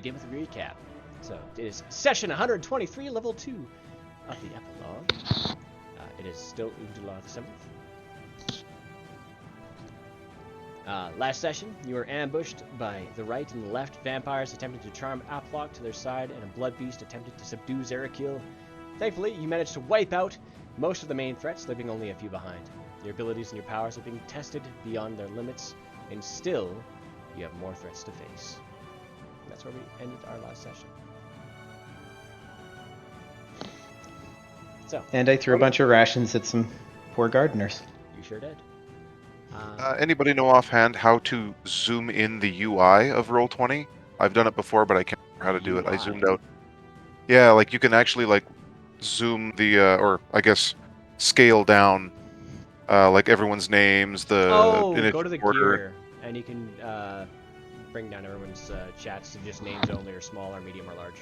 begin with a recap. So it is session 123, level 2 of the epilogue. It is still July the 7th. Last session, you were ambushed by the right and the left vampires attempting to charm Aplock to their side, and a blood beast attempted to subdue Zerakil. Thankfully, you managed to wipe out most of the main threats, leaving only a few behind. Your abilities and your powers are being tested beyond their limits, and still, you have more threats to face. That's where we ended our last session. So, And I threw a bunch of rations at some poor gardeners. You sure did. Anybody know offhand how to zoom in the UI of Roll20? I've done it before, but I can't remember how to do it. I zoomed out. Yeah, like you can actually like zoom the, or I guess scale down, like everyone's names, the go to the order. gear, and you can bring down everyone's chats to just names only, or small, or medium, or large.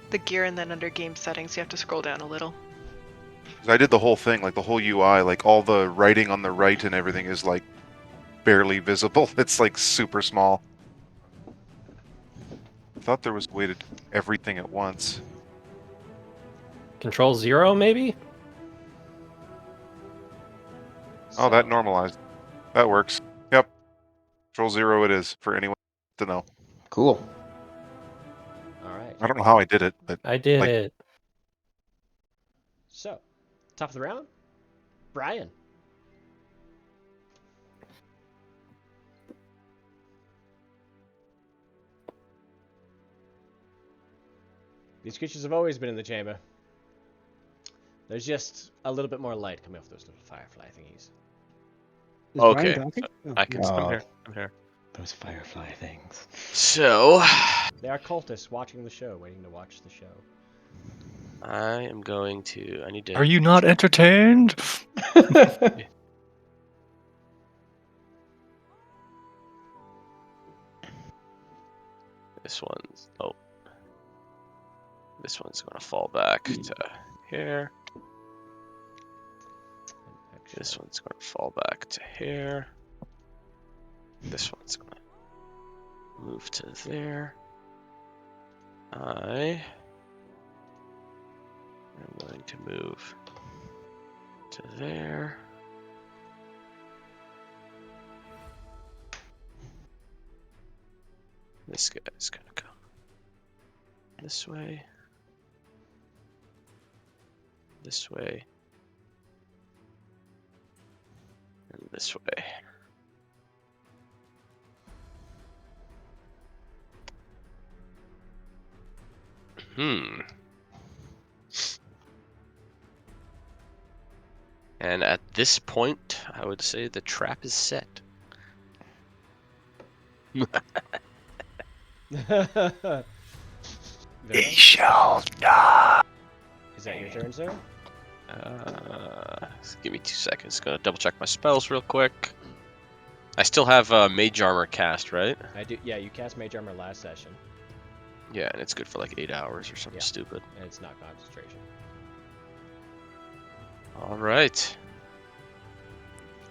The gear, and then under game settings, you have to scroll down a little. I did the whole thing, like the whole UI, like all the writing on the right and everything is like barely visible. It's like super small. I thought there was a way to do everything at once. Control 0, maybe? Oh, that normalized. That works. Yep. Control 0 it is, for anyone to know. Cool. Alright. I don't know how I did it, but I did like, it. So, top of the round, Brian. These creatures have always been in the chamber. There's just a little bit more light coming off those little firefly thingies. Is Okay, Brian talking? Oh. I can. Oh. I'm here. Those firefly things. So, They are cultists watching the show, waiting to watch the show. I am going to. I need to. Are you not entertained? This one's. Oh. This one's going to fall back to here. This one's going to fall back to here. This one's going to move to there. I am going to move to there. This guy's going to go this way. This way. And this way. And at this point, I would say the trap is set. He shall die. Is that your turn, sir? Give me 2 seconds. Gonna double check my spells real quick. I still have Mage Armor cast, right? I do. Yeah, you cast Mage Armor last session, Yeah, and it's good for like 8 hours or something stupid. and it's not concentration. All right.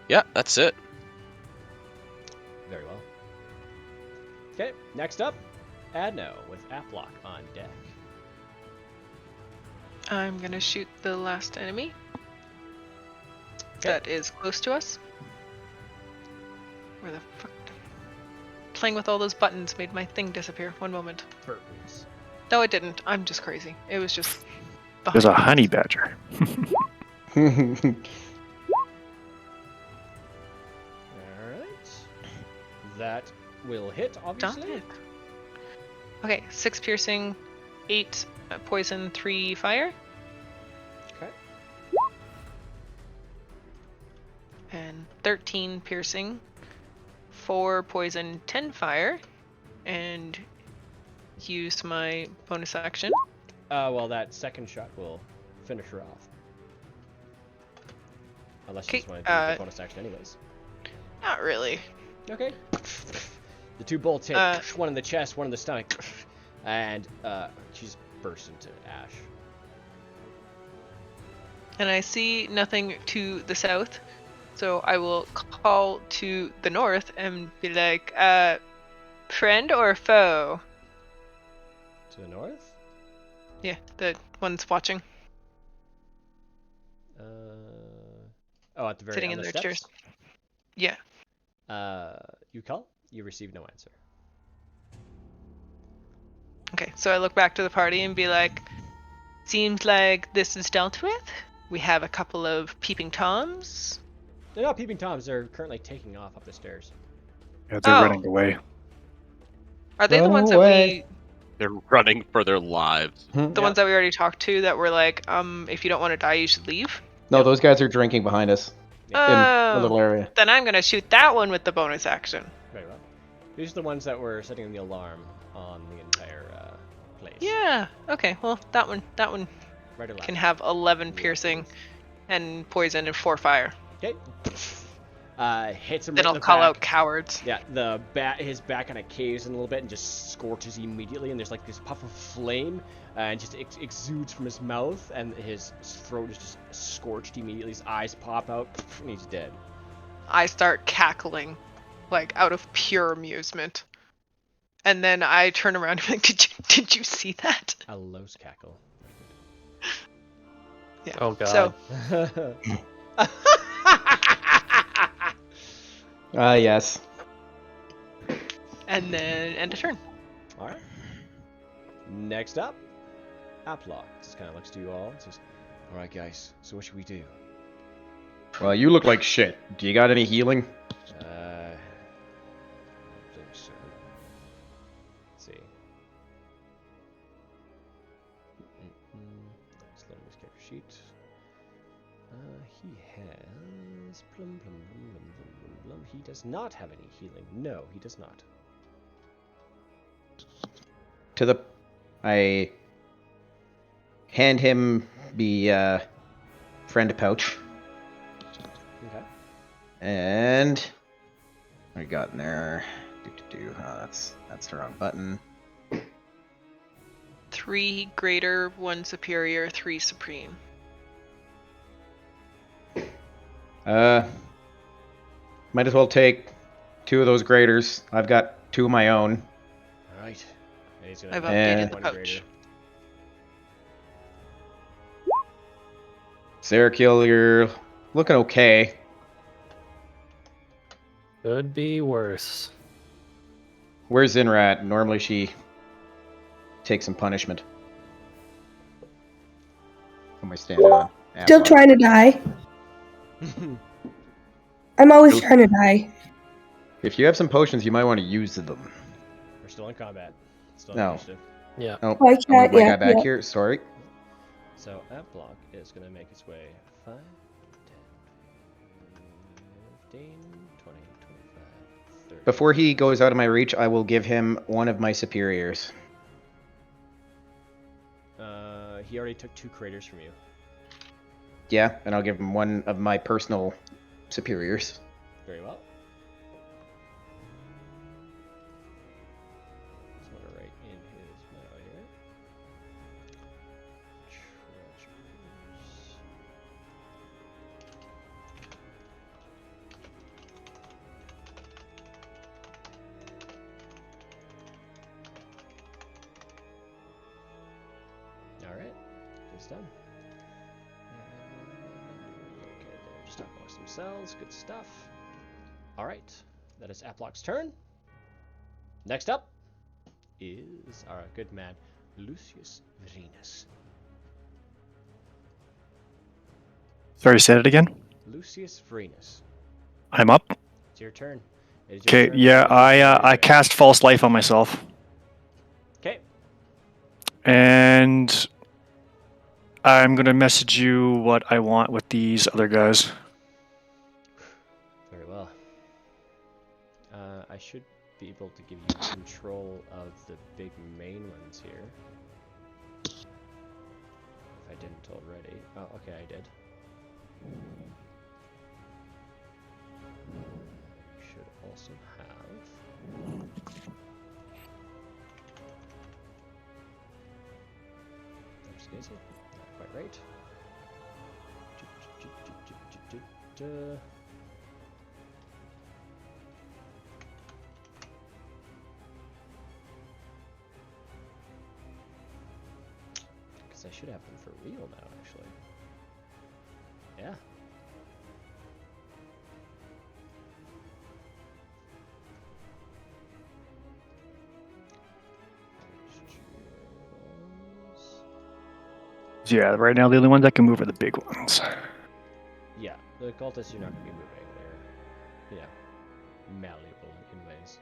Yeah, that's it. Very well. Okay, next up, Adno with Aplock on deck. I'm gonna shoot the last enemy Okay. that is close to us. Where the fuck? Playing with all those buttons made my thing disappear. One moment. Buttons. No, it didn't. I'm just crazy. It was just. There's a behind me. honey badger. Alright. That will hit, obviously. Done it. Okay, 6 piercing, 8 poison, 3 fire. Okay. And 13 piercing, 4 poison, 10 fire. And use my bonus action. Well, that second shot will finish her off. Unless you just want to do the bonus action anyways. Not really. Okay. The 2 bolts hit, one in the chest, one in the stomach, and she's burst into ash. And I see nothing to the south, so I will call to the north and be like, friend or foe? To the north? Yeah, the ones watching, Oh, at the very sitting on in the their steps? chairs. Yeah. You call? You receive no answer. Okay, so I look back to the party and be like, seems like this is dealt with. We have a couple of peeping toms. They're not peeping toms. They're currently taking off up the stairs. Yeah, they're Oh. running away. Are they the Run ones away. They're running for their lives. the Yeah. ones that we already talked to that were like, if you don't want to die, you should leave? No, those guys are drinking behind us in a little area. Then I'm gonna shoot that one with the bonus action. Very well. These are the ones that were setting the alarm on the entire place. Yeah. Okay. Well, that one Right or left? can have 11 piercing and poison and 4 fire. Okay. Hits him Then right I'll in the call back. out cowards. Yeah, his back kind of caves in a little bit and just scorches immediately, and there's like this puff of flame, and just exudes from his mouth, and his throat is just scorched immediately. His eyes pop out, and he's dead. I start cackling, like out of pure amusement. And then I turn around and be like, did you see that? A Los cackle. Yeah. Oh god. So Yes. and then end a turn. All right. Next up, Aplock just kind of looks to you all and says, "All right, guys. So what should we do?" Well, you look like shit. Do you got any healing? I think so. Let's see. Let's load his character sheet. He has plum, plum, plum, plum, plum, plum, plum. He does not have any healing. No, he does not. I hand him the friend pouch. Okay. And what we got in there? Oh, that's the wrong button. 3 greater, 1 superior, 3 supreme. Might as well take 2 of those graders. I've got 2 of my own. All right. And he's I've gonna updated the one pouch. greater. Zerakiel, you're looking okay. Could be worse. Where's Zinrat? Normally she takes some punishment. What am I standing on? Still trying to die. I'm always Nope. trying to die. If you have some potions, you might want to use them. We're still in combat. Still in No. initiative. Yeah. Oh, I I'll move can't, my yeah, guy back yeah. here. Sorry. So Aplock is gonna make its way 5, 10, 15, 20, 25, 30. Before he goes out of my reach, I will give him one of my superiors. He already took 2 craters from you. Yeah, and I'll give him one of my personal superiors. Very well. Just want to write in his bio here. Treasures. All right, it's done. Okay, they're just amongst themselves. Good stuff. All right, that is Aplock's turn. Next up is our good man, Lucius Venus. Sorry, say it again. Lucius Venus. I'm up. It's your turn. It is your Okay, turn. yeah, It is your I turn. cast False Life on myself. Okay. And I'm gonna message you what I want with these other guys. Very well. I should be able to give you control of the big main ones here. If I didn't already. Oh, okay, I did. You should also have. There's Gazel. Not quite right. I should have them for real now, actually. Yeah. Yeah, right now the only ones that can move are the big ones. Yeah, the cultists you're not going to be moving. They're, malleable in ways.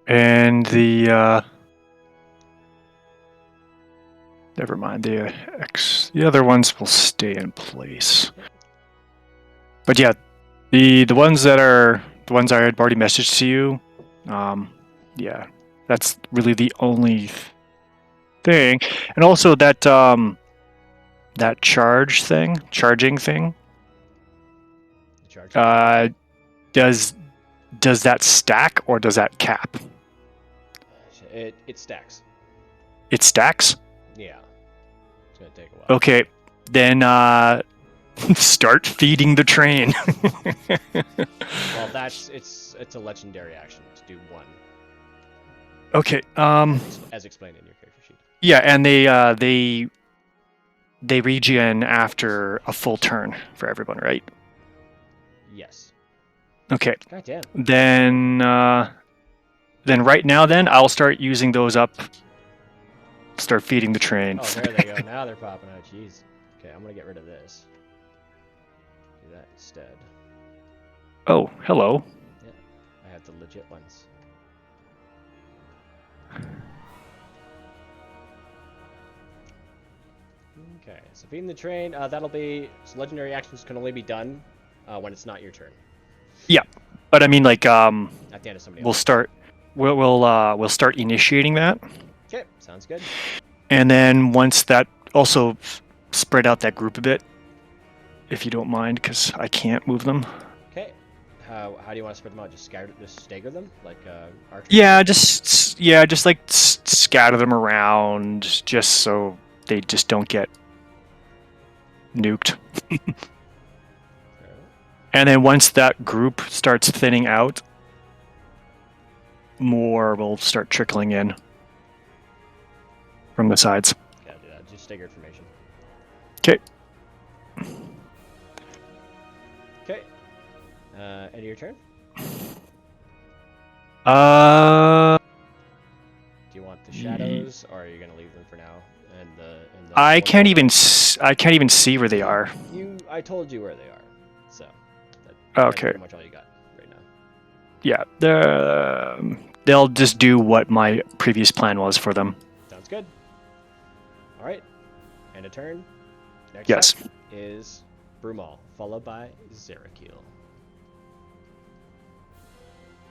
And the never mind, the other ones will stay in place. But yeah, the ones that are the ones I had already messaged to you, yeah, that's really the only thing. And also that that charging thing, The charge. does that stack or does that cap? It stacks. It stacks? Yeah. It's going to take a while. Okay, then start feeding the train. Well, it's a legendary action to do one. Okay, As explained in your character sheet. yeah, and they regen after a full turn for everyone, right? Yes. Okay. God damn. Then right now I'll start using those up. Start feeding the train. Oh, there they go. Now they're popping out. Jeez. Okay, I'm gonna get rid of this. Do that instead. Oh, hello. Yeah, I have the legit ones. Okay, so feeding the train. That'll be so legendary actions can only be done when it's not your turn. Yeah, but I mean, like, At the end of somebody we'll else. we'll start initiating that, Okay, sounds good. and then once that also spread out that group a bit, if you don't mind, because I can't move them. Okay. How do you want to spread them out? Just stagger them like archers? Yeah, just like scatter them around, just so they just don't get nuked. Okay. And then once that group starts thinning out, more will start trickling in from the sides. Yeah, do that. Just staggered formation. Okay. Okay. End of your turn. Do you want the shadows, or are you gonna leave them for now? And the I can't even see where they are. I told you where they are, so that's Okay. pretty much all you got right now. Yeah, they'll just do what my previous plan was for them. Sounds good. All right, and a turn. Next Yes. up is Brumal, followed by Zerakiel.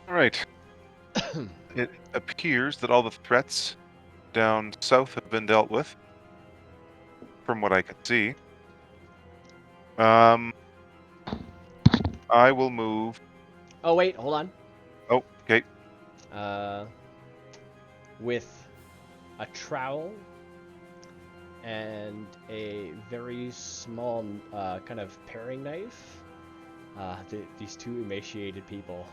All right. It appears that all the threats down south have been dealt with, from what I can see. I will move. Oh wait, hold on. Oh, okay. With a trowel and a very small kind of paring knife, these two emaciated people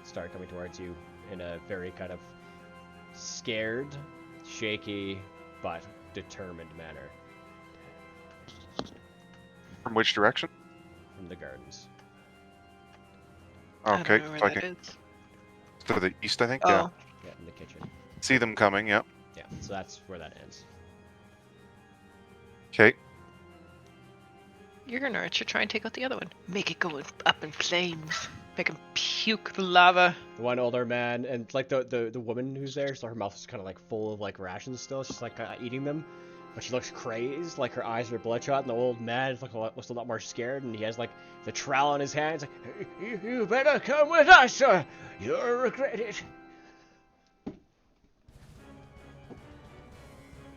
start coming towards you in a very kind of scared, shaky, but determined manner From which direction? from the gardens. Okay, I don't know so I where that can is. to the east, I think. Oh, Yeah. Yeah, in the kitchen. See them coming. Yeah. Yeah, so that's where that ends. Okay. you're an archer. Try and take out the other one. Make it go up in flames. Make him puke the lava. The one older man and like the woman who's there, so her mouth is kind of like full of like rations still. She's like eating them, but she looks crazed. Like her eyes are bloodshot, and the old man looks a lot more scared, and he has like the trowel in his hands. Like, you better come with us, or you'll regret it.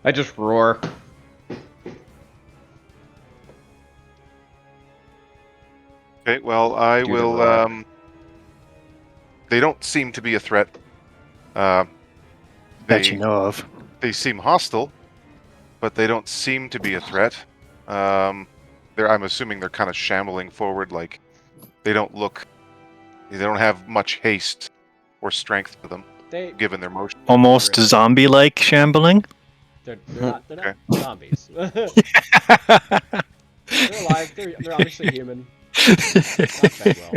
I just roar. Okay. Well, I Do the will. roar. They don't seem to be a threat. That They you know of. they seem hostile, but they don't seem to be a threat. I'm assuming they're kind of shambling forward, like They don't look. They don't have much haste or strength to them, They given their motion. Almost Terrific. zombie-like shambling. they're not zombies. They're alive. They're obviously human. Not fed well.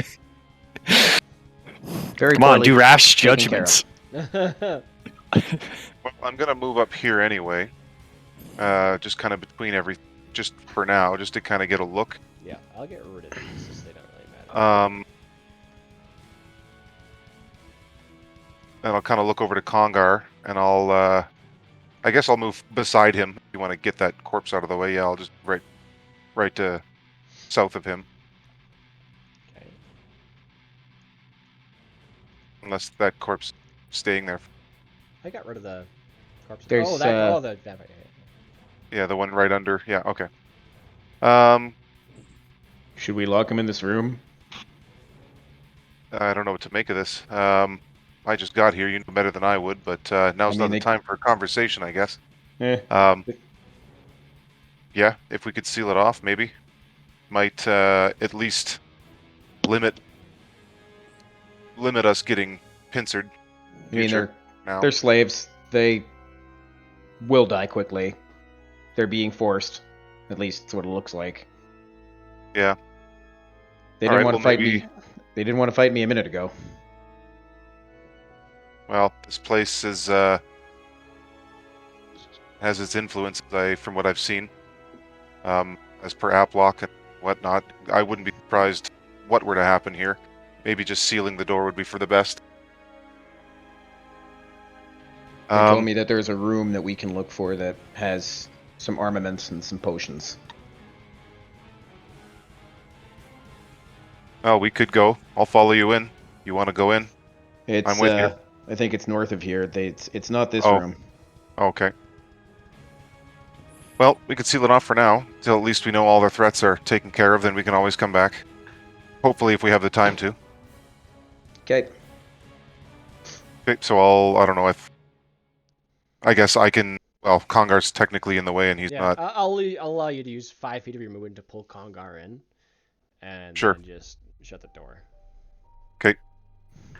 Very Come on, poorly do rash taken care of. judgments. Well, I'm gonna move up here anyway. Just kind of between just for now, just to kind of get a look. Yeah, I'll get rid of these since they don't really matter. And I'll kind of look over to Kongar, and I guess I'll move beside him. If you want to get that corpse out of the way, yeah, I'll just right to south of him. Okay. Unless that corpse is staying there. I got rid of the corpse. There's, the vampire. Yeah, the one right under. Yeah, okay. Should we lock him in this room? I don't know what to make of this. I just got here. You know better than I would, but now's not the they- time for a conversation, I guess. Eh. Yeah, if we could seal it off, maybe. Might at least limit us getting pincered. I mean, now. they're slaves. They will die quickly. They're being forced. At least that's what it looks like. Yeah. They didn't want to fight me. They didn't want to fight me a minute ago. Well, this place is has its influence, from what I've seen. As per Applock and whatnot, I wouldn't be surprised what were to happen here. Maybe just sealing the door would be for the best. They told me that there's a room that we can look for that has some armaments and some potions. Oh, we could go. I'll follow you in. You want to go in? It's, I'm with you. I think it's north of here. It's not this Oh. room. Okay. Well, we could seal it off for now, till at least we know all the threats are taken care of, then we can always come back. Hopefully, if we have the time to. Okay. Okay, so I don't know if... I guess I can... Well, Kongar's technically in the way, and he's Yeah, not... I'll allow you to use 5 feet of your movement to pull Kongar in, and Sure. then just shut the door. Okay,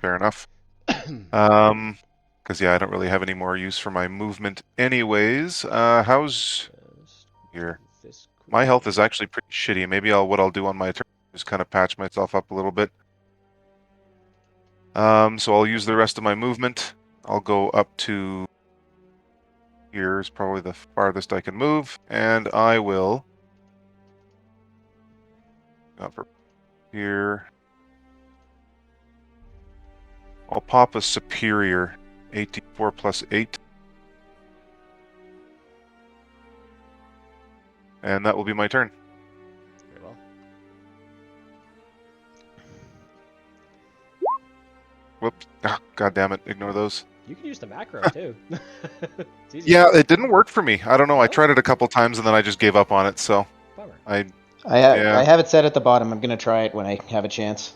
fair enough. Because, yeah, I don't really have any more use for my movement anyways. How's... Here. My health is actually pretty shitty. Maybe what I'll do on my turn is kind of patch myself up a little bit. So I'll use the rest of my movement. I'll go up to... Here is probably the farthest I can move, and I will... Over here... I'll pop a superior 84 plus 8. And that will be my turn. Very well. Whoops. Ah, God damn it. Ignore those. You can use the macro too. It's easy. Yeah, it didn't work for me. I don't know. I tried it a couple times and then I just gave up on it, so... Bummer. I Yeah. have it set at the bottom. I'm gonna try it when I have a chance.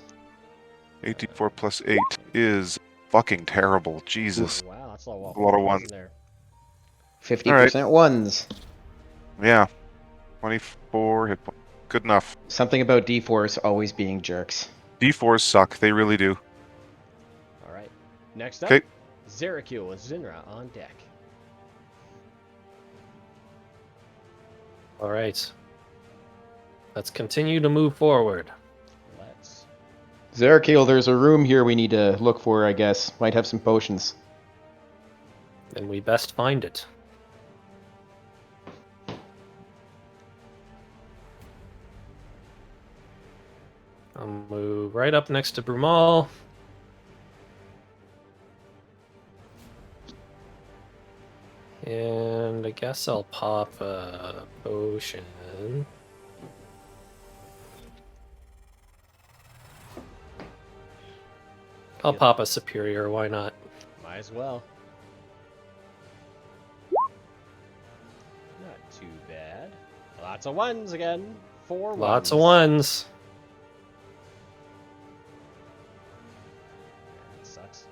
84 plus 8 is fucking terrible. Jesus. Wow, that's a lot of ones. in there. 50% ones. Yeah. 24 hit points. Good enough. Something about D4s always being jerks. D4s suck. They really do. All right. Next up, Okay. Zerakul with Zinra on deck. All right. Let's continue to move forward. Let's. Zerakil, there's a room here we need to look for, I guess. Might have some potions. Then we best find it. I'll move right up next to Brumal. And I guess I'll pop a potion. I'll pop a superior, why not? Might as well. Not too bad. Lots of ones again. 4 Lots of ones. ones. That sucks.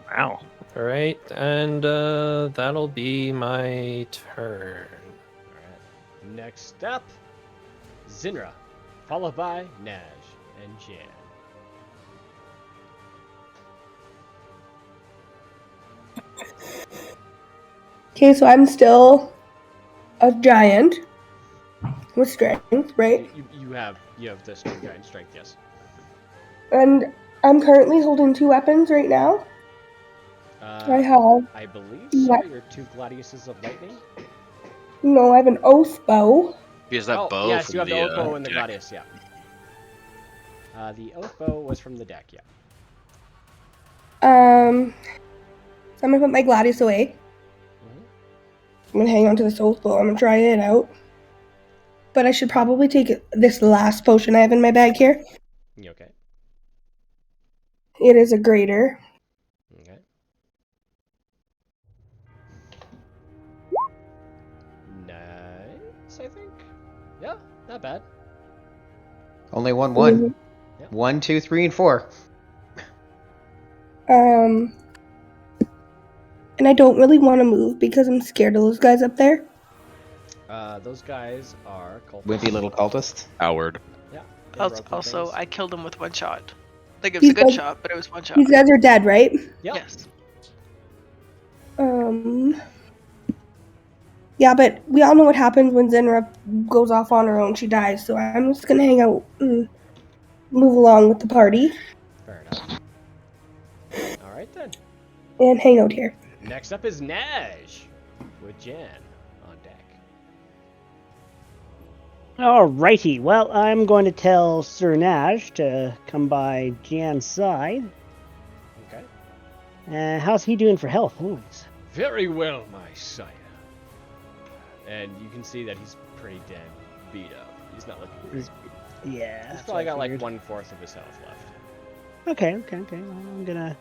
Wow. All right, and that'll be my turn. Alright. Next up, Zinra, followed by Naj and Jan. Okay, so I'm still a giant with strength, right? You have the strength giant strength, yes. And I'm currently holding 2 weapons right now. I have I believe so. Yeah. Your 2 gladiuses of lightning. no, I have an oath bow. He has that bow yes, from you have the oath bow and the deck. gladius, yeah. The oath bow was from the deck, yeah. So I'm gonna put my gladius away. I'm gonna hang on to this oath bow. I'm gonna try it out. But I should probably take this last potion I have in my bag here. You okay? It is a greater. Okay. Nice, I think. Yeah, not bad. Only 1-1. Mhm. Yep. 1, 2, 3, and 4. And I don't really want to move because I'm scared of those guys up there. Those guys are cultists. Wimpy little cultist. Howard. Yeah. they have rope and Also, things. I killed him with 1 shot. Like, it was a good shot, but it was 1 shot. These guys are dead, right? Yep. Yes. Yeah, but we all know what happens when Zenra goes off on her own. She dies. So I'm just gonna hang out and move along with the party Fair enough. All right then. and hang out here. Next up is Naj with Jan on deck. Alrighty, well, I'm going to tell Sir Nash to come by Jan's side. Okay. How's he doing for health? Ooh, Very well, my sire. And you can see that he's pretty damn beat up. He's not looking great. yeah. He's probably got like 1/4 of his health left. Okay. Well, I'm gonna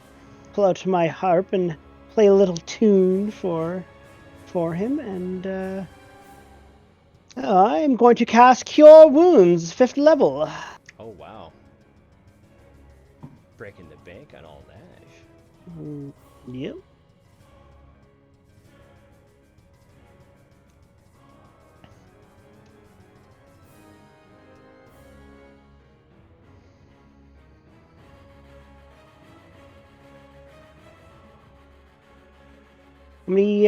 pull out my harp and play a little tune for him, and I'm going to cast Cure Wounds, 5th level. Oh wow. Breaking the bank on all Naj. Yep. How many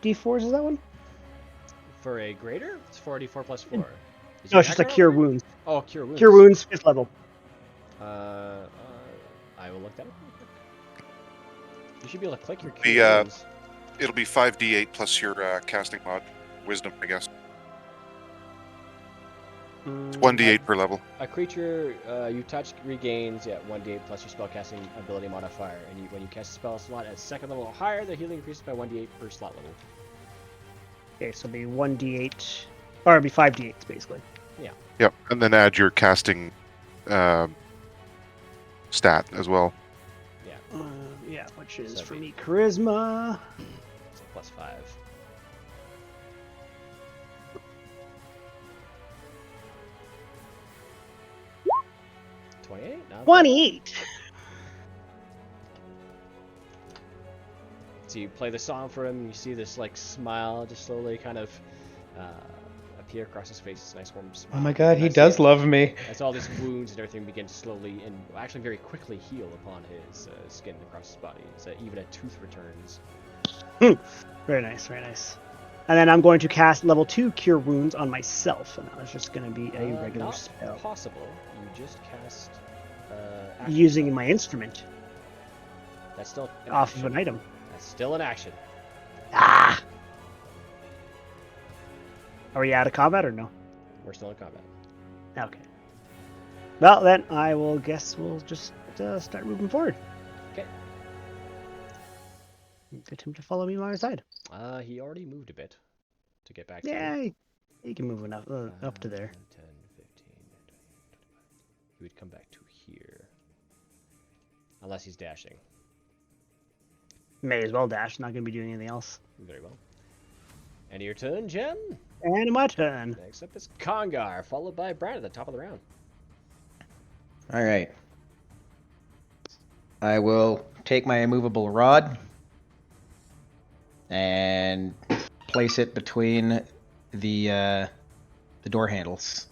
D4s is that one? For a greater, it's 4d4 plus 4. Is No, your it's just a aggro Cure greater? Wounds. Oh, Cure Wounds. Cure Wounds, 5th level. I will look that up real quick. You should be able to click your The, Cure Wounds. It'll be 5d8 plus your casting mod. Wisdom, I guess. 1d8 per level. A creature you touch regains 1d8 plus your spellcasting ability modifier, and when you cast a spell slot at 2nd level or higher, the healing increases by 1d8 per slot level. Okay, so it'll be 1d8, or it'll be 5d8s basically. Yep, and then add your casting stat as well. Yeah, Which is So for it'd me Charisma. so plus 5. Not 28. So you play the song for him, and you see this like smile just slowly kind of appear across his face. It's a nice warm smile. Oh my god, he As does love me. As all these wounds and everything begin to slowly and actually very quickly heal upon his skin across his body. So even a tooth returns. Very nice. And then I'm going to cast level 2 Cure Wounds on myself, and that was just going to be a regular Not spell. possible. You just cast Using my instrument That's still an off action. of an item. That's still an action. Ah! Are we out of combat or no? We're still in combat. Okay. Well, then I will guess we'll just start moving forward. Okay. Get him to follow me by my side. He already moved a bit to get back to Yeah, you. he can move enough up to there. 10, 15, 20, 25. He would come back to here. Unless he's dashing. May as well dash. Not going to be doing anything else. Very well. And your turn, Jen? And my turn. Next up is Kongar, followed by Brad at the top of the round. Alright. I will take take my immovable rod and place it between the door handles.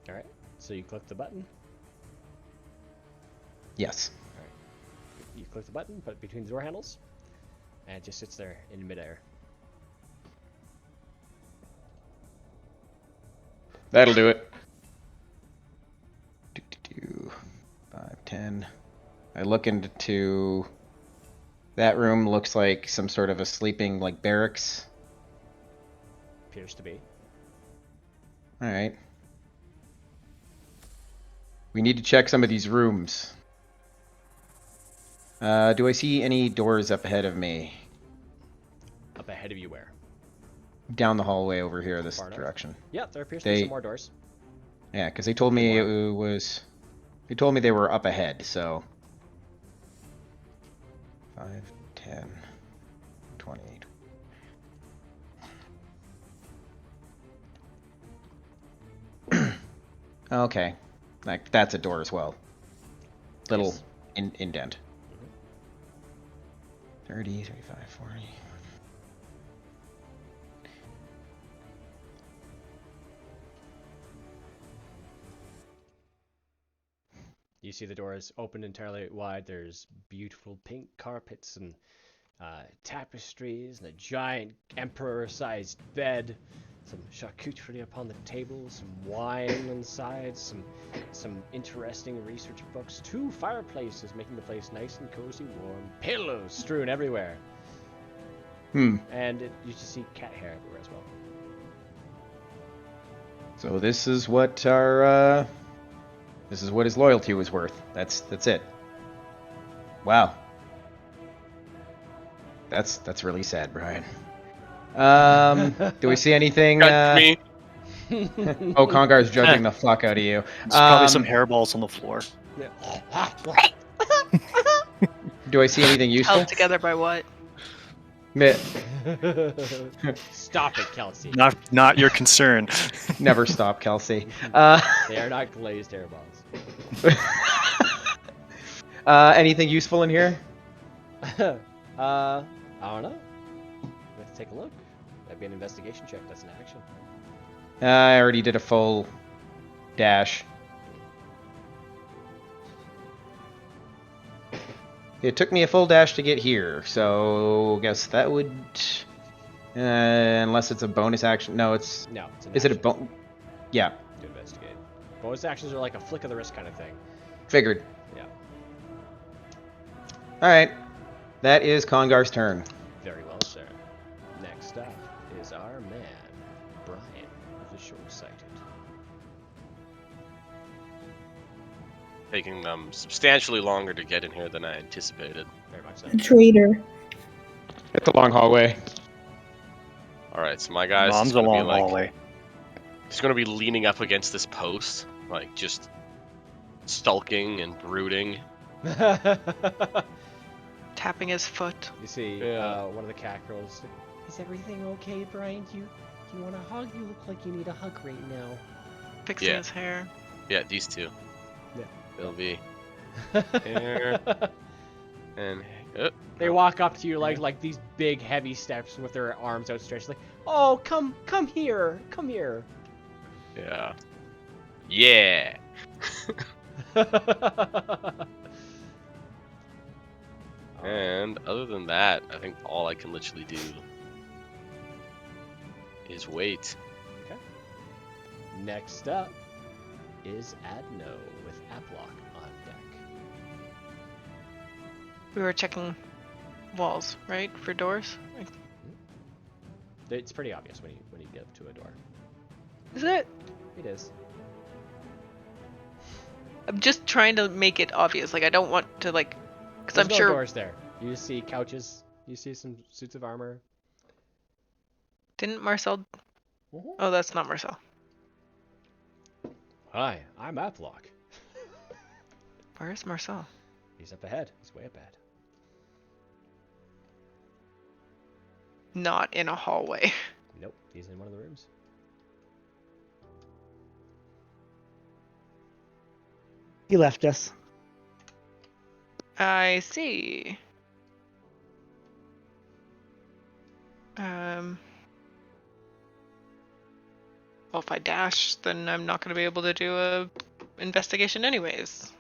All right. So you click the button. Yes. All right. You click the button, put it between the door handles, and it just sits there in midair. That'll do it. 5, 10. I look into that room. Looks like some sort of a sleeping like barracks. Appears to be. All right. We need to check some of these rooms. Do I see any doors up ahead of me? Up ahead of you where? Down the hallway over here, this Far north? direction. Yeah, there appears to be some more doors. Yeah, because they told me it was. They told me they were up ahead, so. 5, 10, 20. Okay, like that's a door as well. Little Yes. Indent. 30, 35, 40. You see the doors open entirely wide. There's beautiful pink carpets and tapestries and a giant emperor-sized bed. Some charcuterie upon the table, some wine inside, some interesting research books, 2 fireplaces making the place nice and cozy, warm, pillows strewn everywhere. And you just see cat hair everywhere as well. So this is what our this is what his loyalty was worth. That's it. Wow. That's really sad, Brian. Do we see anything? Me. Oh, Congar's judging the fuck out of you. There's probably some hairballs on the floor. Do I see anything useful? Held together by what? Stop it, Kelsey. Not your concern. Never stop, Kelsey. They are not glazed hairballs. Anything useful in here? I don't know. Let's take a look. That'd be an investigation check. That's an action. I already did a full dash. It took me a full dash to get here, so guess that would, unless it's a bonus action. No, it's. No, it's an Is it a action bonus? Yeah, to investigate. Bonus actions are like a flick of the wrist kind of thing. figured. Yeah. All right, that is Congar's turn. Very well, sir. Next up is our man, Brian, who's short-sighted. Taking them substantially longer to get in here than I anticipated. Very much so. A traitor. Hit the long hallway. All right, so my guy's Mom's just a gonna be long like, hallway. he's gonna be leaning up against this post, like just stalking and brooding. Tapping his foot. You see one of the cat girls. Is everything okay, Brian? Do you want a hug? You look like you need a hug right now. Fixing Yeah. his hair. Yeah, these two. Yeah. They'll be here and They walk up to you like these big heavy steps with their arms outstretched, like, oh, come here, come here. yeah. Yeah. And other than that, I think all I can literally do is wait. Okay. Next up is Adno with Aplock on deck. We were checking walls, right? For doors? It's pretty obvious when you get up to a door. Is it? It is. I'm just trying to make it obvious. Like, I don't want to, like... Because There's I'm no sure... doors there. You just see couches. You see some suits of armor. Didn't Marcel... Mhm. Oh, that's not Marcel. Hi, I'm Aplock. Where's Marcel? He's up ahead. He's way up ahead. Not in a hallway. Nope, he's in one of the rooms. He left us. I see. Well, if I dash, then I'm not going to be able to do a investigation anyways.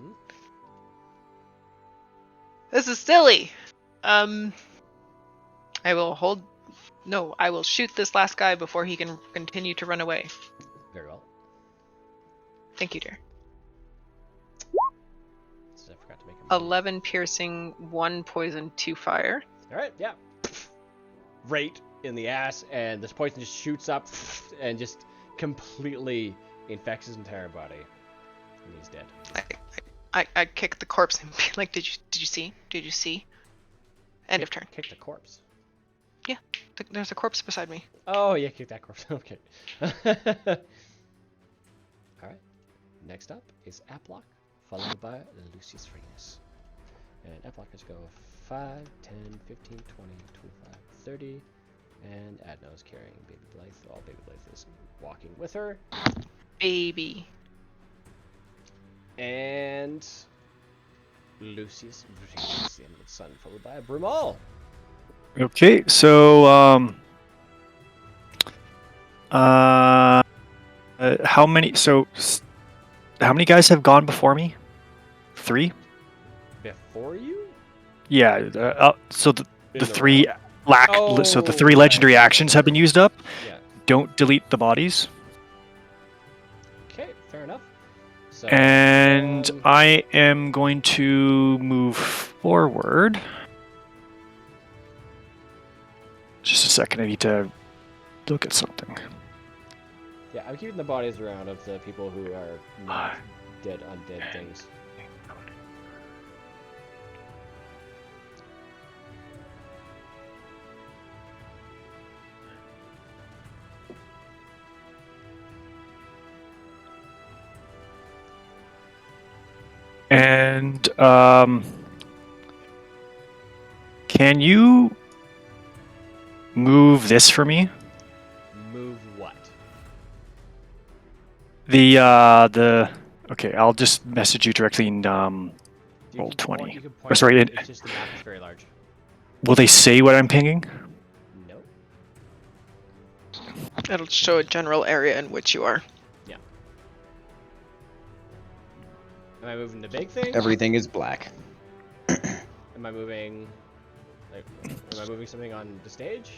Mhm. This is silly. I will hold. No, I will shoot this last guy before he can continue to run away. Very well. Thank you, dear. So I forgot to make a 11 piercing, 1 poison, 2 fire. All right, yeah. Right in the ass, and this poison just shoots up and just completely infects his entire body, and he's dead. I kick the corpse and be like, did you see? Did you see? End of turn. Kick the corpse. Yeah, there's a corpse beside me. Oh yeah, kick that corpse. Okay. All right. Next up is Aplock, followed by Lucius Reyes. And Aplock is go 5, 10, 15, 20, 25, 30. And Adno is carrying Baby Blythe. All Baby Blythe is walking with her. Baby. And Lucius Reyes, the Emerald Sun, followed by Brumal. Okay, so how many? So how many guys have gone before me? 3. Before you? Yeah. So the In the 3 so the 3 Oh, legendary right. actions have been used up. Yeah. Don't delete the bodies. Okay, fair enough. So, And I am going to move forward. Just a second, I need to look at something. yeah, I'm keeping the bodies around of the people who are not dead undead things. And can you move this for me? Move what? The okay, I'll just message you directly in You roll can 20. Point, you can Or point sorry, it's just the map is very large. will they say what I'm pinging? No. It'll show a general area in which you are. Yeah. Am I moving the big thing? Everything is black. Am I moving? Like, am I moving something on the stage?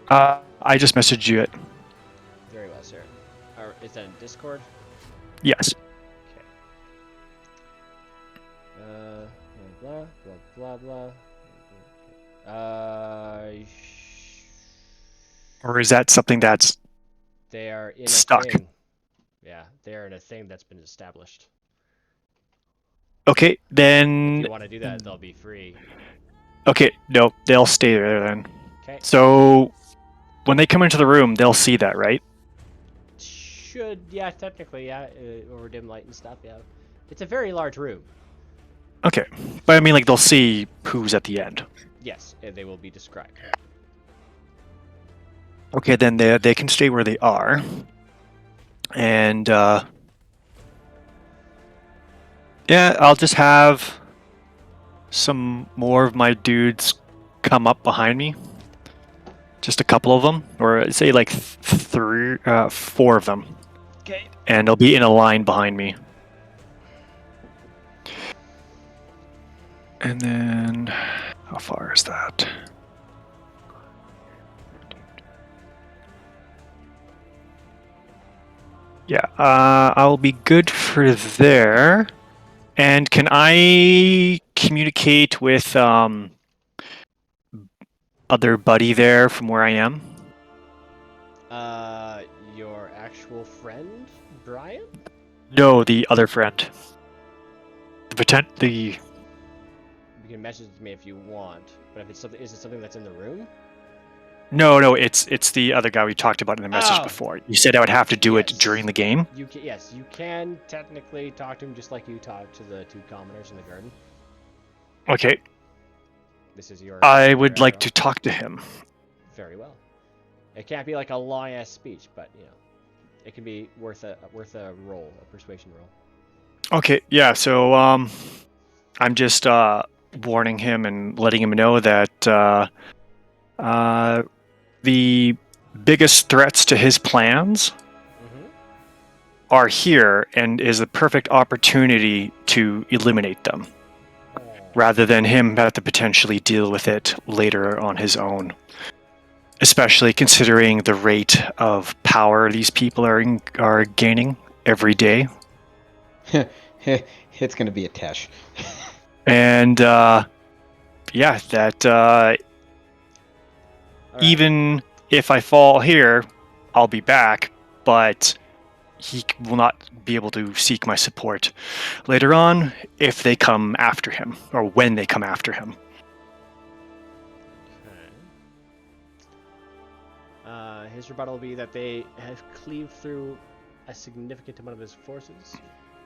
I just messaged you it. Very well, sir. Or is that in Discord? Yes. Okay. Blah blah blah blah. Or is that something that's They are in stuck? a thing. Yeah, they are in a thing that's been established. Okay, If then you want to do that, they'll be free. okay, no, they'll stay there then. Okay. So when they come into the room, they'll see that, right? Should, yeah, technically, yeah, over dim light and stuff, yeah. It's a very large room. Okay, but I mean, like they'll see who's at the end. Yes, they will be described. Okay, then they can stay where they are, and yeah, I'll just have some more of my dudes come up behind me. Just a couple of them, or say like 4 of them. Okay. And they'll be in a line behind me. And then, how far is that? Yeah, I'll be good for there. And can I communicate with other buddy there from where I am? Your actual friend, Brian? No, the other friend. The You can message me if you want, but if it's something, is it something that's in the room? No, it's the other guy we talked about in the message Oh. before. You said I would have to do it Yes. during the game. You can, yes, you can technically talk to him just like you talked to the 2 commoners in the garden. Okay, This is your. I would your like arrow. to talk to him. Very well. It can't be like a long ass speech, but you know, it can be worth a roll, a persuasion roll. Okay, yeah. So I'm just warning him and letting him know that the biggest threats to his plans are here and is a perfect opportunity to eliminate them, rather than him have to potentially deal with it later on his own. Especially considering the rate of power these people are gaining every day. It's going to be a Tesh. And yeah, that All right. even if I fall here, I'll be back, but he will not be able to seek my support later on if they come after him, or when they come after him. His rebuttal will be that they have cleaved through a significant amount of his forces,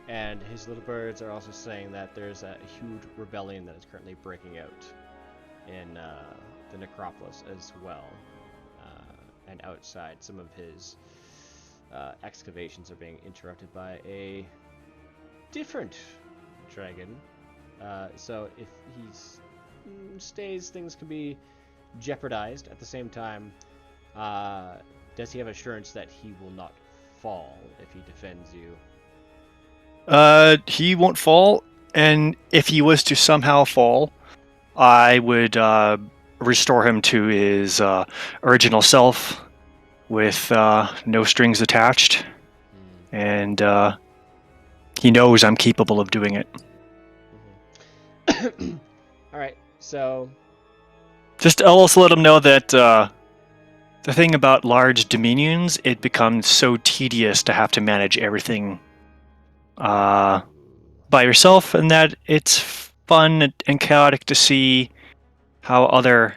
and his little birds are also saying that there's a huge rebellion that is currently breaking out in the necropolis as well, and outside some of his excavations are being interrupted by a different dragon. So if he stays, things can be jeopardized. At the same time, does he have assurance that he will not fall if he defends you? He won't fall, and if he was to somehow fall, I would restore him to his original self with no strings attached, and he knows I'm capable of doing it. All right, so just I'll also let him know that the thing about large dominions, it becomes so tedious to have to manage everything by yourself, and that it's fun and chaotic to see how other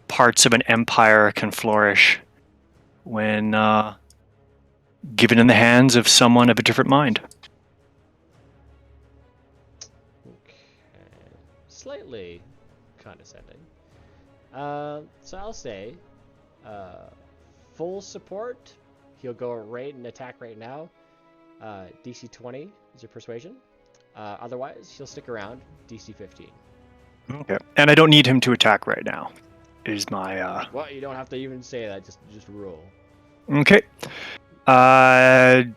parts of an empire can flourish when given in the hands of someone of a different mind. okay. Slightly condescending. So I'll say full support. He'll go right and attack right now. DC 20 is your persuasion. Otherwise, he'll stick around. DC 15. Okay. And I don't need him to attack right now. Is my Well, you don't have to even say that. Just roll. Okay.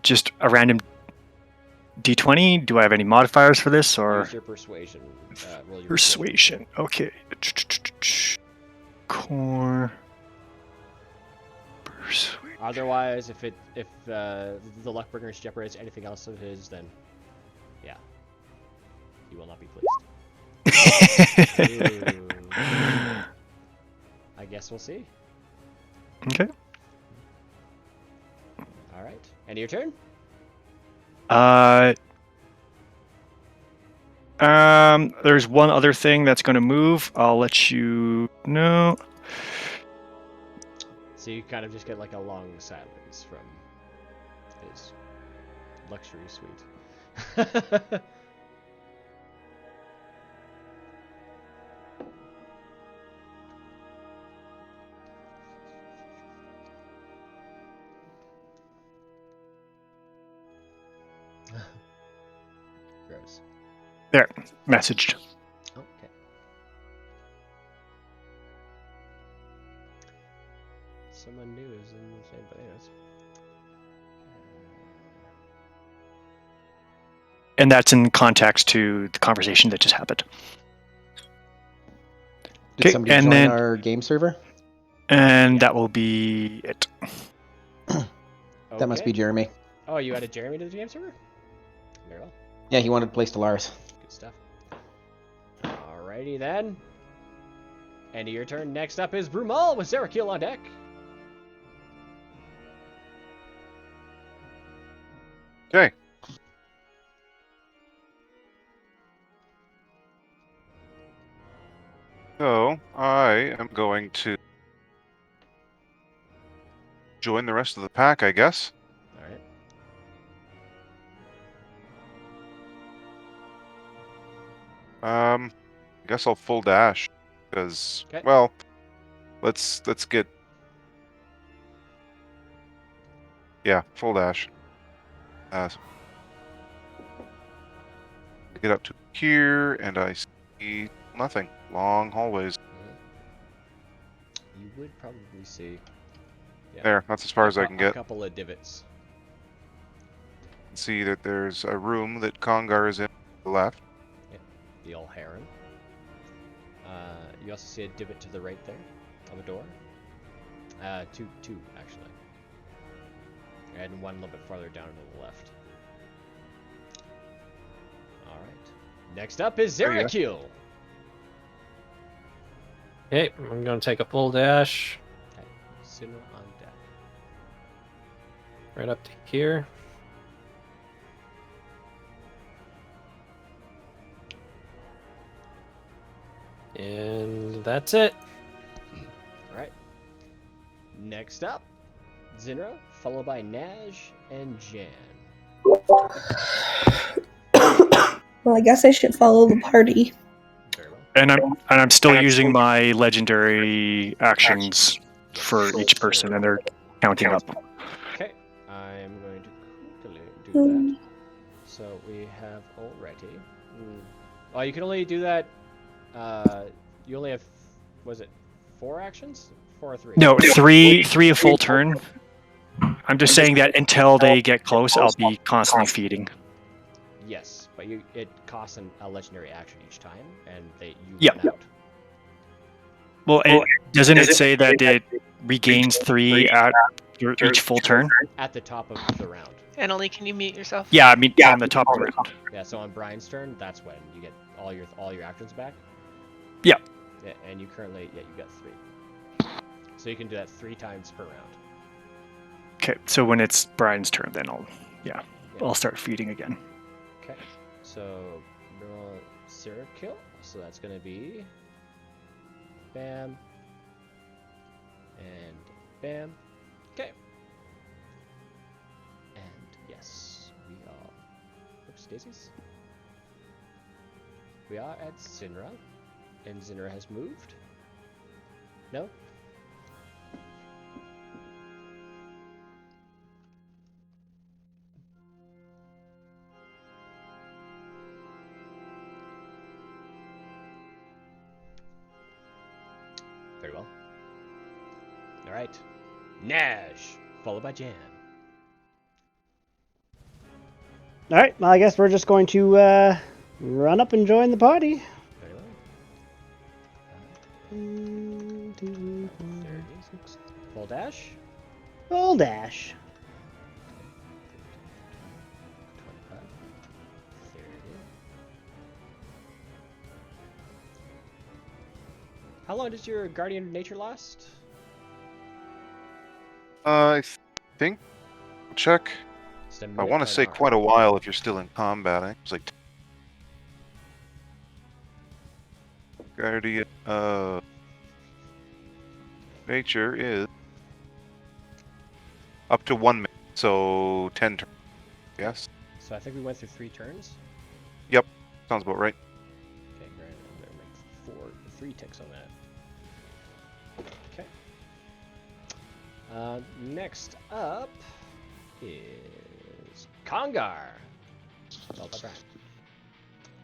Just a random D20. Do I have any modifiers for this, or use your persuasion? Roll your persuasion? Okay. Core. Persuasion. Otherwise, if the Luckbringers jeopardize anything else of his, then yeah, he will not be pleased. I guess we'll see. Okay. All right. End of your turn. There's one other thing that's going to move. I'll let you know. So you kind of just get like a long silence from his luxury suite. Gross. There, messaged. Okay. Someone new is in the same place. And that's in context to the conversation that just happened. Did somebody and join then, our game server? And that will be it. That must be Jeremy. Oh, you added Jeremy to the game server? Very well. Yeah, he wanted to play Stellaris. Good stuff. Alrighty then. End of your turn. Next up is Brumal with JerryGeeVO on deck. Okay. So, I am going to join the rest of the pack, I guess. Alright. I guess I'll full dash, because, Okay. well, let's get... Yeah, full dash. Get up to here, and I see nothing. Long hallways. You would probably see. Yeah, There, that's as far as I can a get. couple of divots. See that there's a room that Congar is in to the left. Yeah, the old harem. You also see a divot to the right there of a door. Two actually, and one a little bit farther down to the left. All right. Next up is There you JerryGeeVO. Okay, I'm gonna take a full dash Okay, Sinner on deck. right up to here. And that's it. All right. Next up, Zinra, followed by Naj and Jan. Well, I guess I should follow the party. Very well. And I'm still using my legendary actions for each person, and they're counting up. Okay, I'm going to quickly do that. So we have already. Oh, you can only do that. You only have, was it 4 actions? 4 or 3? No, three a full turn. I'm just saying that until they get close, I'll be constantly feeding. Yes, but it costs a legendary action each time, and you Yeah. run out. Well, doesn't it say that it regains 3 at each full turn? At the top of the round. Annalie, can you mute yourself? Yeah, I mean on the top of the round. Yeah, so on Brian's turn, that's when you get all your actions back. Yeah. Yeah, and you currently, you got 3. So you can do that 3 times per round. Okay, so when it's Brian's turn, then I'll start feeding again. Okay, so roll Sarah kill. So that's gonna be bam and bam. Okay. And yes, we are. Oops, daisies. We are at Zinra, and Zinra has moved. No. Very well. All right. Nash, followed by Jan. All right. Well, I guess we're just going to run up and join the party. Very well. There There it is. Full dash. Full dash. 25, 30. How long does your Guardian of Nature last? I think. Check. Just a I minute want or to say an hour? quite a while if you're still in combat. I think it's like Guardian of Nature is up to 1 minute, so 10 turns. Yes, So I think we went through 3 turns. sounds about right. Okay, great. I'm gonna make 3 ticks on that. Okay. Next up is Congar. Followed by Brian.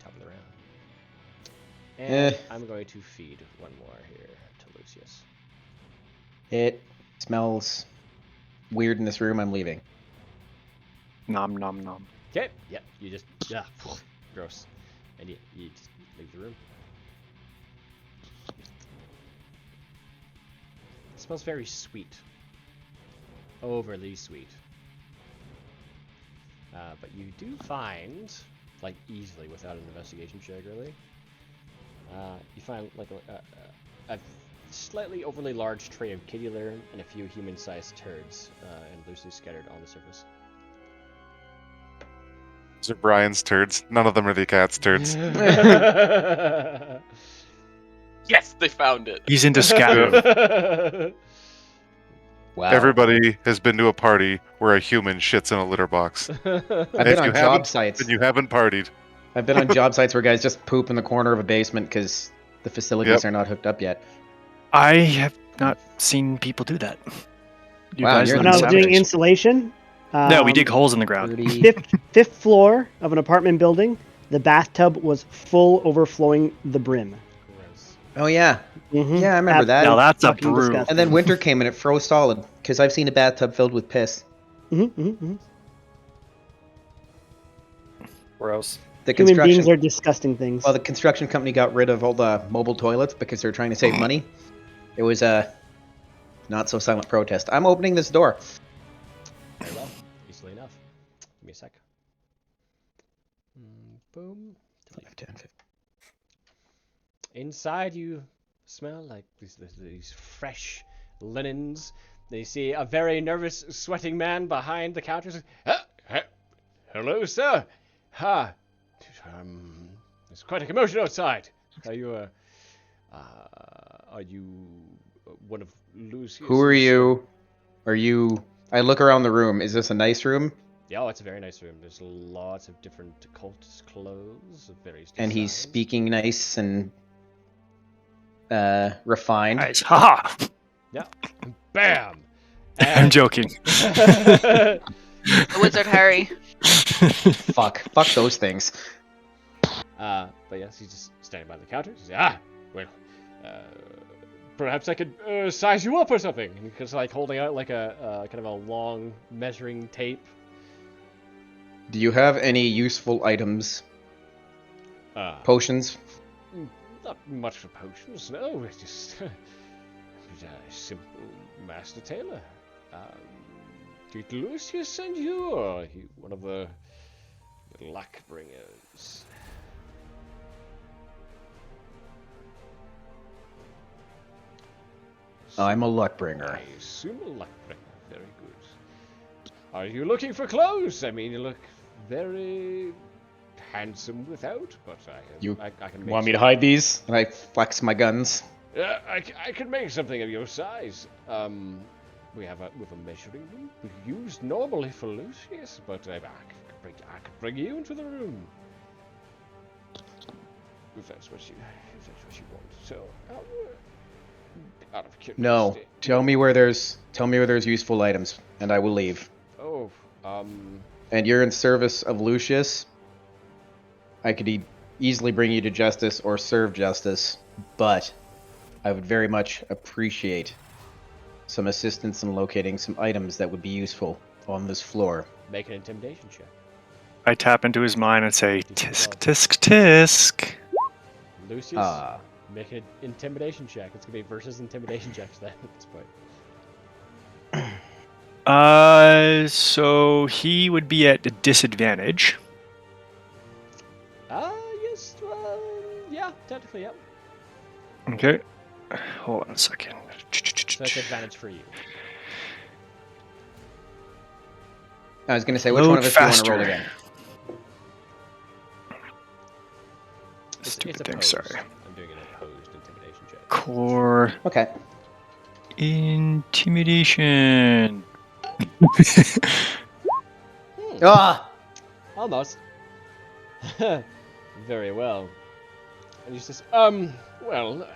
Top of the round. And I'm going to feed one more here to Lucius. It smells weird in this room. I'm leaving. Nom nom nom. Okay. Yep. You just gross, and you just leave the room. It smells very sweet. Overly sweet. But you do find, like easily without an investigation check, really. You find like a slightly overly large tray of kitty litter and a few human-sized turds, and loosely scattered on the surface. These are Brian's turds. None of them are the cat's turds. Yes, they found it. He's into scatter. Wow. Everybody has been to a party where a human shits in a litter box. I've If been on you job haven't, sites. then you haven't partied. I've been on job sites where guys just poop in the corner of a basement because the facilities are not hooked up yet. I have not seen people do that. You Wow, guys you're live When in I was doing savages. insulation, No, we dig holes in the ground. 30. fifth floor of an apartment building. the bathtub was full, overflowing the brim. Gross. Oh yeah, Mhm. yeah, I remember that. Now that's a fucking brew. disgusting. And then winter came and it froze solid because I've seen a bathtub filled with piss. Gross. The Human construction, beings are disgusting things. well, the construction company got rid of all the mobile toilets because they're trying to save money. It was a not so silent protest. I'm opening this door. Very well. Easily enough. Give me a sec. Boom. 5, 10, 15. Inside, you smell like these fresh linens. You see a very nervous, sweating man behind the counter. Hello, sir. Ha. There's quite a commotion outside. Are you one of Lucius? Who are you? Are you? I look around the room. Is this a nice room? Yeah, oh, it's a very nice room. There's lots of different cultist clothes of various And he's designs. speaking nice and refined. Nice. Haha. Yeah. Bam. I'm joking. The Wizard Harry. Fuck those things. But yes, he's just standing by the counter. He says, perhaps I could size you up or something. And he's like holding out like a kind of a long measuring tape. Do you have any useful items? Potions? Not much for potions, no. It's just a simple master tailor. Did Lucius send you, or he one of the luck bringers? I'm a luck bringer. I assume a luck bringer. Very good. Are you looking for clothes? I mean, you look very handsome without, but I can make Want me to hide these? And I flex my guns. Yeah, I can make something of your size. We have a measuring room we use normally for Lucius, but I could bring you into the room if that's what you want. So, out of curiosity. No. Tell me where there's useful items, and I will leave. Oh, And you're in service of Lucius. I could easily bring you to justice or serve justice, but I would very much appreciate some assistance in locating some items that would be useful on this floor. make an intimidation check. I tap into his mind and say, tisk, tisk, tisk. Lucius, make an intimidation check. It's gonna be versus intimidation checks then at this point. So he would be at a disadvantage. Yes, yeah, technically, yep. Okay. Hold on a second. So that's advantage for you. I was going to say, which Load one of us do you want to faster. roll again? Stupid it's thing, opposed. sorry. I'm doing an opposed intimidation check. Core Okay. intimidation. Ah! Almost. Very well. And he says, well, holy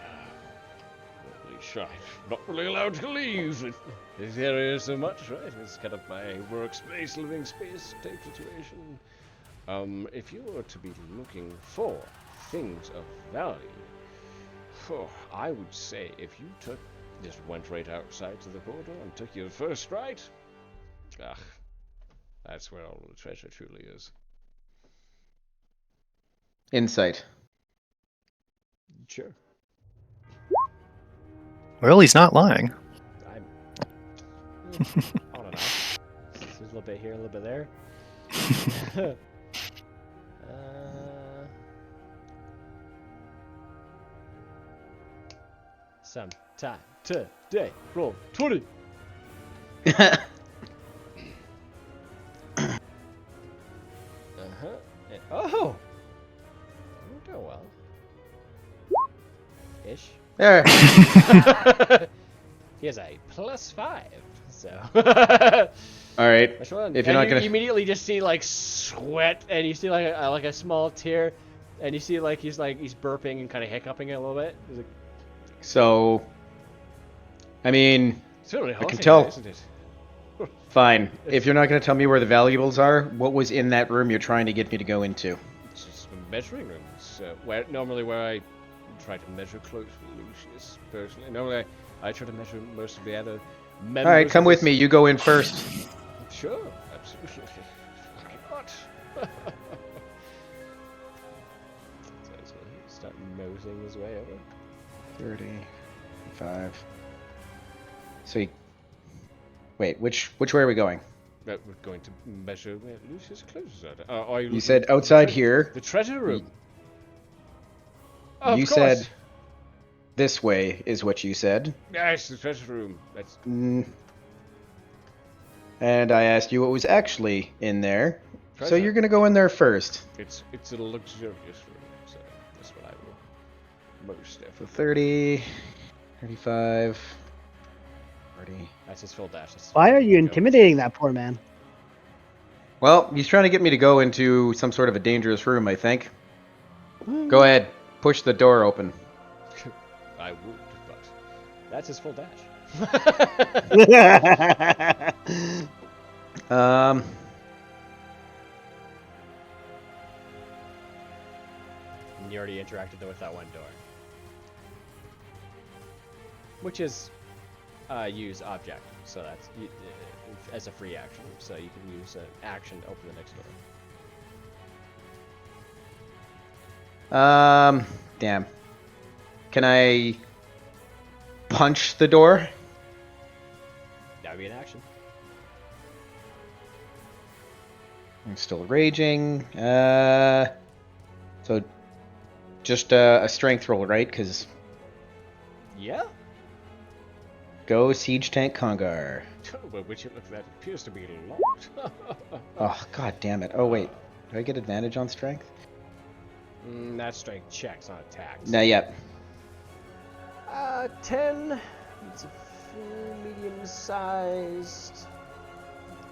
shit, I'm not really allowed to leave this area so much, right? It's kind of my workspace, living space type situation. If you were to be looking for things of value, I would say if you just went right outside to the border and took your first right, that's where all the treasure truly is. Insight. Sure. Well, he's not lying. I'm on and off. There's a little bit here, a little bit there. Sometime today, roll 20. Oh, we're doing well. Ish. There. He has a +5, so. All right. Which one? If you're And not gonna, you immediately just see like sweat, and you see like a small tear, and you see like he's burping and kind of hiccuping a little bit. He's like, so, I mean, it's really hot can here, tell. isn't it? fine. If you're not going to tell me where the valuables are, what was in that room you're trying to get me to go into? It's just measuring rooms. Where I try to measure close with Lucius personally. Normally, I try to measure most of the other members. All right, come with me. You go in first. Sure, absolutely. Why not? So he's gonna start moseying his way over. 35. So he... Wait, which way are we going? We're going to measure where Lucius' clothes are. Are you You said outside here. The treasure room. You said this way is what you said. Yes, the treasure room. That's... And I asked you what was actually in there. So Treasure. you're going to go in there first. It's a luxurious room, so that's what I will most So definitely. 30, 35, 40. That's his full dash. Why are you intimidating that poor man? Well, he's trying to get me to go into some sort of a dangerous room, I think. Go ahead. Push the door open. I would, but that's his full dash. And you already interacted though with that one door, which is use object, so that's as a free action. So you can use an action to open the next door. Damn. Can I punch the door? That would be an action. I'm still raging. So just a strength roll, right? Because Yeah. go Siege Tank Congar. Well, which it looks that appears to be locked. Oh, god damn it. Oh, wait. Do I get advantage on strength? That's strength checks, not attacks. Not yet. 10. It's a medium-sized.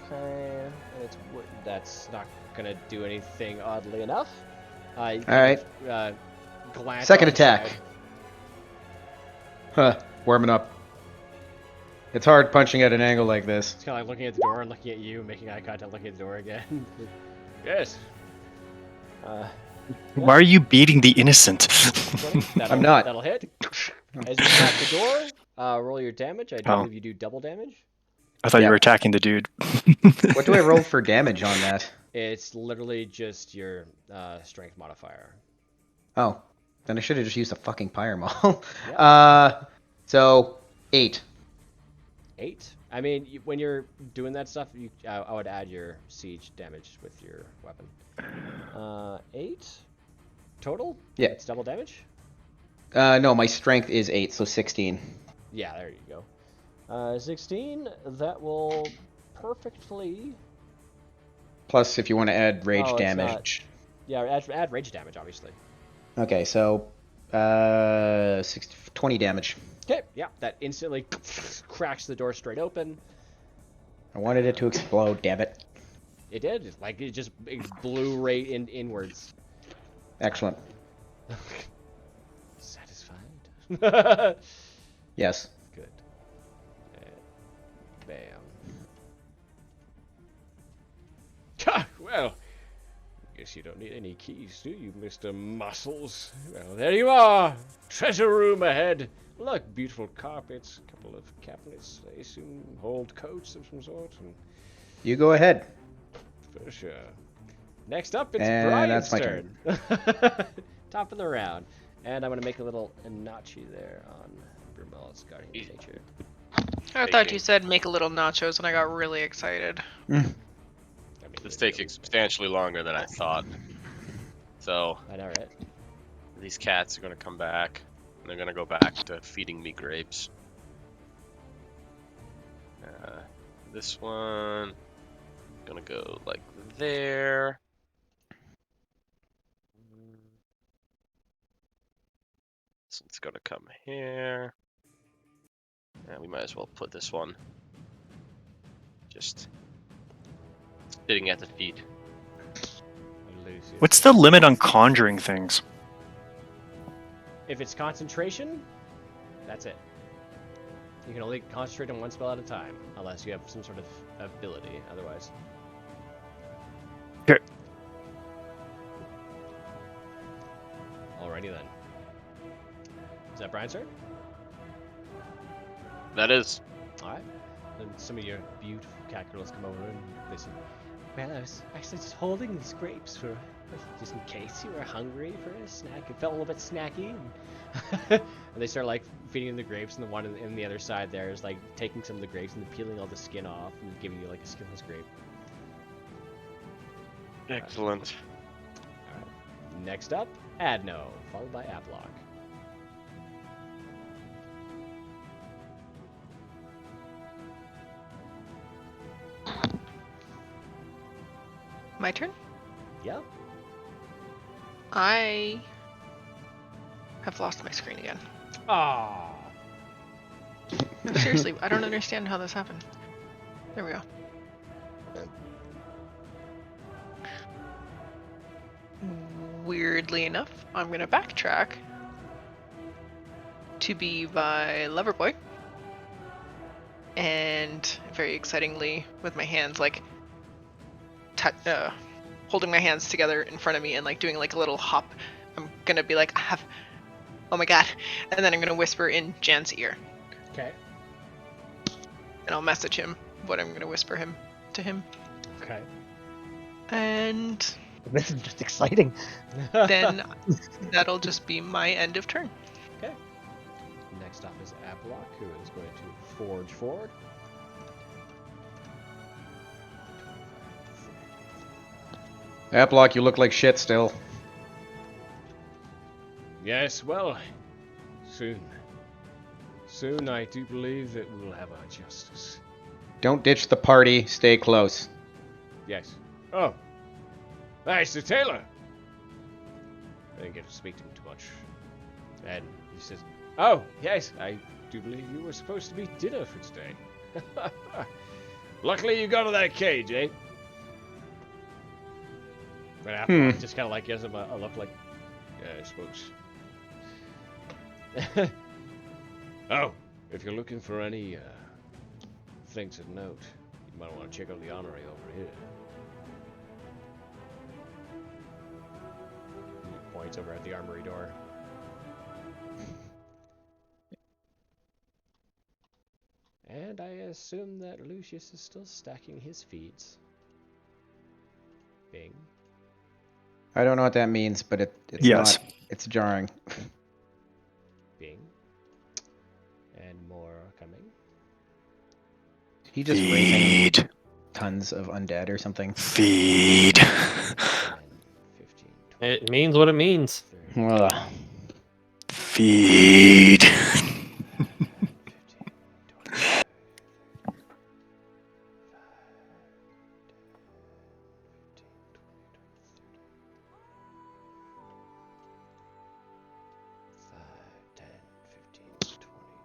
Okay, and it's that's not gonna do anything oddly enough. All right. Glance. Second outside. attack. Huh. Warming up. It's hard punching at an angle like this. It's kind of like looking at the door and looking at you, making eye contact, looking at the door again. Yes. Why are you beating the innocent? 20, I'm not. That'll hit. As you tap the door, roll your damage. I do believe you do double damage. I thought Yeah. you were attacking the dude. What do I roll for damage on that? It's literally just your strength modifier. Oh. Then I should have just used a fucking Pyre Maul. Yeah. So 8. 8. I mean, when you're doing that stuff, I would add your siege damage with your weapon. 8 total. Yeah. It's double damage. No, my strength is 8, so 16. Yeah, there you go. 16. That will perfectly. Plus, if you want to add rage Oh, it's damage. Yeah, add rage damage, obviously. Okay, so 20 damage. Okay, yeah, that instantly cracks the door straight open. I wanted it to explode, damn it. It did. It blew right inwards. Excellent. Satisfied. Yes. Good. Bam. Ha! Well, guess you don't need any keys, do you, Mr. Muscles? Well, there you are. Treasure room ahead. Look, beautiful carpets, a couple of cabinets. I assume hold coats of some sort. And You go ahead. for sure. Next up, it's And Brian's that's my turn. Top of the round. And I'm going to make a little nachi there on Brumel's Guardian of Nature. I thought you said make a little nachos, and I got really excited. I mean, It's taking substantially longer than I thought. So I know, right? these cats are gonna come back, and they're gonna go back to feeding me grapes. This one gonna go like there. This one's gonna come here. And we might as well put this one just sitting at the feet. Lucius. What's the limit on conjuring things? If it's concentration, that's it. You can only concentrate on one spell at a time, unless you have some sort of ability. Otherwise, Alrighty then. Is that Brian's turn? That is. Alright. Then some of your beautiful cat girls come over and they say, well, I was actually just holding these grapes for just in case you were hungry for a snack. It felt a little bit snacky. And they start like feeding him the grapes, and the one in the other side there is like taking some of the grapes and peeling all the skin off and giving you like a skinless grape. Excellent. Alright. Next up, Adno, followed by Aplock. My turn? Yep. I have lost my screen again. Ah. No, seriously, I don't understand how this happened. There we go. Weirdly enough, I'm gonna backtrack to be by Loverboy. And very excitingly, with my hands like holding my hands together in front of me and like doing like a little hop, I'm gonna be like, oh my god, and then I'm gonna whisper in Jan's ear. Okay. And I'll message him what I'm gonna whisper to him. Okay. And This is just exciting. then that'll just be my end of turn. Okay. Next up is Aplock, who is going to forge forward. Aplock, you look like shit still. Yes, well, soon. Soon I do believe that we'll have our justice. Don't ditch the party. Stay close. Yes. Oh. Hey, Sir Taylor! I didn't get to speak to him too much. And he says, oh, yes, I do believe you were supposed to be dinner for today. Luckily you got to that cage, eh? But Apple just kind of like gives him a look like, yeah, I suppose. Oh, if you're looking for any things of note, you might want to check out the armory over here. He points over at the armory door. And I assume that Lucius is still stacking his feeds. Bing. I don't know what that means, but it's Yes. not. It's jarring. Bing. And more are coming. He just raising Feed. tons of undead or something. Feed. 10, 15, 20, It means what it means. 30, Ugh. Feed. 15, 20, 10, 15, 20, 25, 30.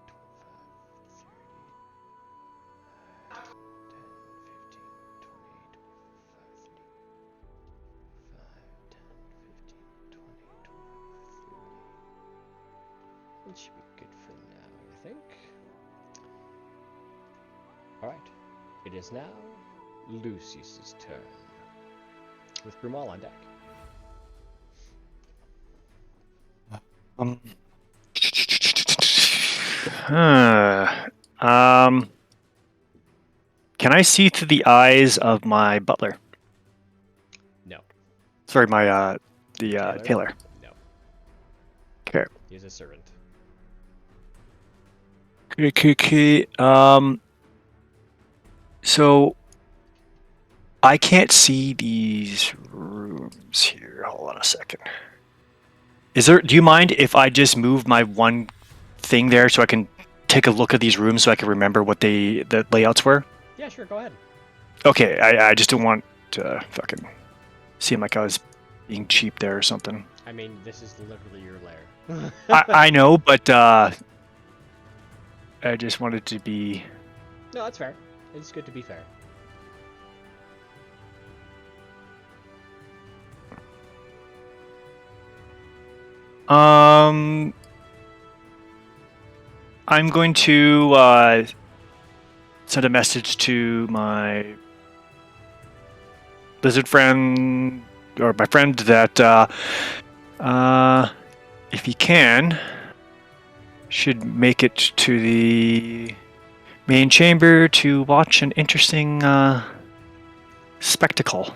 It should be good for now, I think. Alright. It is now Lucius's turn. With Brumal on deck. Can I see through the eyes of my butler? No. Sorry, my tailor. No. Okay. He's a servant. Okay. So I can't see these rooms here. Hold on a second. Do you mind if I just move my one thing there so I can take a look at these rooms so I can remember what the layouts were? Yeah, sure, go ahead. Okay, I just don't want to fucking seem like I was being cheap there or something. I mean, this is literally your lair. I know, but I just wanted to be... No, that's fair. It's good to be fair. I'm going to send a message to my lizard friend, or my friend, that if he can, should make it to the main chamber to watch an interesting spectacle.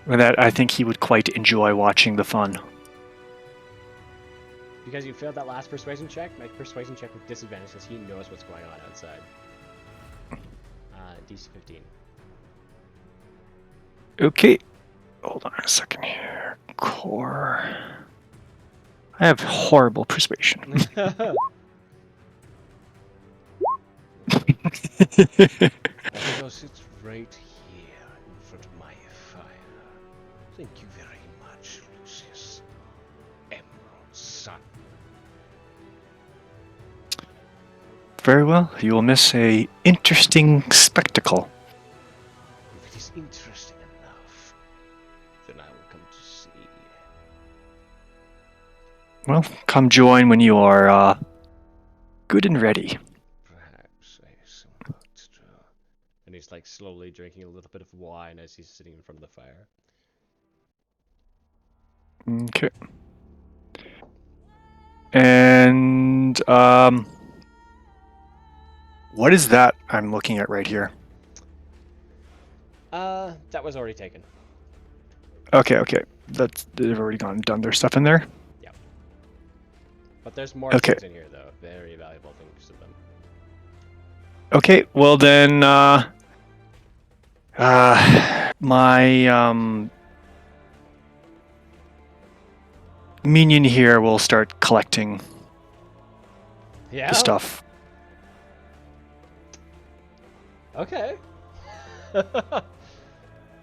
That I think he would quite enjoy watching the fun. Because you failed that last persuasion check, make a persuasion check with disadvantage because he knows what's going on outside. DC 15. Okay. Hold on a second here. Core. I have horrible persuasion. Because it's right here in front of my fire. Thank you very much, Lucius. Emerald Sun. Very well. You will miss a interesting spectacle. If it is interesting enough, then I will come to see. Well, come join when you are good and ready. Perhaps I somewhat do. And he's like slowly drinking a little bit of wine as he's sitting in front of the fire. Okay. And what is that I'm looking at right here? That was already taken. Okay. They've already done their stuff in there. Yep. But there's more Okay. things in here, though. Very valuable things to them. Okay, well then, my minion here will start collecting Yeah. the stuff. Okay.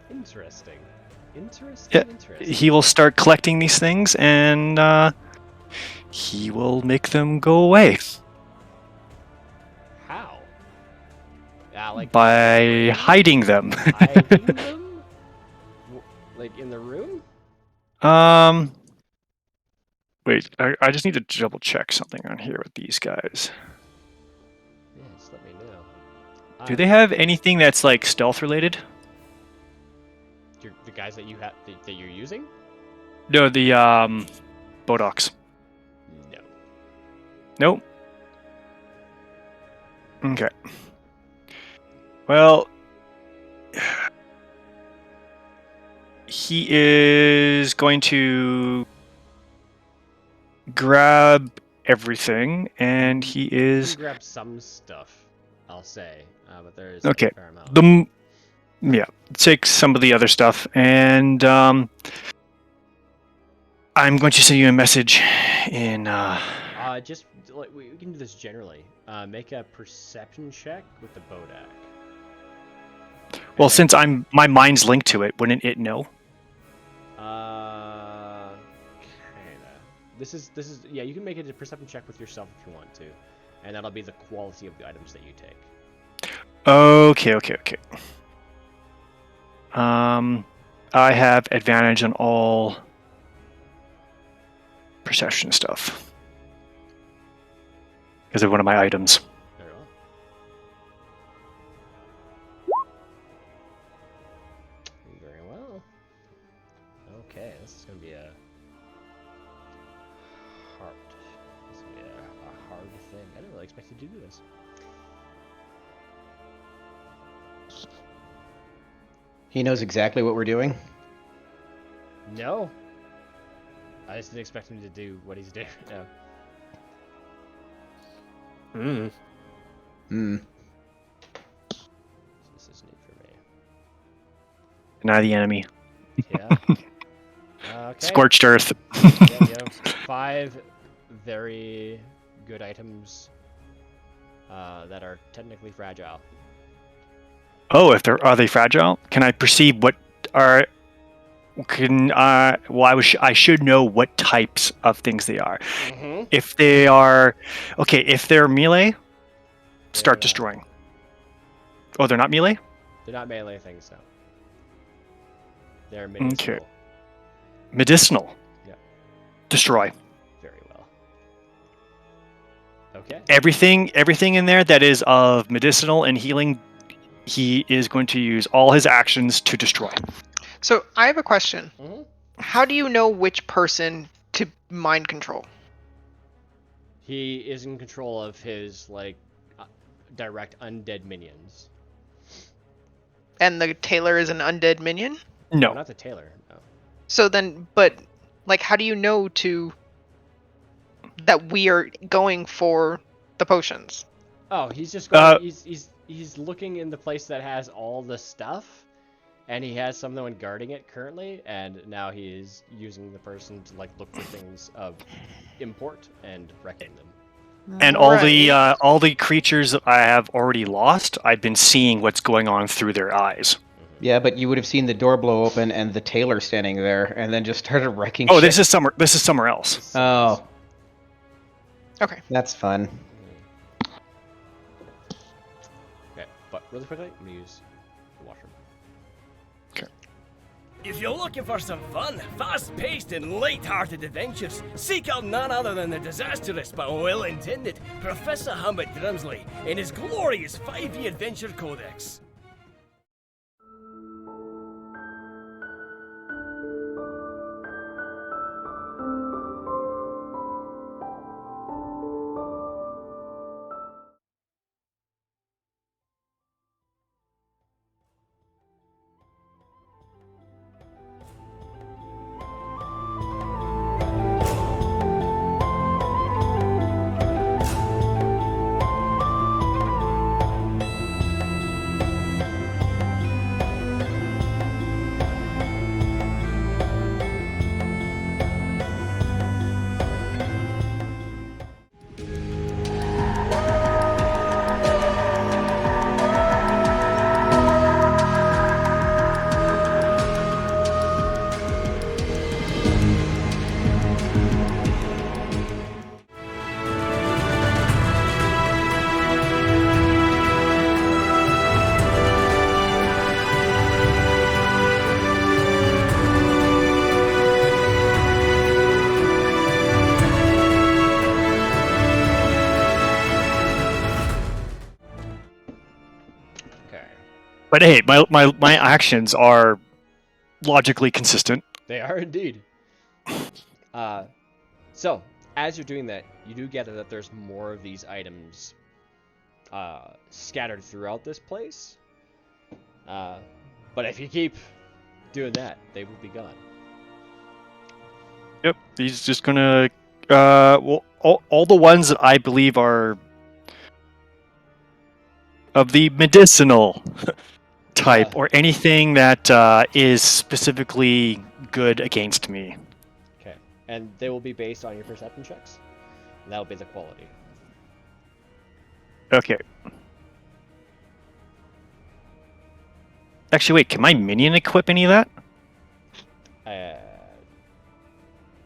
Interesting. Yeah, Interesting. he will start collecting these things, and he will make them go away How? Like by hiding them. hiding them? Like in the room? Wait, I just need to double check something on here with these guys. Yeah, just let me know. Do they have anything that's like stealth related? The guys that you have that you're using? No, the Bodox. No. Nope. Okay. Well, he is going to grab everything, and he You can is grab some stuff, I'll say, but there is okay. a fair amount. Take some of the other stuff, and I'm going to send you a message in. Just like we can do this generally. Make a perception check with the Bodak. Well, since my mind's linked to it, wouldn't it know? Kinda. This is yeah. You can make it a perception check with yourself if you want to, and that'll be the quality of the items that you take. Okay. I have advantage on all perception stuff because of one of my items. Very well. Very well. Okay, this is gonna be a hard. This is gonna be a hard thing. I didn't really expect you to do this. He knows exactly what we're doing. No. I just didn't expect him to do what he's doing. No. This is new for me. Deny the enemy. Yeah. Okay. Scorched earth. There you go. 5 very good items that are technically fragile. Oh, are they fragile? Can I perceive what are? I should know what types of things they are. Mm-hmm. If they are, okay, if they're melee, start They're, destroying. Oh, they're not melee? They're not melee things, no. They're medicinal. Okay. Medicinal. Yeah. Destroy. Very well. Okay. Everything in there that is of medicinal and healing, he is going to use all his actions to destroy. So I have a question. Mm-hmm. How do you know which person to mind control? He is in control of his direct undead minions. And the tailor is an undead minion? No. Not the tailor. No. So then, but like, how do you know that we are going for the potions? Oh, he's just going. He's looking in the place that has all the stuff, and he has someone guarding it currently, and now he is using the person to look for things of import and wrecking them. And all the creatures that I have already lost, I've been seeing what's going on through their eyes. Yeah, but you would have seen the door blow open and the tailor standing there, and then just started wrecking. Oh, shit. this is somewhere else. Oh, Okay. that's fun. Okay, but really quickly, I'm gonna use the washroom. If you're looking for some fun, fast-paced and light-hearted adventures, seek out none other than the disastrous but well-intended Professor Humbert Drumsley in his glorious 5e Adventure Codex. But hey, my actions are logically consistent. They are indeed. So, as you're doing that, you do gather that there's more of these items scattered throughout this place. But if you keep doing that, they will be gone. Yep, he's just gonna all the ones that I believe are of the medicinal type or anything that is specifically good against me. Okay, and they will be based on your perception checks. And that will be the quality. Okay. Actually, wait, can my minion equip any of that?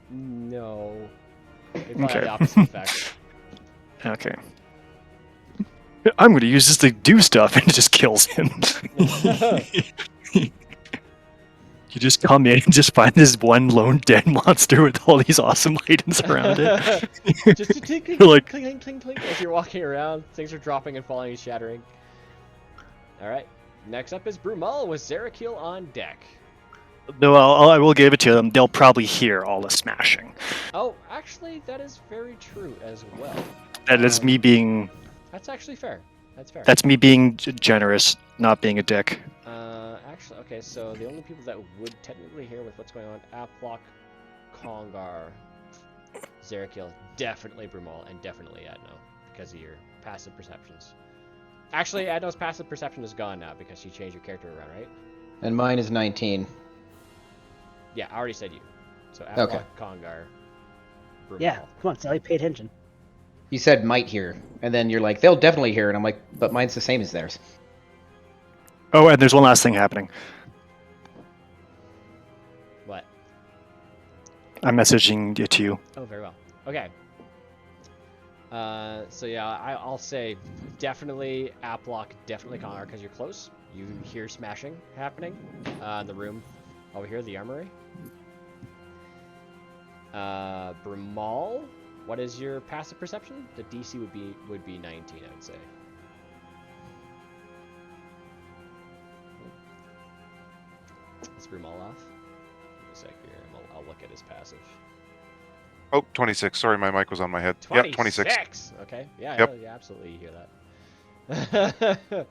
No. It might have Okay. the opposite effect. Okay. I'm going to use this to do stuff, and it just kills him. You just come in and just find this one lone dead monster with all these awesome items around it. Just a tinkling, Like- clink, clink, clink, as you're walking around. Things are dropping and falling and shattering. Alright, next up is Brumal with Zerakil on deck. No, I will give it to them. They'll probably hear all the smashing. Oh, actually, that is very true as well. That is me being... That's actually fair. That's fair. That's me being generous, not being a dick. Actually, okay, so the only people that would technically hear with what's going on, Aplok, Kongar, Zerakil, definitely Brumal, and definitely Adno, because of your passive perceptions. Actually, Adno's passive perception is gone now, because you changed your character around, right? And mine is 19. Yeah, I already said you. So Aplok, Okay. Kongar, Brumal. Yeah, come on, Sally, pay attention. You said might hear, and then you're like, they'll definitely hear, and I'm like, but mine's the same as theirs. Oh, and there's one last thing happening. What? I'm messaging it to you. Oh, very well. Okay. So yeah, I'll say definitely Aplok, definitely Kongar, because you're close. You hear smashing happening in the room over here, the armory. Brumal, what is your passive perception? The DC would be 19, I would say. Is Brumal off? Give me a sec here, I'm I'll look at his passive. Oh, 26. Sorry, my mic was on my head. Yep, 26. Okay. Yeah, Yep. yeah, absolutely. You hear that.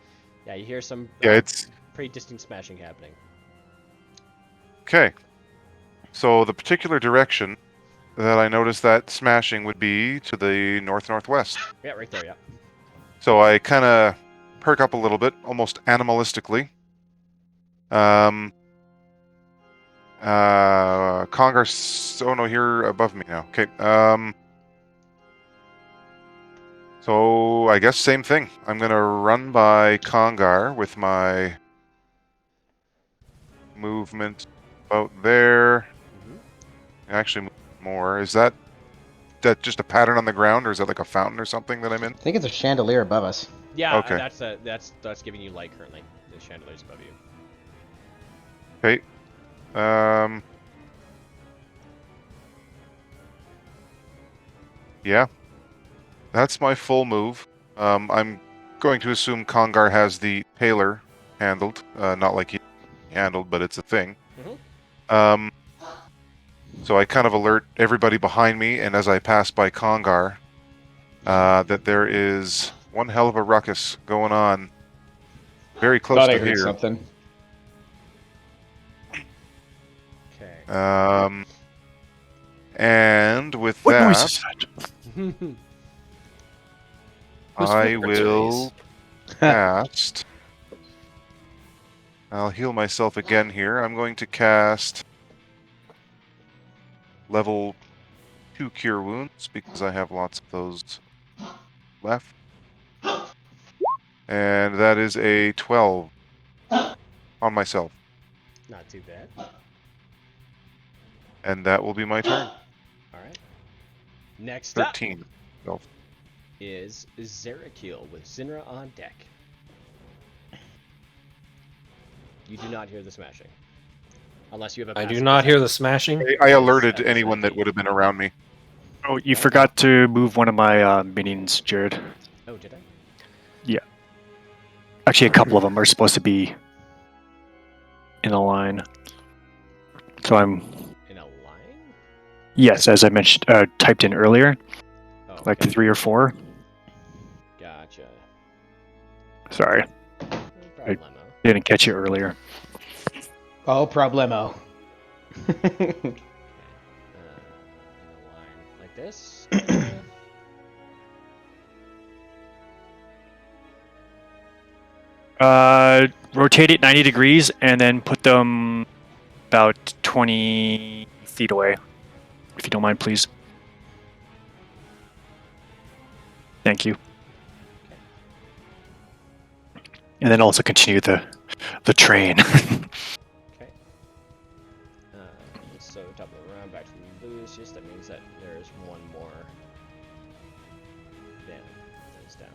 Yeah, you hear some Yeah, it's pretty distant smashing happening. okay. So the particular direction that I noticed that smashing would be to the north-northwest. Yeah, right there, yeah. So I kind of perk up a little bit, almost animalistically. Congress. Oh no, here above me now. Okay. So I guess same thing. I'm gonna run by Congar with my movement about there. Actually, more. Is that just a pattern on the ground, or is that like a fountain or something that I'm in? I think it's a chandelier above us. Yeah, Okay. that's giving you light currently. The chandelier's above you. Okay. Yeah. That's my full move. I'm going to assume Congar has the tailor handled. Not like he handled, but it's a thing. So I kind of alert everybody behind me, and as I pass by Congar, that there is one hell of a ruckus going on very close Thought I to heard here. something. Okay. And with What that, noise is that? I will cast. I'll heal myself again here. I'm going to cast level 2 Cure Wounds because I have lots of those left. And that is a 12 on myself. Not too bad. And that will be my turn. Alright. Next 13. up No. is Zerakil with Zinra on deck. You do not hear the smashing. Unless you have a I do passive not hear the perception. smashing. I alerted anyone that would have been around me. Oh, you forgot to move one of my minions, Jared. Oh, did I? Yeah. Actually, a couple of them are supposed to be in a line. So I'm... In a line? Yes, as I mentioned, typed in earlier. Oh, Like okay. 3 or 4. Gotcha. Sorry, No problemo. didn't catch you earlier. Oh, problemo. In a line like this. Rotate it 90 degrees and then put them about 20 feet away. If you don't mind, please. Thank you. And then also continue the train. Okay. So top of the round, back to the Lucius. That means that there's one more down. That is down.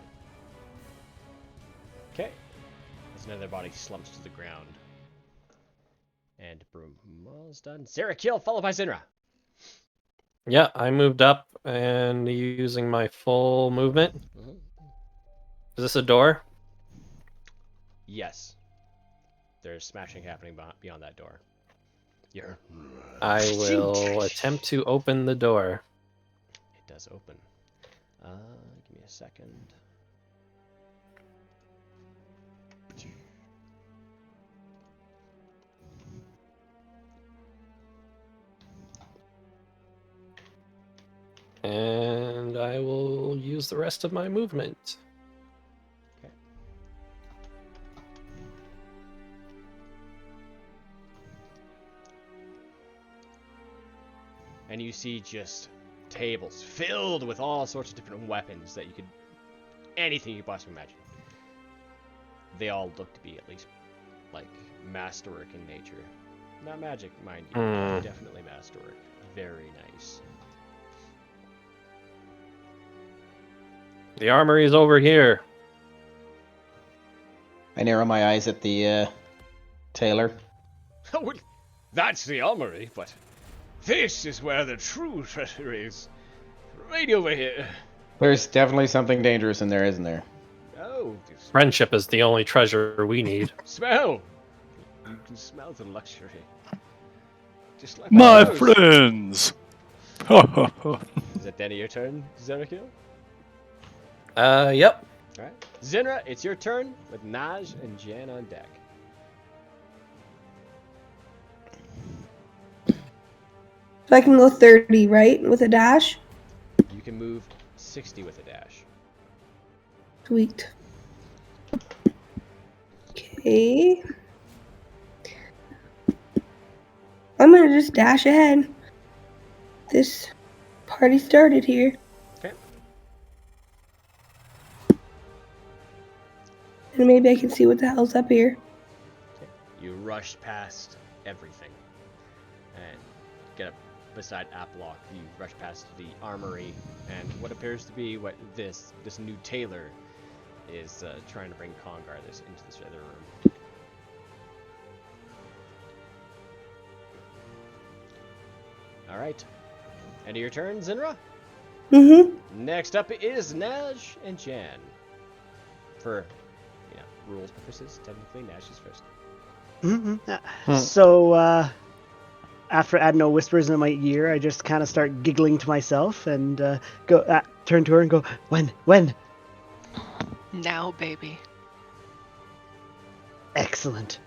Okay. As another body slumps to the ground. And Broom is done. Zerakil, followed by Zinra. Yeah, I moved up and using my full movement. Mm-hmm. Is this a door? Yes. There's smashing happening beyond that door. I will attempt to open the door. It does open. Give me a second. And I will use the rest of my movement. Okay. And you see just tables filled with all sorts of different weapons that you could... anything you could possibly imagine. They all look to be at least, like, masterwork in nature. Not magic, mind you. Definitely masterwork. Very nice. The armory is over here. I narrow my eyes at the tailor. Oh, well, that's the armory, but this is where the true treasure is. Right over here. There's definitely something dangerous in there, isn't there? Oh, this Friendship is the only treasure we need. smell. You can smell the luxury. Just like My those. friends! Is it the end of your turn, Zerakil? Yep. Alright. Zinra, it's your turn with Naj and Jan on deck. So I can go 30, right? With a dash? You can move 60 with a dash. Sweet. Okay. I'm gonna just dash ahead. This party started here. Okay. And maybe I can see what the hell's up here. Okay. You rush past everything and get up beside Aplock. You rush past the armory and what appears to be what this new tailor is trying to bring Congar into this other room. All right. End of your turn, Zinra? Mm-hmm. Next up is Naj and Jan. For, rules purposes, technically, Naj is first. So, after adding no whispers in my ear, I just kind of start giggling to myself and turn to her and go, when? Now, baby. Excellent.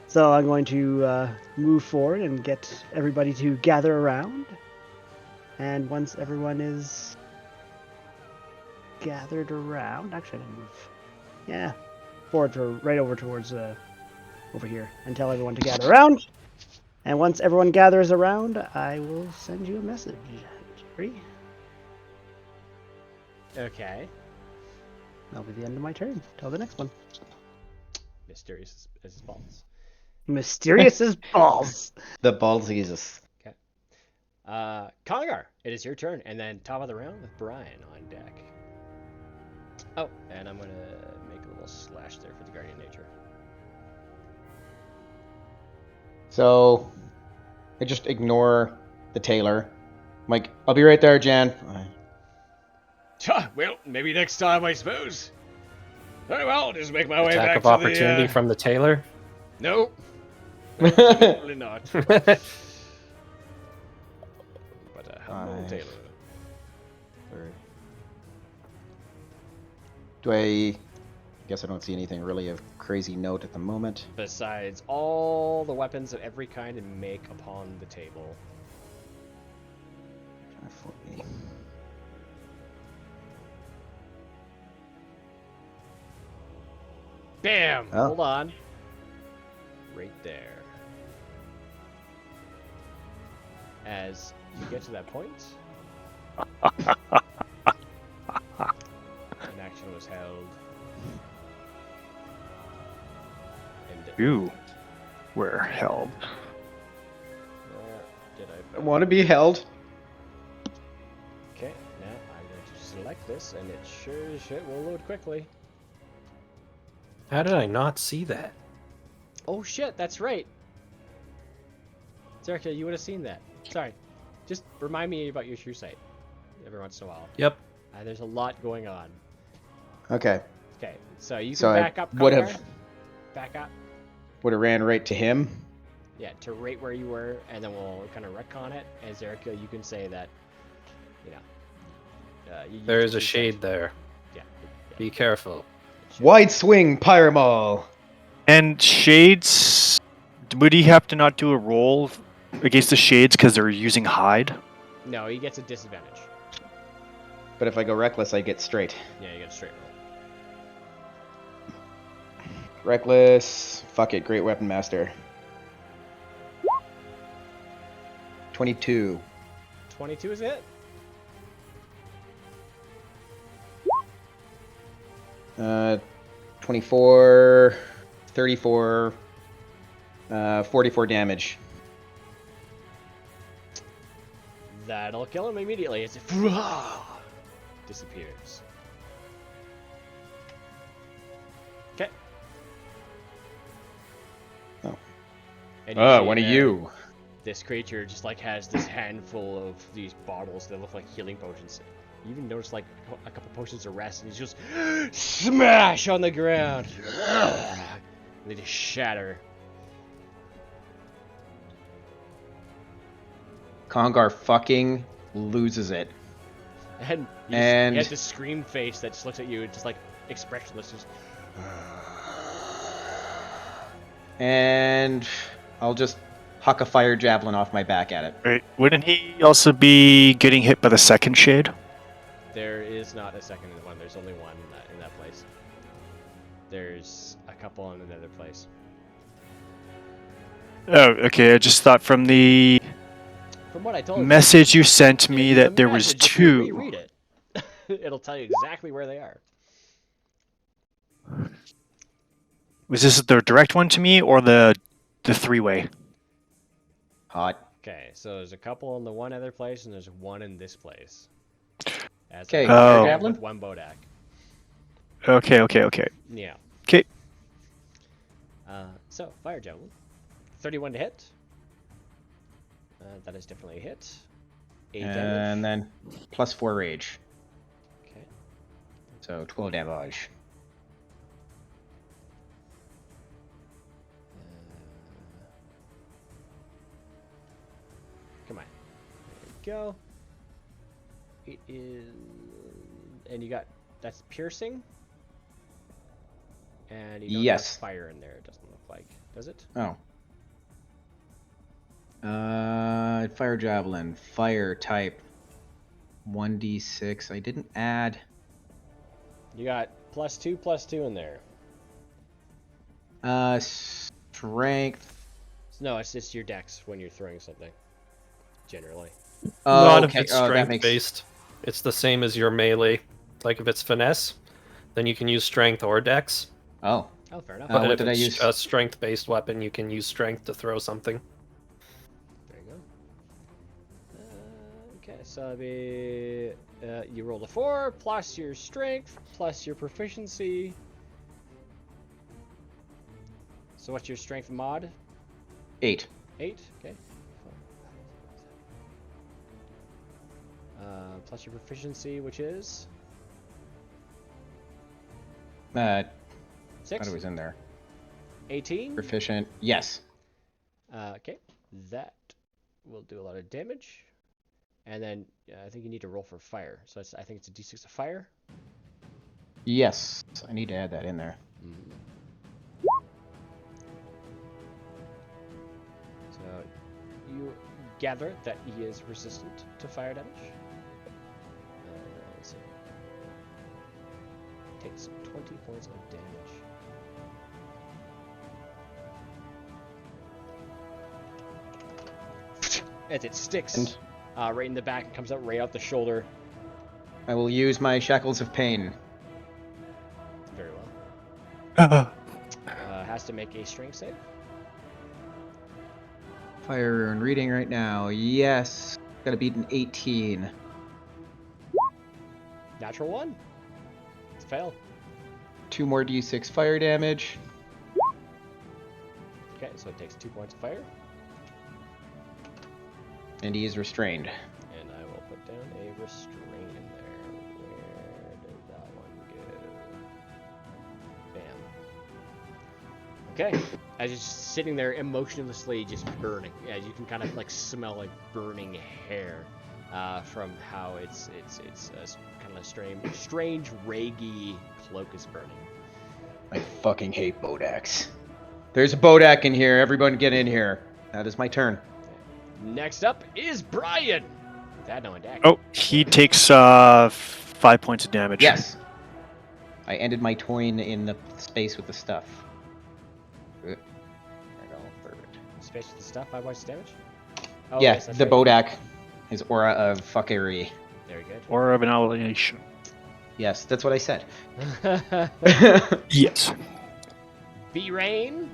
So I'm going to move forward and get everybody to gather around. And once everyone is gathered around, actually I'm gonna move, forward to right over towards over here and tell everyone to gather around. And once everyone gathers around, I will send you a message, Jerry. Okay. That'll be the end of my turn. Till the next one. Mysterious as balls. Mysterious as balls. The balls Jesus. Okay. Congar, it is your turn, and then top of the round with Brian on deck. Oh, and I'm gonna make a little slash there for the Guardian Nature. So, I just ignore the tailor. I'm like, I'll be right there, Jan. Well, maybe next time, I suppose. Very well, I'll just make my way Attack back of to opportunity the... from the tailor. No. Absolutely not. But a humble tailor. Do I guess I don't see anything really of crazy note at the moment. Besides all the weapons of every kind and make upon the table. Bam! Oh. Hold on. Right there. As you get to that point, an action was held. And You were held. where did I want to be held. Okay, now I'm going to select this, and it sure as shit will load quickly. How did I not see that? Oh shit, that's right. Zerka, you would have seen that. Sorry. Just remind me about your true sight every once in a while. Yep. There's a lot going on. Okay. Okay, so you can So back I up. would Congar. have Back up. ran right to him. Yeah, to right where you were, and then we'll kind of retcon it. And Zerka, you can say that, There is a true sight. shade there. Yeah. Be careful. Wide swing, Pyramall. And shades, would he have to not do a roll against the shades because they're using hide? No, he gets a disadvantage. But if I go reckless, I get straight. Yeah, you get a straight roll. Reckless. Fuck it. Great Weapon Master. 22. 22 is it? 24, 34, 44 damage. That'll kill him immediately as it disappears. Okay. Oh. And you see, One of you. This creature just like has this handful of these bottles that look like healing potions. You even notice like a couple potions of rest, and he's just smash on the ground. They just shatter. Congar fucking loses it. And he has this scream face that just looks at you, just like expressionless. Just... And I'll just huck a fire javelin off my back at it. Right. Wouldn't he also be getting hit by the second shade? There is not a second one. There's only one in that place. There's a couple in another place. Oh, okay. I just thought from the From what I told message you sent me that there was message, if you two. reread it, it'll tell you exactly where they are. Was this the direct one to me or the three-way? Hot. Okay, so there's a couple in the one other place, and there's one in this place. Okay, with one Bodak. Okay. Yeah. Okay. So, fire javelin. 31 to hit. That is definitely a hit. 8 damage. And then plus 4 rage. Okay. So 12 damage. Come on. There we go. It is... And you got... That's piercing? And you don't have fire in there, it doesn't look like. Does it? Oh. Fire javelin. Fire type. 1d6. I didn't add... You got +2 in there. Strength. No, it's just your dex when you're throwing something. Generally. Oh, Not okay. if it's Oh, that strength makes... based. It's the same as your melee. Like if it's finesse, then you can use strength or dex. Oh. Oh, fair enough. But what if did I it's use? a strength based weapon, you can use strength to throw something. There you go. Okay, so it'll be you roll a 4 plus your strength plus your proficiency. So what's your strength mod? 8. 8. Okay. Plus your proficiency, which is 6. Thought it was in there. 18. Proficient. Yes. Okay, that will do a lot of damage. And then I think you need to roll for fire. So I think it's a d6 of fire. Yes. I need to add that in there. So you gather that he is resistant to fire damage. Let's see. Takes 20 points of damage. As it sticks right in the back and comes out right out the shoulder. I will use my shackles of pain. Very well. Has to make a strength save. Fire and reading right now. Yes. Gotta beat an 18. Natural 1. It's a fail. 2 more d6 fire damage. Okay, so it takes 2 points of fire. And he is restrained. And I will put down a restraint in there. Where did that one go? Bam. Okay. As you're just sitting there emotionlessly just burning. Yeah, you can kind of like smell like burning hair from how it's kind of a strange raggy cloak is burning. I fucking hate Bodaks. There's a Bodak in here. Everyone get in here. That is my turn. Next up is Brian. That no attack. Oh, he takes 5 points of damage. Yes. I ended my toin in the space with the stuff. There we go. Perfect. Space with the stuff. 5 points of damage. Oh, Yeah, yes, that's the right. Bodak. His aura of fuckery. Very good. Or of annihilation. Yes, that's what I said. Yes. B-Rain.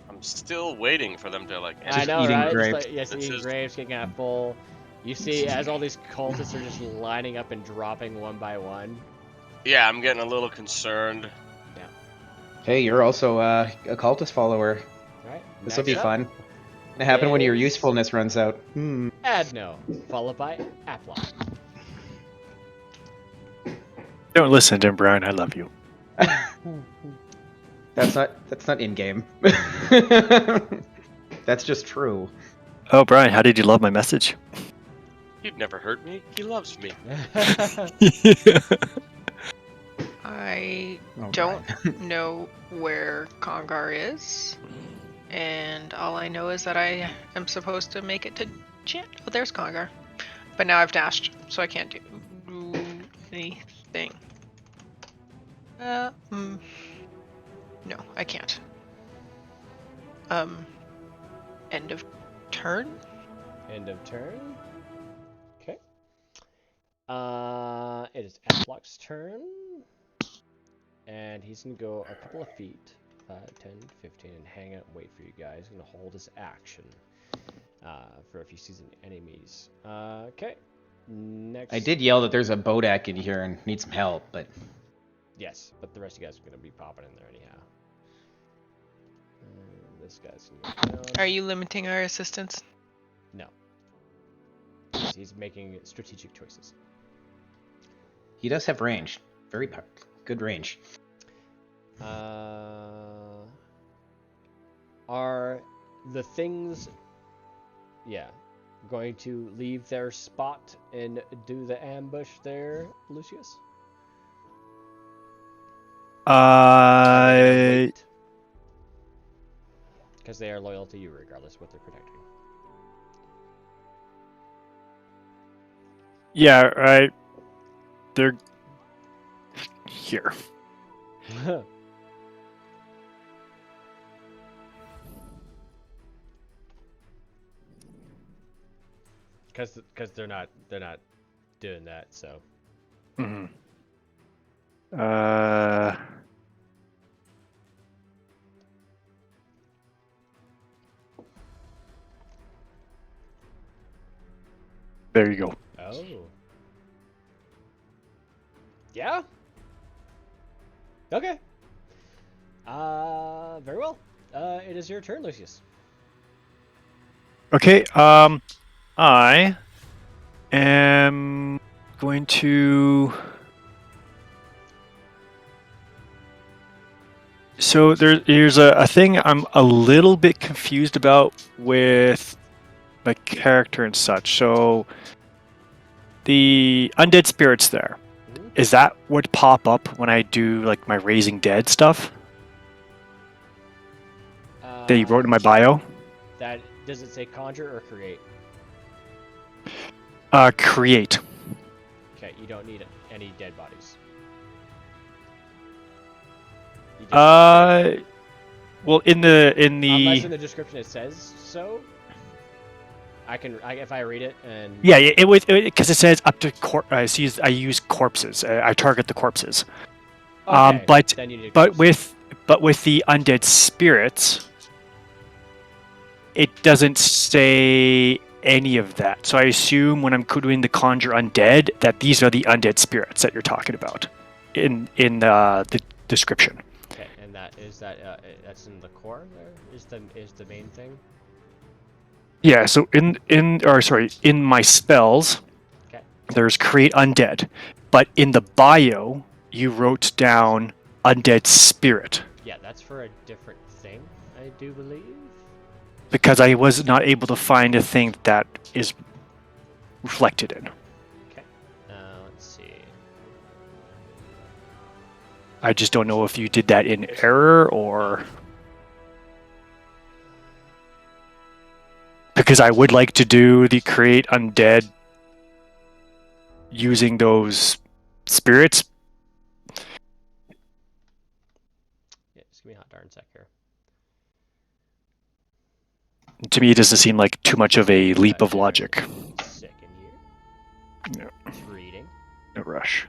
I'm still waiting for them to like. I know, eating right? grapes. Just like, yes, It's eating just- grapes, getting kind of full. You see, as all these cultists are just lining up and dropping one by one. Yeah, I'm getting a little concerned. Hey, you're also a cultist follower. Right. This will be Next up, fun. It happen when your is- usefulness runs out. Adno, followed by Aplock. Don't listen to him, Brian. I love you. That's not in game. That's just true. Oh, Brian, how did you love my message? You'd never hurt me. He loves me. I Oh, don't Brian. know where Congar is, and all I know is that I am supposed to make it to Chan. Oh, there's Congar. But now I've dashed, so I can't do anything. No, I can't. End of turn? End of turn. Okay. It is Atlock's turn. And he's going to go a couple of feet, 10, 15, and hang out and wait for you guys. He's going to hold his action for if he sees any enemies. Okay. Next. I did yell that there's a Bodak in here and need some help, but... Yes, but the rest of you guys are going to be popping in there anyhow. This guy's going to go down. Are you limiting our assistance? No. He's making strategic choices. He does have range. Very good range. Are the things... Yeah. Going to leave their spot and do the ambush there, Lucius? Because they are loyal to you regardless of what they're protecting. Yeah, right. They're here. Because they're not doing that, so. Mm-hmm. There you go. Oh. Yeah? Okay. Very well. It is your turn, Lucius. Okay, I am going to... So there's a thing I'm a little bit confused about with my character and such. So the undead spirits there, is that what pop up when I do like my raising dead stuff that you wrote in my bio? That does it say conjure or create? Create. Okay, you don't need any dead bodies. Well, in the unless in the description it says so. If I read it and yeah, it was because it says up to I use corpses. I target the corpses. Okay, but then you need with the undead spirits, it doesn't say any of that. So I assume when I'm doing the conjure undead that these are the undead spirits that you're talking about in the description. Okay, and that's in the core there is the main thing. Yeah, so in my spells, okay, there's create undead, but in the bio you wrote down undead spirit. Yeah, that's for a different thing, I do believe. Because I was not able to find a thing that is reflected in. Okay, let's see. I just don't know if you did that in error or... Because I would like to do the create undead using those spirits. Yeah, just give me a hot darn sec here. To me, it doesn't seem like too much of a leap of logic. Second here. No. Reading. No rush.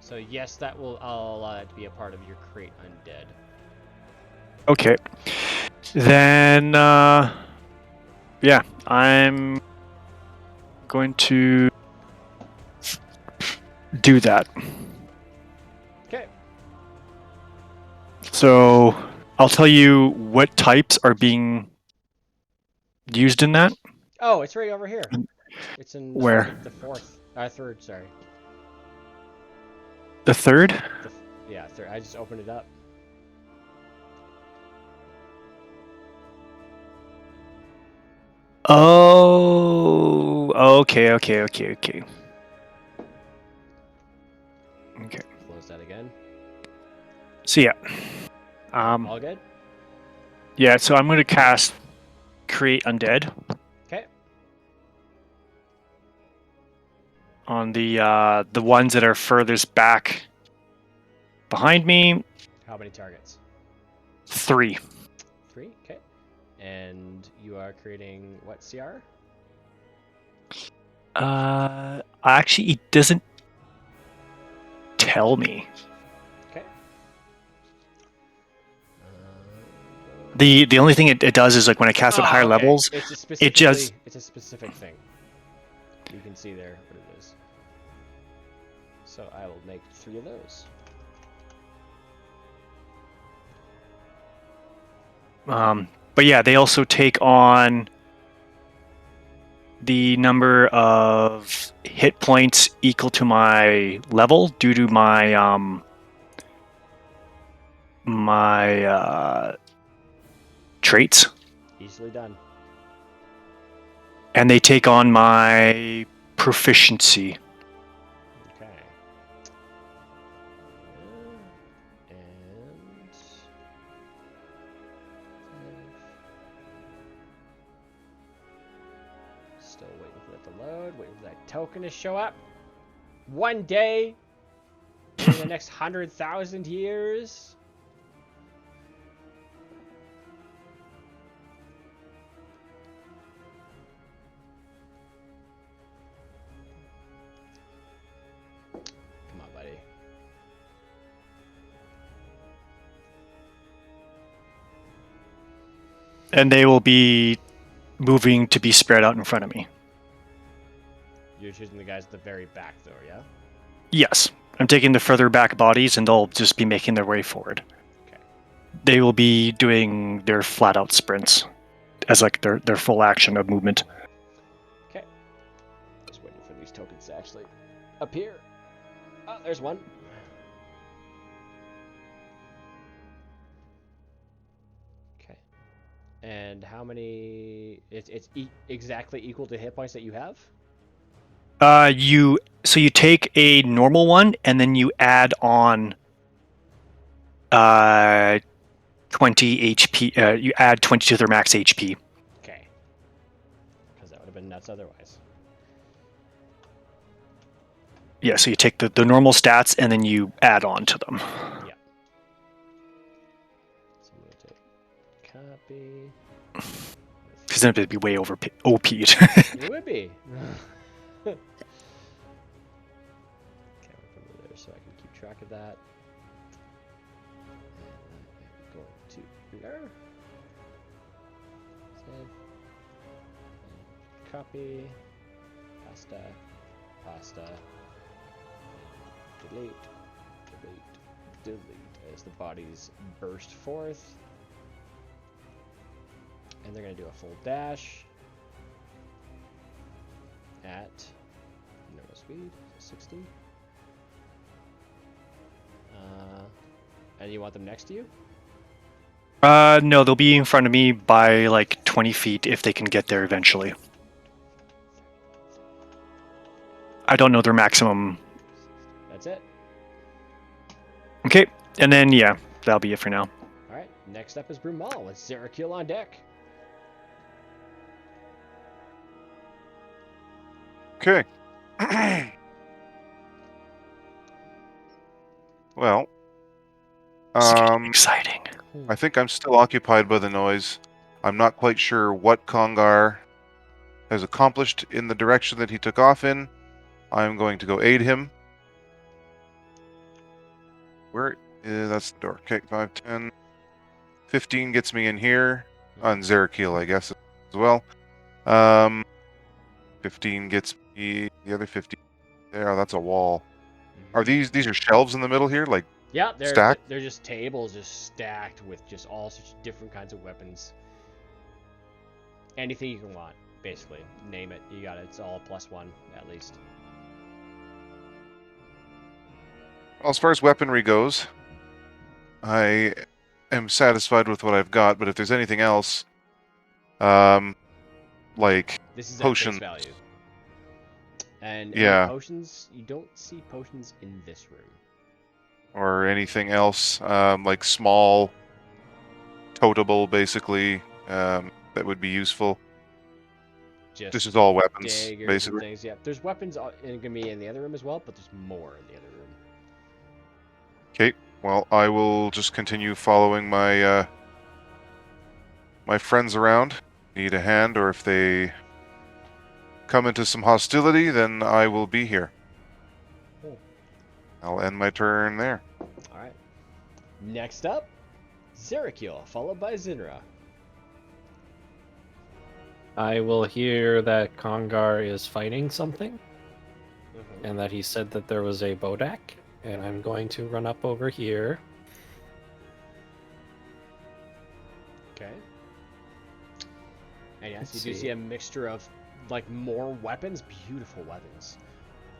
So yes, I'll allow that to be a part of your create undead. Okay. Then Yeah, I'm going to do that. Okay. So I'll tell you what types are being used in that. Oh, it's right over here. It's in Where? like the third. Sorry. The third? Yeah, third. I just opened it up. Oh, okay. Okay. Close that again. So yeah. All good? Yeah, so I'm going to cast Create Undead Okay. on the ones that are furthest back behind me. How many targets? 3. 3? Okay. And you are creating what CR? Actually, it doesn't tell me. Okay. The only thing it does is like when I cast at higher levels, it's a it's a specific thing. You can see there what it is. So I will make 3 of those. But yeah, they also take on the number of hit points equal to my level due to my traits. Easily done. And they take on my proficiency. Okay. And still waiting for it to load. Waiting for that token to show up. One day in the next 100,000 years. Come on, buddy. And they will be moving to be spread out in front of me. You're choosing the guys at the very back, though, yeah? Yes. I'm taking the further back bodies, and they'll just be making their way forward. Okay. They will be doing their flat-out sprints as like their full action of movement. Okay. Just waiting for these tokens to actually appear. Oh, there's one. Okay. And how many? It's exactly equal to hit points that you have. You take a normal one, and then you add on 20 HP. You add 20 to their max HP. Okay. Because that would have been nuts otherwise. Yeah, so you take the normal stats, and then you add on to them. Yeah. So I'm going to take copy. Because then it'd be way over OP'd. It would be. Okay, I'll come over there so I can keep track of that. And I'm going to here. Save. And copy. Pasta. Delete. As the bodies burst forth. And they're going to do a full dash at normal speed, 60. And you want them next to you? No, they'll be in front of me by like 20 feet if they can get there eventually. I don't know their maximum. That's it. Okay, and then yeah, that'll be it for now. Alright, next up is Brumal with Zerakil on deck. Okay. Well, It's getting exciting. I think I'm still occupied by the noise. I'm not quite sure what Kongar has accomplished in the direction that he took off in. I'm going to go aid him. Where is that's the door? Okay, 5, 10, 15 gets me in here on Zerakil, I guess, as well. 15 gets me the other 15. There, that's a wall. Are these are shelves in the middle here, like Yeah, they're stacked? they're just tables, just stacked with just all sorts of different kinds of weapons. Anything you can want, basically. Name it, you got it. It's all +1 at least. Well, as far as weaponry goes, I am satisfied with what I've got. But if there's anything else, like This is at potion, face value. And any yeah, potions, you don't see potions in this room. or anything else, like small, toteable, basically, that would be useful. Just This is all weapons, daggers basically. and things. Yeah, there's weapons gonna be in the other room as well, but there's more in the other room. Okay, well, I will just continue following my my friends around. Need a hand, or if they come into some hostility, then I will be here. Cool. I'll end my turn there. All right. Next up, Zerakil, followed by Zinra. I will hear that Kongar is fighting something, and that he said that there was a Bodak, and I'm going to run up over here. Okay. And yes, you do see a mixture of like more weapons, beautiful weapons,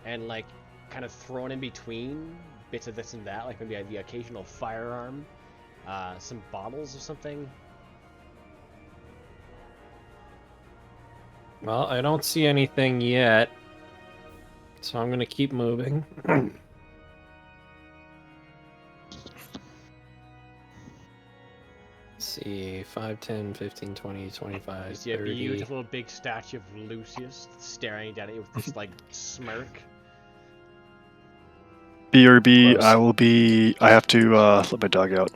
and like kind of thrown in between bits of this and that, like maybe the occasional firearm, some bottles or something. Well, I don't see anything yet, so I'm going to keep moving. Let's see, 5, 10, 15, 20, 25, You see a 30. beautiful big statue of Lucius staring down at you with this like smirk. BRB, Gross. I have to let my dog out.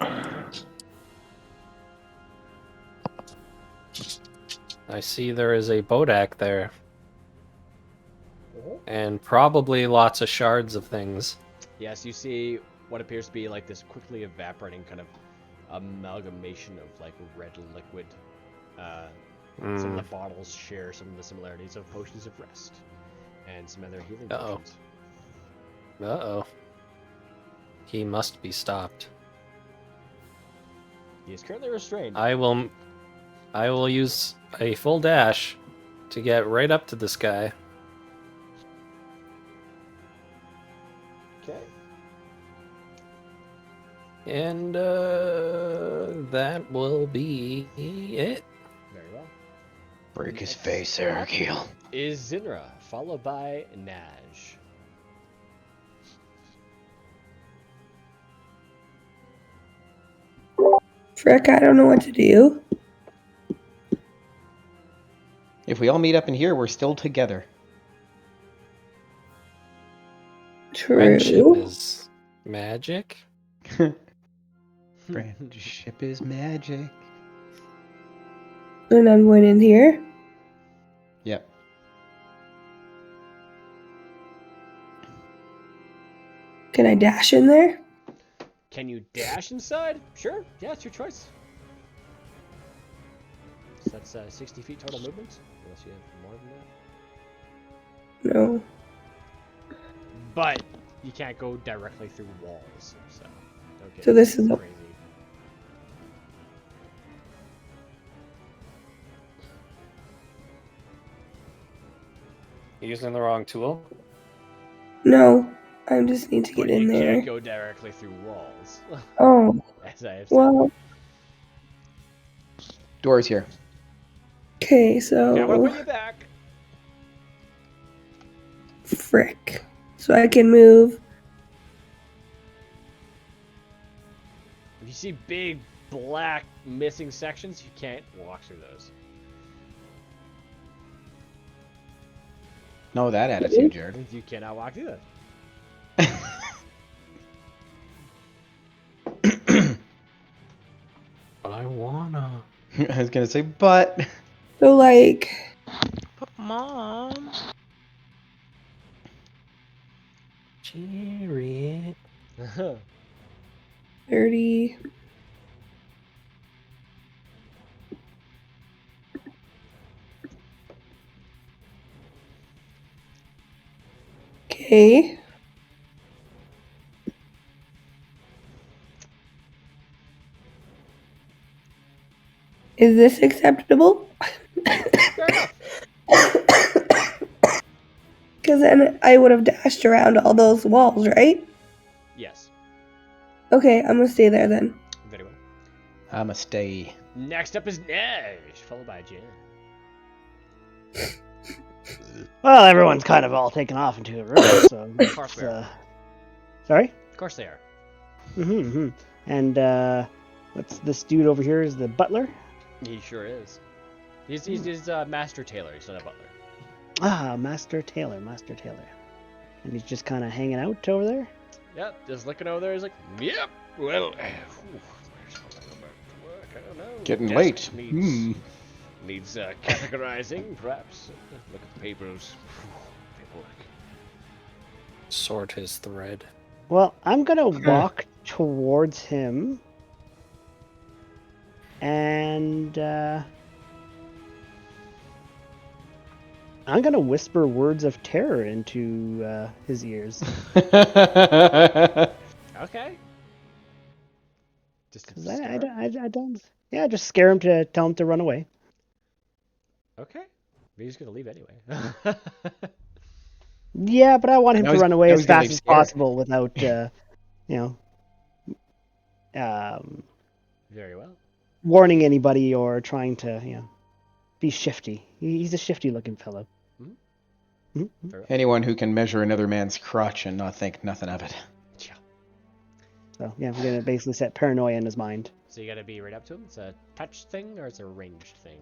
I see there is a Bodak there. And probably lots of shards of things. Yes, you see what appears to be like this quickly evaporating kind of amalgamation of like red liquid. Some of the bottles share some of the similarities of potions of rest and some other healing potions. Uh-oh. He must be stopped. He is currently restrained. I will use a full dash to get right up to this guy. Okay. And that will be it. Very well. Break his face, Zerakil. Is Zinra, followed by Naj. Frick, I don't know what to do. If we all meet up in here, we're still together. Friendship True. is magic. Friendship is magic. And I'm going in here. Yep. Can I dash in there? Can you dash inside? Sure. Yeah, it's your choice. So that's 60 feet total movement, unless you have more than that. No. But you can't go directly through walls, so don't get So this is crazy. You're using the wrong tool. No. I just need to But get in you there. can't go directly through walls. Oh. As I have said. Well. Door's here. Okay, so. Okay, I'm gonna put you back. Frick. So I can move. If you see big black missing sections, you can't walk through those. No, that attitude, Jared. You cannot walk through those. But I wanna. I was gonna say, but. So, like. But Mom. Chariot. 30. Okay. Is this acceptable? Fair enough. Because then I would have dashed around all those walls, right? Yes. Okay, I'm gonna stay there then. Very well. I'ma stay. Next up is Nash, followed by Jen. Well, everyone's kind of all taken off into a room, so Of course we are. sorry. Of course they are. Mm-hmm. And what's this dude over here? Is the butler? He sure is. He's master tailor. He's not a butler. Ah, Master Taylor. And he's just kind of hanging out over there. Yep, just looking over there. He's like, yep. Well, where's something about work? I don't know. Getting Desk late. Needs categorizing, perhaps. Look at the papers. Paperwork. Sort his thread. Well, I'm gonna walk towards him, and I'm gonna whisper words of terror into his ears. Okay. Just to I scare him? don't. Yeah, just scare him to tell him to run away. Okay. He's gonna leave anyway. Yeah, but I want him Now to he's- run away now as he's gonna fast leave as scared. possible without, Very well. warning anybody or trying to, be shifty. He's a shifty-looking fellow. Very well. Anyone who can measure another man's crotch and not think nothing of it. Yeah. So yeah, we're gonna basically set paranoia in his mind. So you gotta be right up to him. It's a touch thing or it's a ranged thing.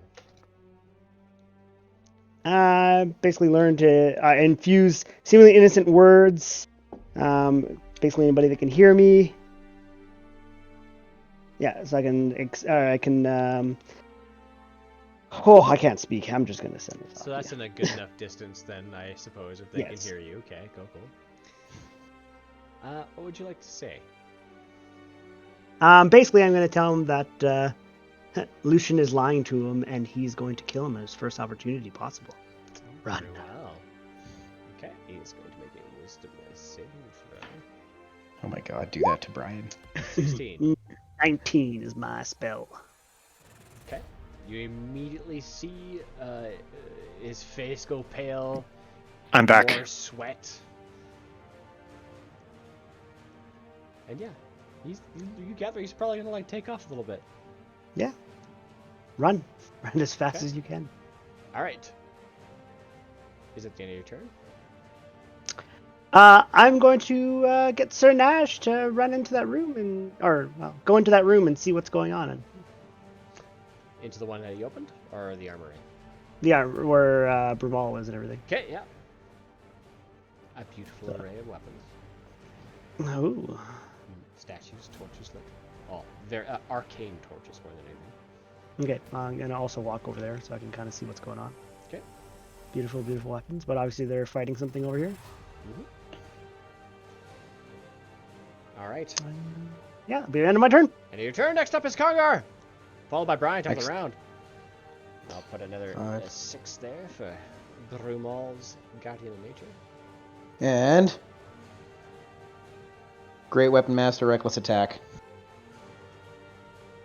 Basically learn to infuse seemingly innocent words. Basically anybody that can hear me. Yeah, so I can. I can't speak. I'm just gonna send it. So that's in a good enough distance then, I suppose, if they Yes. can hear you. Okay, cool. What would you like to say? Basically, I'm going to tell him that Lucian is lying to him, and he's going to kill him at his first opportunity possible. Run. Very well. Okay, he's going to make a wisdom saving throw. Oh my god, do that to Brian. 16. 19 is my spell. Okay. You immediately see his face go pale. I'm back. More sweat. And yeah, you gather he's probably gonna like take off a little bit. Yeah. Run as fast Okay. as you can. All right. Is it the end of your turn? I'm going to get Sir Nash to run into that room go into that room and see what's going on. Into the one that you opened, or the armory? Yeah, where Brumal is and everything. Okay, yeah. A beautiful array of weapons. Ooh. Statues, torches, they're arcane torches more than anything. Okay, I'm gonna also walk over there so I can kind of see what's going on. Okay. Beautiful weapons, but obviously they're fighting something over here. All right. Yeah, it'll be the end of my turn. End of your turn. Next up is Congar, followed by Brian. Top of Next. the round. I'll put another 5. 6 there for Brumal's Guardian of Nature. And Great Weapon Master, Reckless Attack.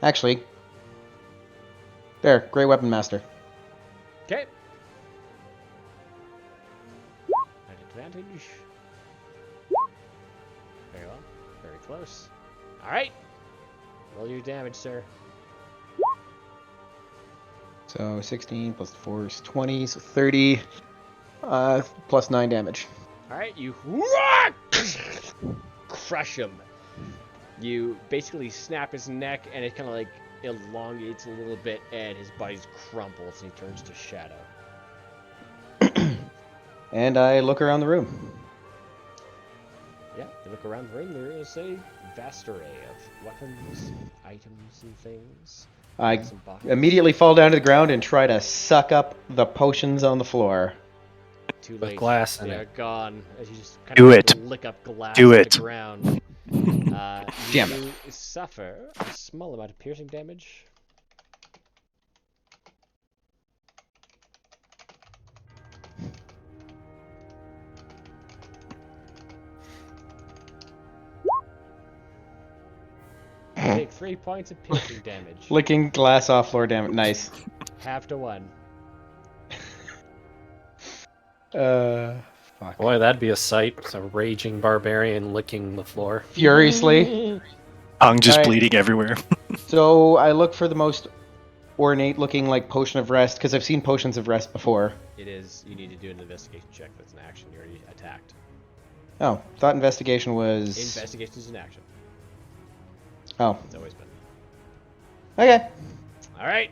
Actually, there, Great Weapon Master. Okay. At advantage. Very well. Very close. All right. Roll your damage, sir. So 16 plus 4 is 20, so 30, plus 9 damage. All right, you crush him. You basically snap his neck, and it kind of like elongates a little bit, and his body crumples, and he turns to shadow. And I look around the room. Yeah, you look around the room. There is a vast array of weapons, items, and things. I Some bottles. immediately fall down to the ground and try to suck up the potions on the floor. Too With late. glass in They're it. gone. As you just kind Do of it. lick up glass Do on it. the ground. Damn You suffer a small amount of piercing damage. take 3 points of piercing damage. Licking glass off floor damage. Nice. Half to 1. Fuck. Boy, that'd be a sight. It's a raging barbarian licking the floor. Furiously. Tongue just Alright. bleeding everywhere. So I look for the most ornate looking like potion of rest, because I've seen potions of rest before. It is. You need to do an investigation check. That's an action. You already attacked. Oh, thought investigation was... Investigation is an action. Oh, It's always been. okay. All right,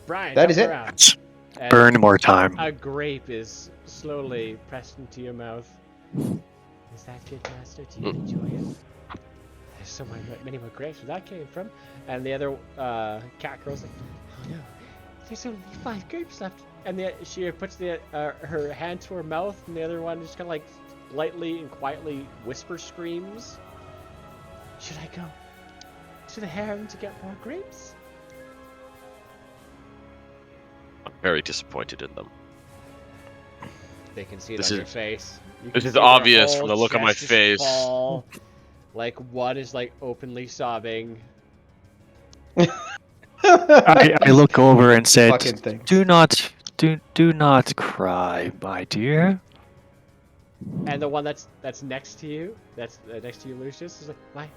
Brian. That is up it. around. And Burn more time. A grape is slowly pressed into your mouth. Is that good, Master? Do you enjoy it? There's so many more grapes where that came from. And the other cat girl's like, oh no, there's only 5 grapes left. And she puts her hand to her mouth, and the other one just kind of like lightly and quietly whisper screams. Should I go to the harem to get more grapes? I'm very disappointed in them. They can see it This on is- your face. You this can is see their obvious whole from the look on my chest just face. fall. Like one is like openly sobbing. I look over and Fucking said, thing. do not cry, my dear. And the one that's next to you, that's next to you, Lucius, is like, why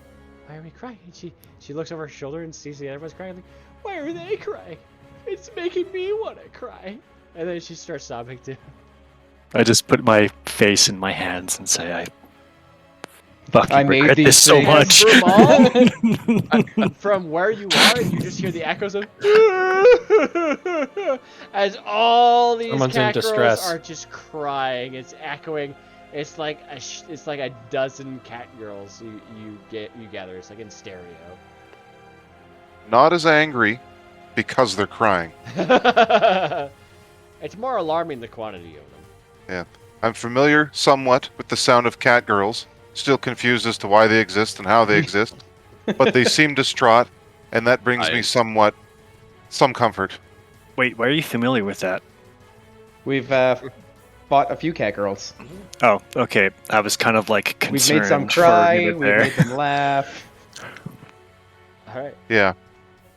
are we crying? And she looks over her shoulder and sees the other one's crying. Like, why are they crying? It's making me want to cry. And then she starts sobbing too. I just put my face in my hands and say, I fucking I made regret these this so things. much. From where you are, you just hear the echoes of as all these Someone's in cat girls distress. are just crying. It's echoing. It's like a dozen cat girls you gather. It's like in stereo. Not as angry because they're crying. It's more alarming the quantity of them. Yeah. I'm familiar somewhat with the sound of cat girls. Still confused as to why they exist and how they exist. But they seem distraught, and that brings me some comfort. Wait, why are you familiar with that? We've fought a few cat girls. Oh, okay. I was kind of like We've concerned made some for a cry, minute we've there. made them laugh. Alright, Yeah.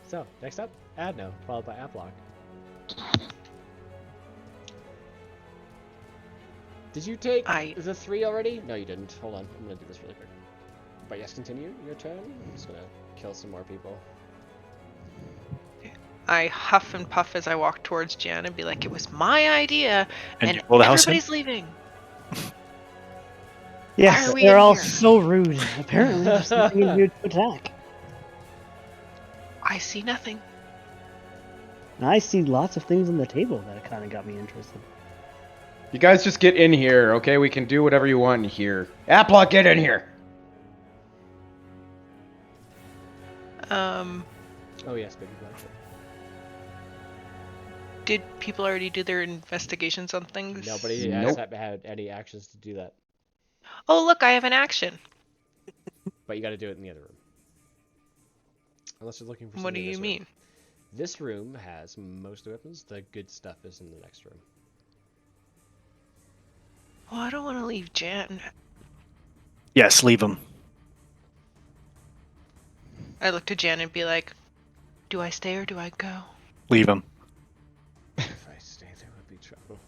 so next up, Adno, followed by Aplock. Did you take the 3 already? No, you didn't. Hold on, I'm gonna do this really quick. But yes, continue your turn. I'm just gonna kill some more people. I huff and puff as I walk towards Jan and be like, it was my idea, And and you pull the house in? everybody's leaving. Yes, are we they're in all here? so rude. Apparently, there's something in here to attack. I see nothing. And I see lots of things on the table that kind of got me interested. You guys just get in here, okay? We can do whatever you want in here. Aplock, get in here! Oh yes, baby black. Did people already do their investigations on things? Nobody has had any actions to do that. Oh, look, I have an action. But you gotta do it in the other room. Unless you're looking for What something do in you this mean? room. This room has most of the weapons. The good stuff is in the next room. Well, I don't want to leave Jan. Yes, leave him. I look to Jan and be like, do I stay or do I go? Leave him. If I stay, there would be trouble.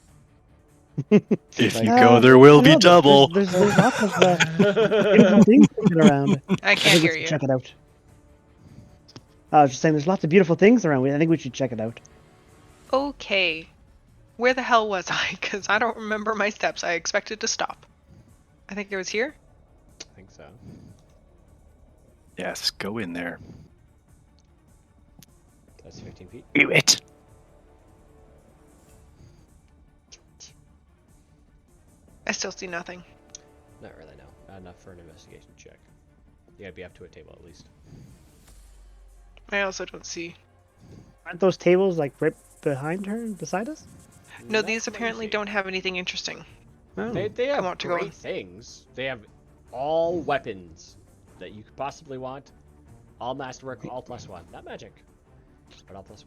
If you go, there will be double. There's lots of beautiful things looking around. I I can't think we hear should you. check it out. I was just saying, there's lots of beautiful things around. I think we should check it out. Okay. Where the hell was I? Because I don't remember my steps. I expected to stop. I think it was here. I think so. Yes, go in there. That's 15 feet. Do it. I still see nothing. Not really, no. Not enough for an investigation check. You gotta be up to a table at least. I also don't see. Aren't those tables like right behind her, beside us? No, Not these from what you apparently see. don't have anything interesting. Oh. They have want to go great in. things. They have all weapons that you could possibly want. All masterwork, all +1. Not magic, but all +1.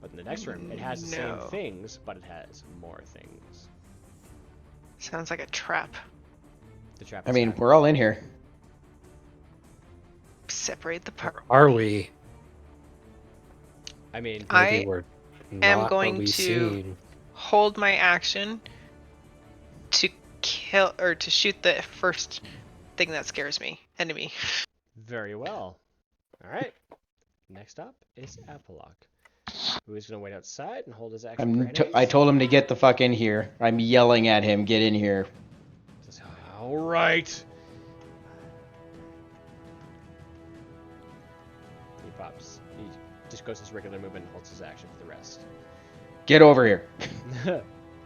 But in the next room, it has the same No. things, but it has more things. Sounds like a trap. The trap I is mean, high. we're all in here. separate the party. Are we? I mean, Maybe I we're am not going what we to seem. hold my action to kill or to shoot the first thing that scares me. Enemy. very well. All right. Next up is Apollock, who is going to wait outside and hold his action for enemies. I told him to get the fuck in here. I'm yelling at him, get in here. Says, all right. He pops. He just goes his regular movement and holds his action for the rest. Get over here.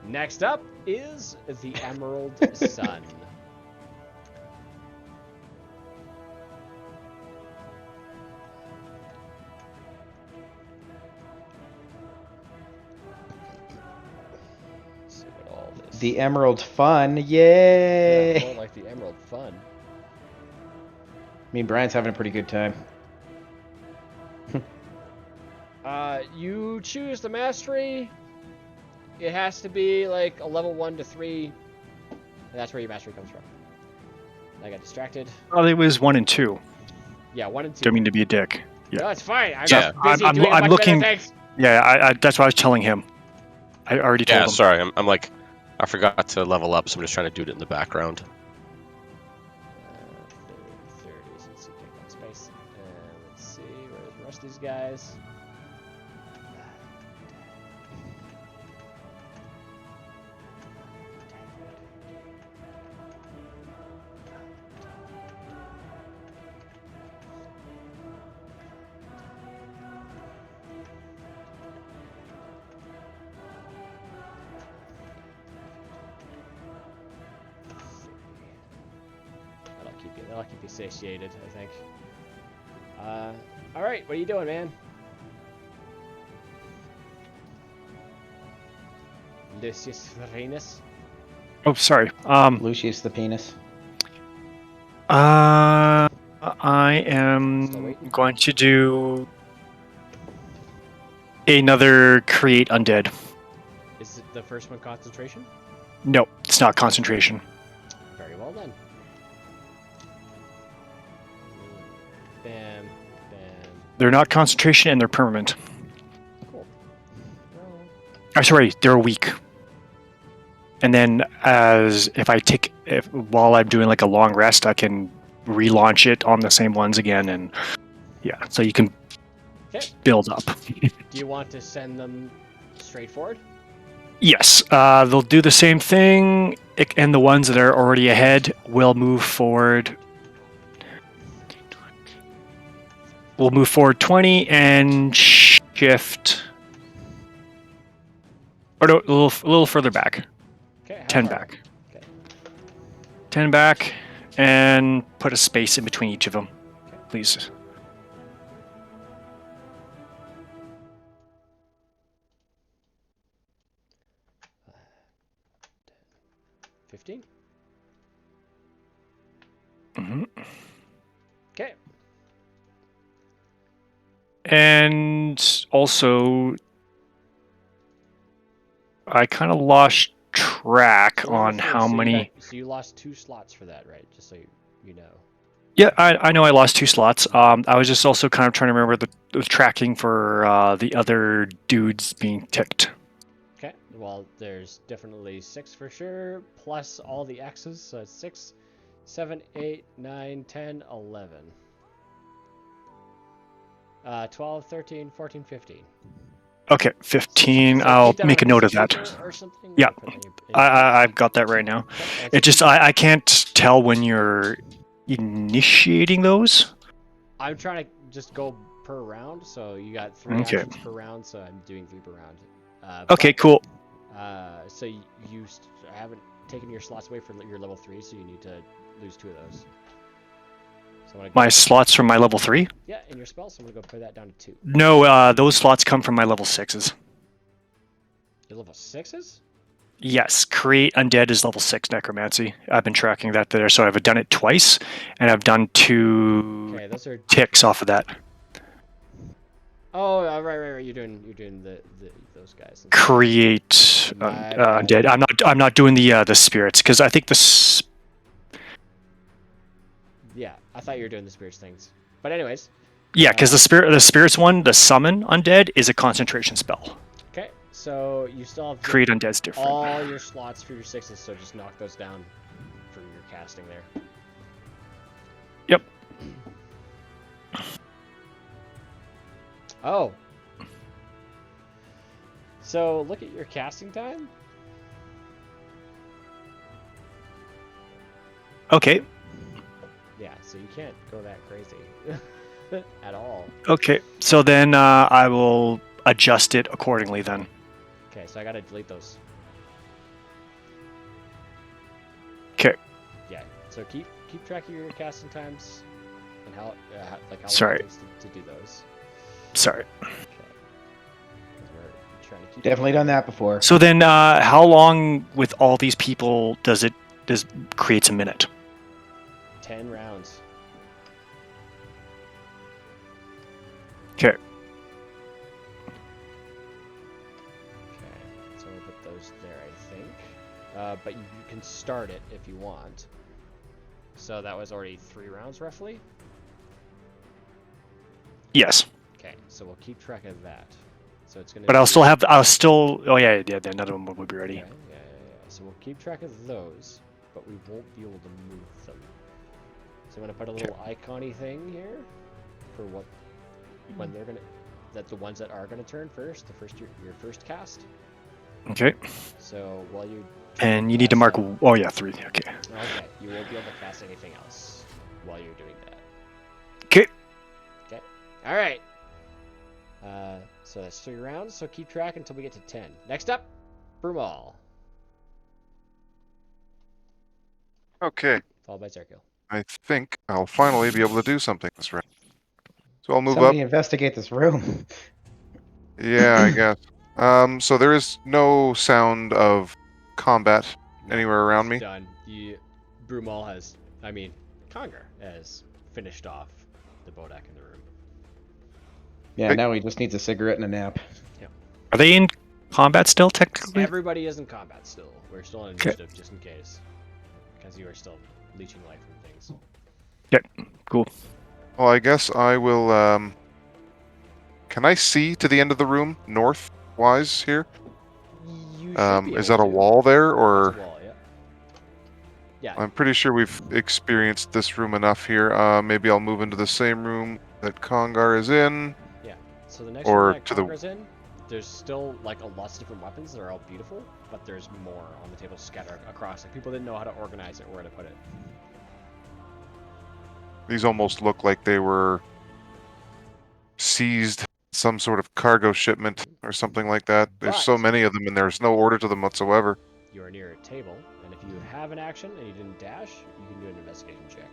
Next up is the Emerald Sun. Let's see what all this. The Emerald Fun, yay! Yeah, more like the Emerald Fun. I mean, Brian's having a pretty good time. You choose the mastery. It has to be like a level 1 to 3. And that's where your mastery comes from. I got distracted. Oh, it was 1 and 2. Yeah, 1 and 2. Don't mean to be a dick. Yeah. No, it's fine. I'm Yeah. just busy I'm doing much looking- better things. Yeah, I that's what I was telling him. I already told Yeah, him. sorry. I'm like, I forgot to level up, so I'm just trying to do it in the background. 30, so let's see, take that space. And let's see, where's the rest of these guys? That'll keep you satiated, I think. All right, what are you doing, man? Lucius Varenus. Oh, sorry. Lucius the penis. I Still am waiting? going to do another create undead. Is it the first one concentration? No, it's not concentration. Very well done. Bam, bam. They're not concentration and they're permanent. Cool. Well, Oh, sorry, they're a week. And then while I'm doing like a long rest, I can relaunch it on the same ones again, and yeah, so you can okay. build up. Do you want to send them straight forward? Yes, they'll do the same thing, and the ones that are already ahead will move forward. We'll move forward 20 and shift. Or no, a little further back. Okay. 10 far? back. Okay. 10 back, and put a space in between each of them, please. $15. Mm-hmm. Okay. And also, I kind of lost track So on how many. So you lost 2 slots for that, right? Just so you know. Yeah, I know I lost 2 slots. I was just also kind of trying to remember the tracking for the other dudes being ticked. Okay. Well, there's definitely 6 for sure, plus all the X's. So it's 6, 7, 8, 9, 10, 11. 12, 13, 14, 15. Okay, 15. So I'll keep that make a on note of piece that. paper or something? Yeah, Put it in your- I've got that right now. Okay, and It so just I can't tell when you're initiating those. I'm trying to just go per round, so you got 3 Okay. actions per round, so I'm doing 3 per round. Okay, cool. So you haven't taken your slots away for your level 3, so you need to lose 2 of those. So I'm gonna My slots from my level 3? Yeah, in your spell, so I'm gonna go put that down to 2. No, those slots come from my level 6s. Your level 6s? Yes, create undead is level 6 necromancy. I've been tracking that there, so I've done it twice, and I've done 2 Okay, those are ticks different. off of that. Oh, right. You're doing those guys. Create My bad. undead. I'm not doing the spirits because I think Yeah, I thought you were doing the spirits things. But anyways. Yeah, because the spirits one, the summon undead, is a concentration spell. Okay, so you still have Create undead's different. all your slots for your 6s, so just knock those down for your casting there. Yep. Oh. So look at your casting time. Okay. Yeah, so you can't go that crazy at all. Okay, so then I will adjust it accordingly then. Okay, so I gotta delete those. Okay. Yeah, so keep track of your casting times and how how Sorry. long it takes to do those. Sorry. Okay. 'Cause we're trying to keep Definitely done that before. So then, how long with all these people does creates a minute? 10 rounds. Okay. Okay, so we'll put those there, I think. But you can start it if you want. So that was already 3 rounds, roughly? Yes. Okay, so we'll keep track of that. So it's gonna. But I'll still. Oh yeah, another one will be ready. Okay, yeah. So we'll keep track of those, but we won't be able to move them. So I'm gonna put a little icon-y thing here for when they're gonna. The ones that are gonna turn first, your first cast. Okay. So while you. And you need to mark. Oh yeah, 3. Okay. Okay, you won't be able to cast anything else while you're doing that. Okay. Okay. All right. So that's 3 rounds. So keep track until we get to 10. Next up, Brumal. Okay. Followed by Zerkiel. I think I'll finally be able to do something this round. So I'll move Somebody up. investigate this room. Yeah, I guess. So there is no sound of combat anywhere around me. Done. Brumal has, Conger has finished off the Bodak in the room. Yeah, Hey. now he just needs a cigarette and a nap. Are they in combat still, technically? Everybody is in combat still. We're still in initiative just in case. Because you are still leeching life from things. Yeah, cool. Well, I guess I will. Can I see to the end of the room, north-wise here? You should be Is able that a to. wall there, or? That's a wall, yeah. Yeah. I'm pretty sure we've experienced this room enough here. Maybe I'll move into the same room that Congar is in. Yeah. So the next Or room that to the- Congar's in, there's still lots of different weapons that are all beautiful, but there's more on the table scattered across. People didn't know how to organize it or where to put it. These almost look like they were seized some sort of cargo shipment or something like that. There's so But- many of them, and there's no order to them whatsoever. You are near a table, and if you have an action and you didn't dash, you can do an investigation check.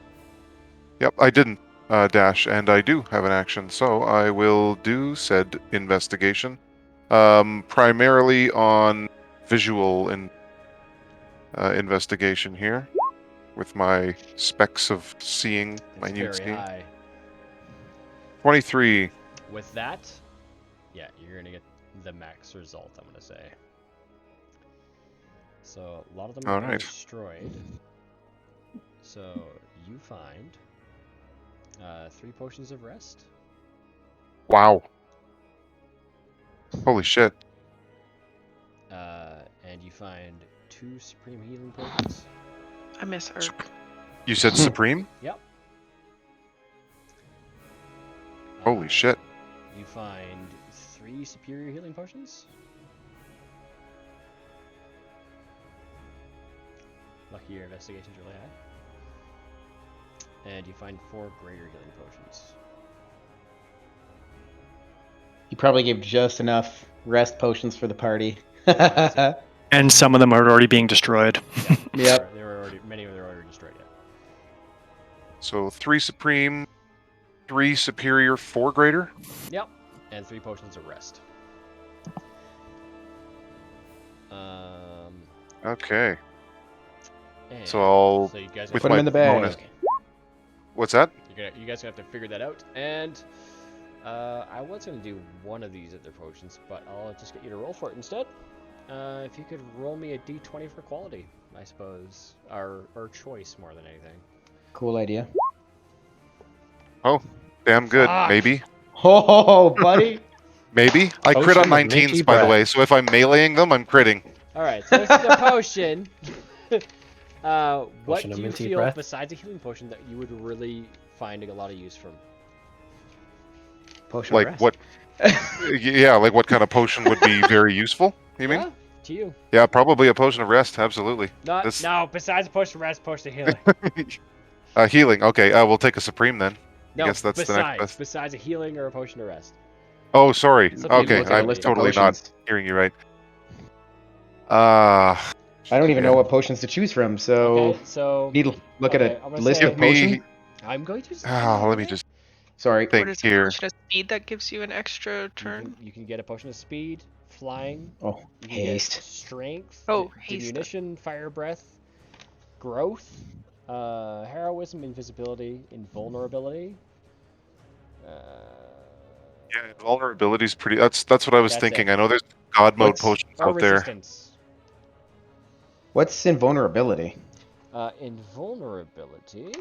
Yep, I didn't dash, and I do have an action, so I will do said investigation. Primarily on visual investigation here, with my specs of seeing, It's minute very seeing. high. 23. With that, yeah, you're gonna get the max result, I'm gonna say. So a lot of them are Alright. destroyed. So you find 3 potions of rest. Wow. Holy shit. And you find 2 supreme healing potions. I miss Urk. You said Supreme? Yep. Holy shit. You find 3 superior healing potions. Lucky your investigation's really high. And you find 4 greater healing potions. You probably gave just enough rest potions for the party. And some of them are already being destroyed. Yep. Many of them are already destroyed yet. So 3 Supreme, 3 Superior, 4 Greater? Yep. And 3 potions of rest. Okay. And So I'll... so you guys with Put 'em my in the bag. bonus... What's that? You guys have to figure that out. And I was gonna do one of these other potions, but I'll just get you to roll for it instead. If you could roll me a d20 for quality, I suppose, or choice more than anything. Cool idea. Oh, Damn good. Fuck. Maybe. Oh, buddy. Maybe. I crit Potion on of minty 19s, by the breath. way, so if I'm meleeing them, I'm critting. All right, so this is a potion. What Potion of do you minty feel breath? besides a healing potion that you would really find a lot of use from? Potion of Like rest. what? Yeah, like what kind of potion would be very useful? You mean? Yeah, to you. Yeah, probably a potion of rest. Absolutely. Not This- no. Besides a potion of rest, potion of healing. Healing. Okay, we'll take a supreme then. No, I guess that's the next best. besides a healing or a potion of rest. Oh, sorry. It's up to you, Okay, look at a I'm list of totally not potions. hearing you right. I don't even yeah. know what potions to choose from, so Okay, so need to look okay, at I'm a gonna list say- of Give me. potions. I'm going to. Let me just Sorry. think What is a here. potion of speed that gives you an extra turn? You can get a potion of speed, flying. Oh, You can get haste. strength. Oh, haste. Diminution, fire breath, growth, heroism, invisibility, invulnerability. Yeah, vulnerability's pretty. That's what I was That's thinking. it. I know there's God mode What's- potions Or out there. resistance. What's invulnerability? Invulnerability.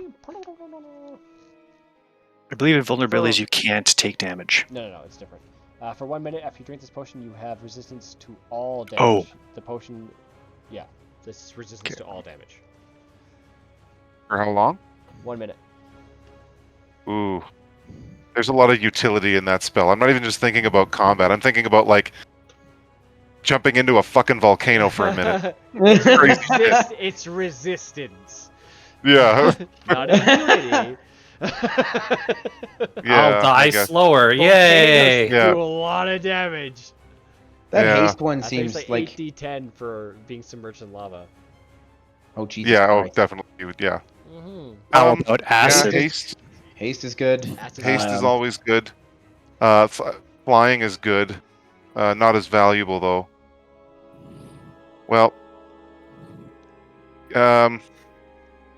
I believe invulnerability is For- you can't take damage. No, it's different. For 1 minute after you drink this potion, you have resistance to all damage. Oh. The potion, yeah, this is resistance to all damage. For how long? 1 minute. Ooh. There's a lot of utility in that spell. I'm not even just thinking about combat. I'm thinking about, like, jumping into a fucking volcano for a minute. It's resistance. Yeah. Not ability. Yeah, I'll die I guess. slower. Yay! Volcanoes Yeah. do a lot of damage. That Yeah. haste one I think seems it's like. 8d10 for being submerged in lava. Oh, Jesus Yeah, Christ. definitely. You would, yeah. Mm-hmm. How Um, about Yeah, acid? haste. Haste is good. Haste is Um, always good. Flying is good. Not as valuable though. Well,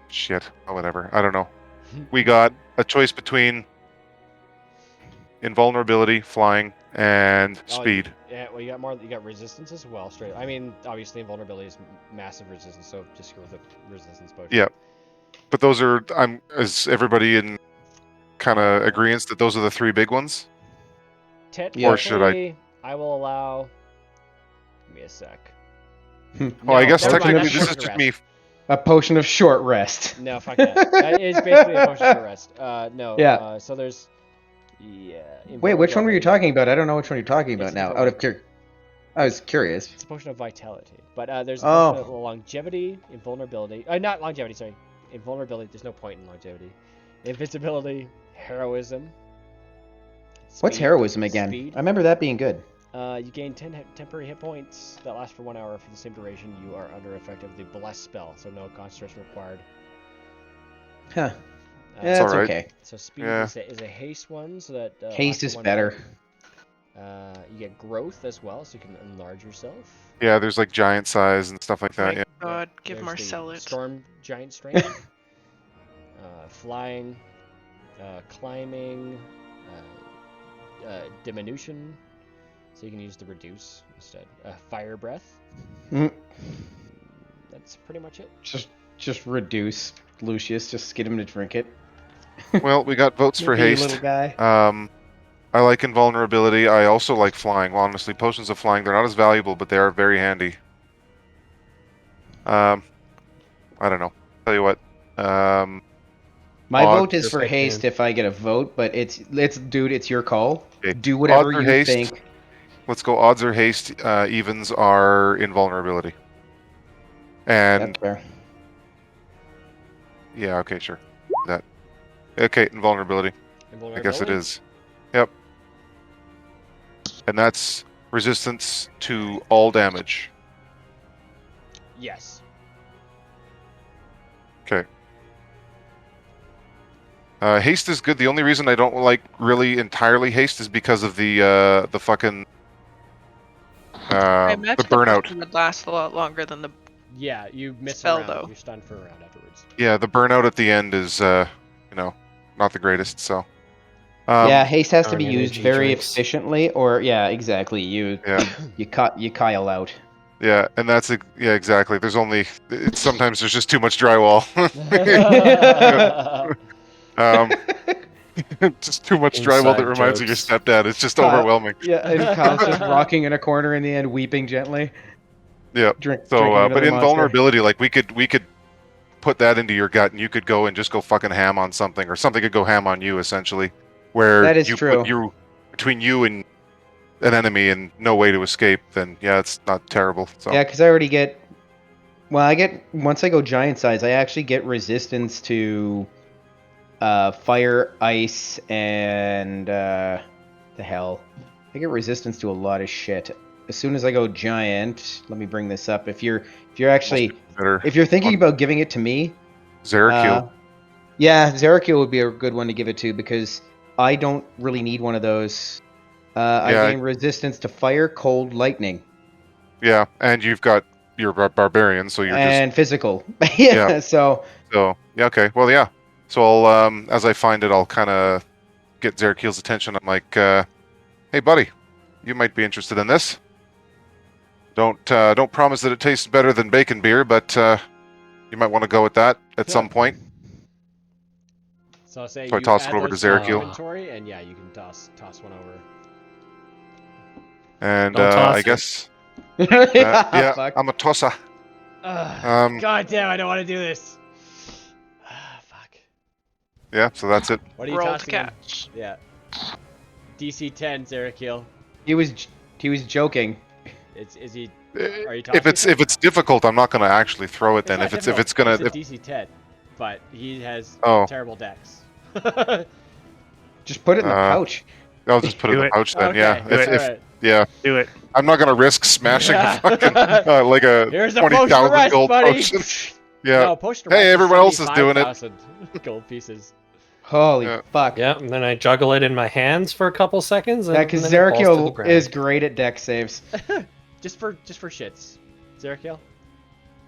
shit. Oh, whatever. I don't know. We got a choice between invulnerability, flying, and Oh, speed. Yeah, well, you got more. You got resistance as well. Straight. I mean, obviously, invulnerability is massive resistance, so just go with the resistance potion. Yeah. But those are. Is everybody in kind of agreeance that those are the three big ones? Technically, Or should I- I will allow. Give me a sec. Oh, I guess never mind, technically that's this is potion of just rest. me. A potion of short rest. No, fuck that. That is basically a potion for rest. No. Yeah. So there's. Yeah. Wait, which one were you invulnerability. talking about? I don't know which one you're talking about It's now. different Out of I was curious. It's a potion of vitality, but there's a Oh. potion of longevity, invulnerability. Not longevity. Sorry, invulnerability. There's no point in longevity. Invisibility, heroism. What's speed- heroism again? Speed. I remember that being good. You gain 10 temporary hit points that last for 1 hour. For the same duration, you are under effect of the bless spell, so no concentration required. Huh. Uh, Yeah, that's alright. okay. So speed Yeah. is a haste one, so that Haste lasts for is 1 better. minute. You get growth as well, so you can enlarge yourself. Yeah, there's like giant size and stuff like that. Yeah. God, give There's Marcel the it. Storm giant strength, flying, climbing, diminution, so you can use the reduce instead. Fire breath. Mm. That's pretty much it. Just reduce Lucius. Just get him to drink it. Well, we got votes for Yippee, haste. little guy. I like invulnerability. I also like flying. Well, honestly, potions of flying, they're not as valuable, but they are very handy. I don't know. Tell you what. My Odd, vote is just for like haste him. if I get a vote, but dude, it's your call. Okay. Do whatever Odds or you haste? think. Let's go odds or haste. Evens are invulnerability. And That's fair. yeah, okay, sure. That. Okay, invulnerability. I guess it is. Yep. And that's resistance to all damage. Yes. Okay. Haste is good. The only reason I don't like really entirely haste is because of the fucking I the imagine burnout. potion would last a lot longer than the. Yeah, you miss Spell, a round. though. You're stunned for a round afterwards. Yeah, the burnout at the end is not the greatest. So Yeah, haste has to be Darn used energy very drinks. efficiently, or yeah, exactly. You Kyle out. yeah, and that's yeah, exactly. There's only sometimes there's just too much drywall. Just too much drywall that Inside reminds you of your jokes. stepdad. It's just Kyle- overwhelming. Yeah, and Kyle's just rocking in a corner in the end, weeping gently. Yeah. Drinking So, but another Monster. invulnerability, like we could put that into your gut, and you could go and just go fucking ham on something, or something could go ham on you, essentially. Where That is you true. put you between you and an enemy and no way to escape, then yeah, it's not terrible. So Yeah, because I already get. Well, once I go giant size, I actually get resistance to fire, ice, and the hell. I get resistance to a lot of shit. As soon as I go giant, let me bring this up. If you're actually better. if you're thinking about giving it to me, Zerakil. yeah, Zerakil would be a good one to give it to because I don't really need one of those. I Yeah. gain resistance to fire, cold, lightning, Yeah, and you've got your barbarian, so you're and physical. Yeah, Yeah. so so yeah, okay. Well, yeah. So I'll as I find it, I'll kind of get Zerakil's attention. I'm like, hey, buddy, you might be interested in this. Don't promise that it tastes better than bacon beer, but you might want to go with that at some point. So I'll say So I you toss add it over to those to your Zerakil. inventory, and yeah, you can toss one over. And Don't toss I it. guess yeah, fuck. I'm a tosser. God damn, I don't want to do this. Fuck. Yeah, so that's it. What are you Roll to tossing? him? catch. Yeah. DC 10, Zerakil. He was joking. Is he? Are you tossing? If it's difficult, I'm not going to actually throw it. Then not if it's difficult. gonna It's a DC 10, but he has Oh. terrible decks. Just put it in the Uh, pouch. I'll just put it in Do the it. pouch then. Okay, Yeah, alright. yeah. Do it. I'm not going to risk smashing Yeah. a fucking like a Here's a potion of 20,000 rest, gold buddy. potion. Yeah. No, potion of Hey, rest is everyone else is doing it. 75,000 gold pieces. Holy Yeah. fuck. Yeah, and then I juggle it in my hands for a couple seconds. And Yeah, because then it falls to the Zerakil ground. is great at deck saves. just for shits. Zerakil?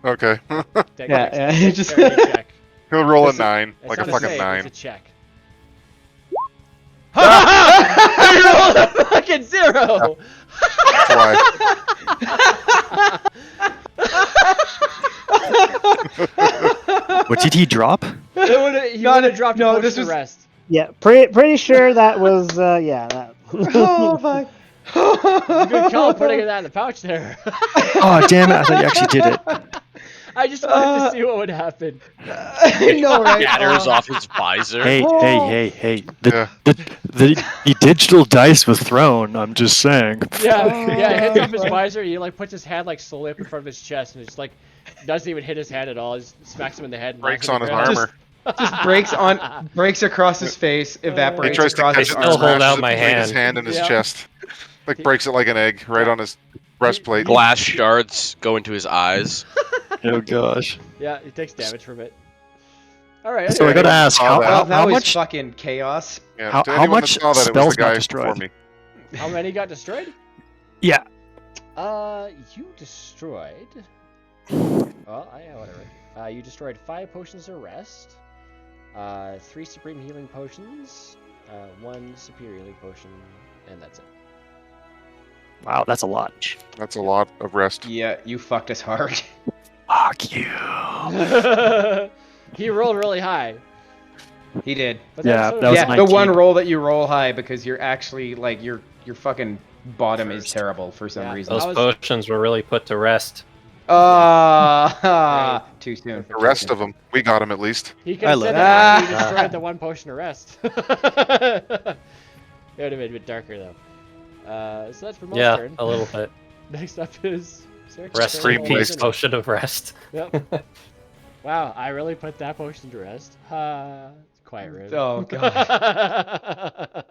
Okay. Deck Yeah, check. yeah, just- Dexterity check. He'll roll a It's a- 9, It's like a not fucking save, 9. It's a check. I rolled a fucking 0! That's why. What did he drop? He would have dropped no, a potion this of was- rest. Yeah, pretty sure that was yeah that. Oh fuck. Good call putting that in the pouch there. Oh damn it! I thought you actually did it. I just wanted to see what would happen. I know, right? Shatters off his visor. Hey. Yeah. The digital dice was thrown. I'm just saying. Yeah, it hits up his visor. He like puts his hand like slowly up in front of his chest, and it's like doesn't even hit his head at all. He just smacks him in the head. And Breaks lands on his the ground. armor. Just breaks across his face, He evaporates tries to across catch his it I still and arm. hold smashes out it my between his hand. hand and his Yeah. chest. Like breaks it like an egg right on his breastplate. Glass shards go into his eyes. Oh gosh. Yeah, he takes damage from it. All right. So I anyway. gotta ask, Oh, how, that- how, Well, that how was much? fucking chaos. Yeah, How- to how anyone that much saw that, it was spells the got guy destroyed? before me. How many got destroyed? Yeah. You destroyed. Well, whatever. You destroyed 5 potions of rest, 3 supreme healing potions, 1 superior healing potion, and that's it. Wow, that's a lot. That's a lot of rest. Yeah, you fucked us hard. Fuck you. He rolled really high. He did. But Yeah, that's sort of- that was Yeah, the 19. one roll that you roll high because you're actually like your fucking bottom is terrible for some Yeah. reason. Those I was- potions were really put to rest. Too soon. The rest of them, we got him at least. He could I have love said that. that after he destroyed the 1 potion of rest. It would have been a bit darker though. So that's for most Yeah, turn. a little bit. Next up is Sarah's Rest turn. in Supreme peace, waste. potion of rest. Yep. Wow, I really put that potion to rest. It's quite rude. Oh god,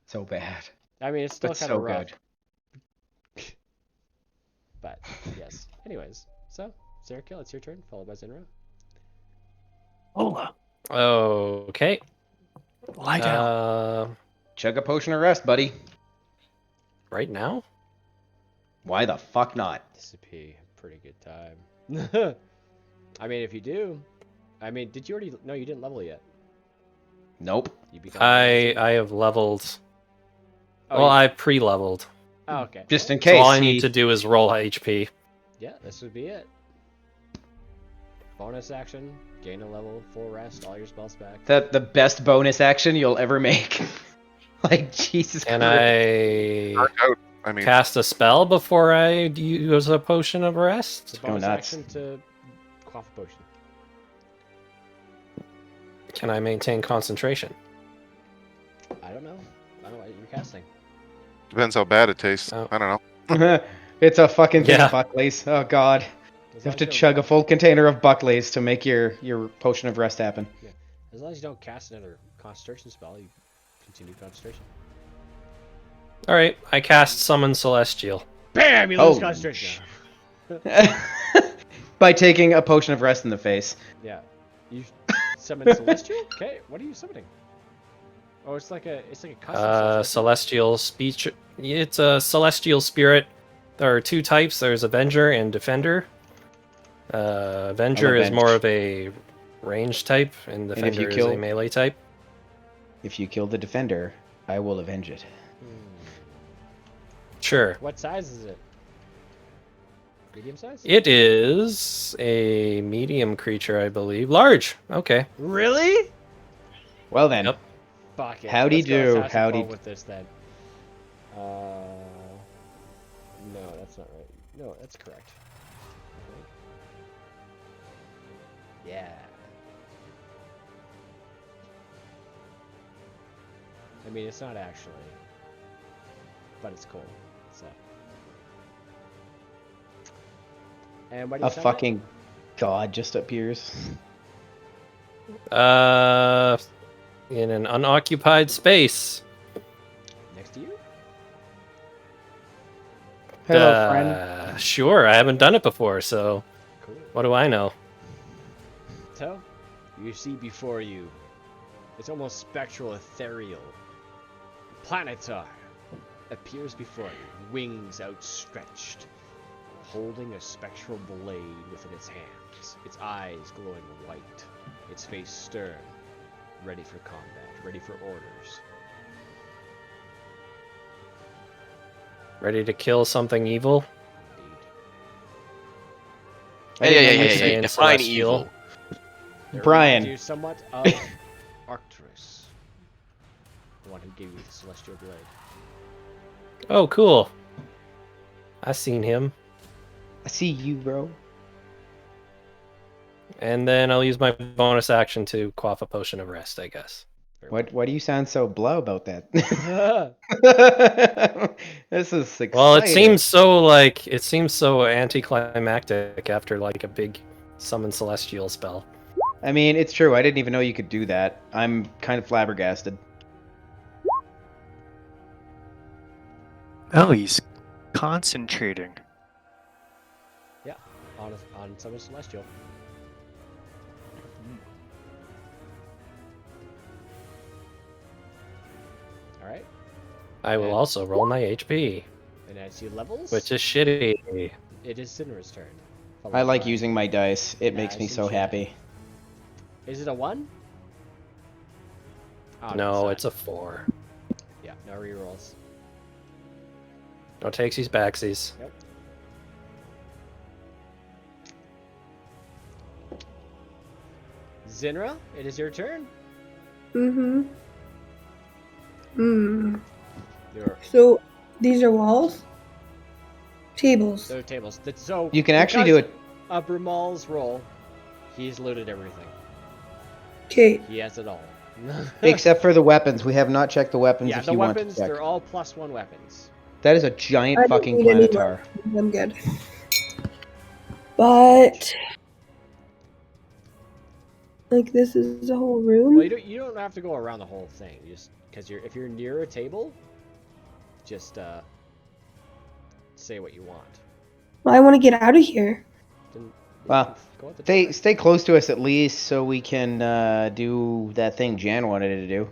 so bad. I mean, it's still That's kind of so rough. good. But yes. Anyways, so Zerakil, it's your turn, followed by Zenro. Hola. Okay. Lie down. Chug a potion of rest, buddy. Right now? Why the fuck not? This would be a pretty good time. I mean, if you do, I mean, did you already? No, you didn't level yet. Nope. You become. I have leveled. Oh, Well, you- I pre-leveled. Oh, okay. Just in So case. all I need to do is roll HP. Yeah, this would be it. Bonus action, gain a level, full rest, all your spells back. The best bonus action you'll ever make. Like, Jesus Can Christ. I Mark out. I mean, cast a spell before I use a potion of rest? It's a bonus nuts. action to quaff a potion. Can I maintain concentration? I don't know. I don't know what you're casting. depends how bad it tastes. Oh. I don't know. It's a fucking thing Yeah. of Buckleys. Oh god. As You have long as to you chug a full container of Buckleys to make your potion of rest happen. As long as you don't cast another concentration spell, you continue concentration. All right, I cast Summon Celestial. Bam! You lose Oh, concentration. By taking a potion of rest in the face. Yeah. You summon Celestial? Okay, what are you summoning? Oh, it's like a custom Celestial speech. It's a celestial spirit. There are two types. There's Avenger and Defender. Avenger is avenge. more of a range type, and if Defender you is kill- a melee type. If you kill the defender, I will avenge it. Sure. What size is it? Medium size? It is a medium creature, I believe. Large. Okay. Really? Well then. Yep. Fuck it. Howdy Let's go do, assassin howdy roll d- with this then. No, that's not right. No, that's correct. Yeah. I mean, it's not actually, but it's cool. So. And what do you A summon it? fucking god just appears. In an unoccupied space. Next to you? Hello, friend. Sure, I haven't done it before, so Cool. what do I know? So, you see before you, it's almost spectral, ethereal. Planetar appears before you, wings outstretched, holding a spectral blade within its hands, its eyes glowing white, its face stern, ready for combat, ready for orders. Ready to kill something evil? Indeed. Hey, saying define celestial. evil. It Brian. reminds you somewhat of Arcturus, the one who gave you the celestial blade. Oh, cool. I seen him. I see you, bro. And then I'll use my bonus action to quaff a potion of rest, I guess. Why do you sound so blah about that? This is exciting. Well, it seems so anticlimactic after like a big summon celestial spell. I mean, it's true. I didn't even know you could do that. I'm kind of flabbergasted. Oh, he's concentrating. Yeah, on Summon Celestial. Alright, I will also roll my HP, and as you levels, which is shitty. it is Cinera's turn. I like Followed by- using my dice. It makes me Nice so and chat. happy. Is it a 1? Oh, No, it's it's a 4. not. Yeah, no rerolls. No takesies, backsies. Yep. Zinra, it is your turn. Mm-hmm. Hmm. Your So these are walls? Tables. they're tables. So You can actually do because it. of Brumal's roll, he's looted everything. Okay. He has it all. Except for the weapons. We have not checked the weapons yeah, if the you want weapons, to check. they're all +1 weapons. That is a giant I don't fucking need any planetar. more. I'm good. But like this is a whole room. Well, you don't have to go around the whole thing. You just because if you're near a table, just say what you want. Well, I want to get out of here. Then Well, go at the door. Stay close to us at least so we can do that thing Jan wanted to do.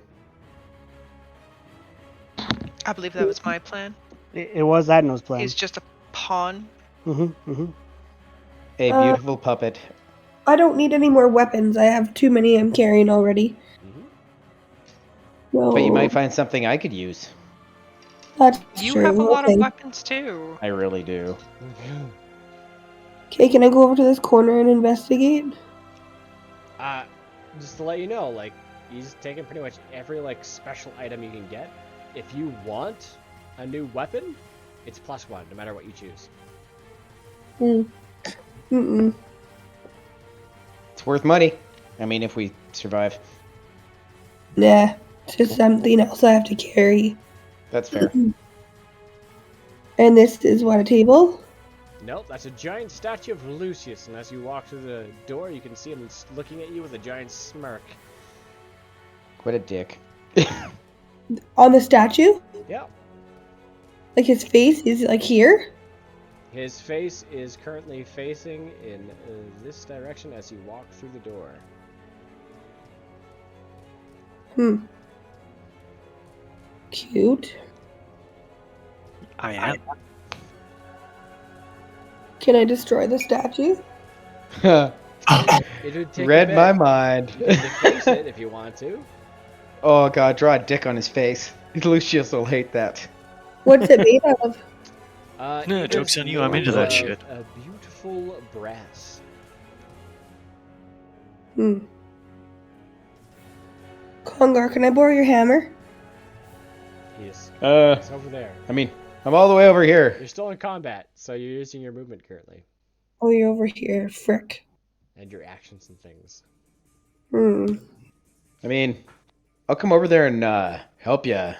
I believe that was my plan. It was Adno's plan. He's just a pawn. A beautiful puppet. I don't need any more weapons. I have too many I'm carrying already. No. But you might find something I could use. That's You true. have a lot Okay. of weapons too. I really do. Okay, can I go over to this corner and investigate? Just to let you know, like, he's taking pretty much every, like, special item you can get. If you want a new weapon, it's +1, no matter what you choose. It's worth money. I mean, if we survive. Nah, it's just something else I have to carry. That's fair. And this is what, a table? Nope, that's a giant statue of Lucius, and as you walk through the door, you can see him looking at you with a giant smirk. What a dick. On the statue? Yeah. Like his face is like here? His face is currently facing in this direction as you walk through the door. Cute. I am. Can I destroy the statue? It would take Read a bit. my mind. You can deface it if you want to. Oh god, draw a dick on his face. Lucius will hate that. What's it made of? No, It joke's is on you, I'm into made that of shit. A beautiful brass. Congar, can I borrow your hammer? Yes. Uh, It's over there. I mean, I'm all the way over here. You're still in combat, so you're using your movement currently. Oh, you're over here. Frick. And your actions and things. I mean, I'll come over there and help you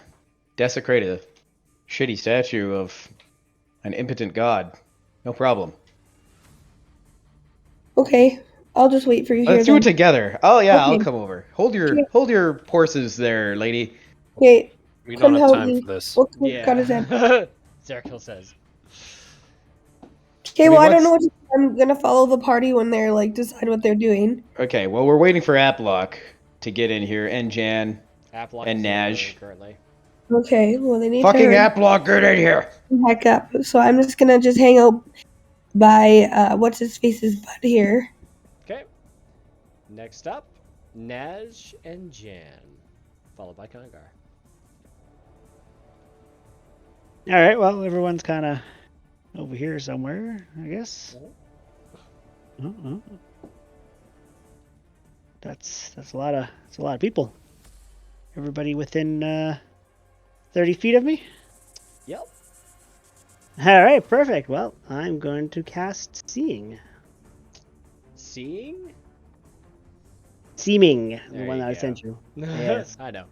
desecrate a shitty statue of an impotent god. No problem. Okay, I'll just wait for you here. Let's do it together. Oh yeah, I'll Okay. come over. Hold your horses there, lady. Okay, We come don't have help time me. for this. What's got his head? Zerkill says. Okay, I mean, well, I don't what's- know what to do. I'm gonna follow the party when they're like decide what they're doing. Okay, well we're waiting for Aplock to get in here, and Jan, Aplock and is in the Naj. room currently. Okay, well they need Fucking to Aplock, get in here! heck up. So I'm just gonna just hang out by what's his face's butt here. Okay. Next up, Naj and Jan, followed by Congar. All right. Well, everyone's kind of over here somewhere, I guess. That's a lot of people. Everybody within 30 feet of me. Yep. All right. Perfect. Well, I'm going to cast Seeing. Seeing? Seeming, the There one you that I go. sent you. Yes. I know.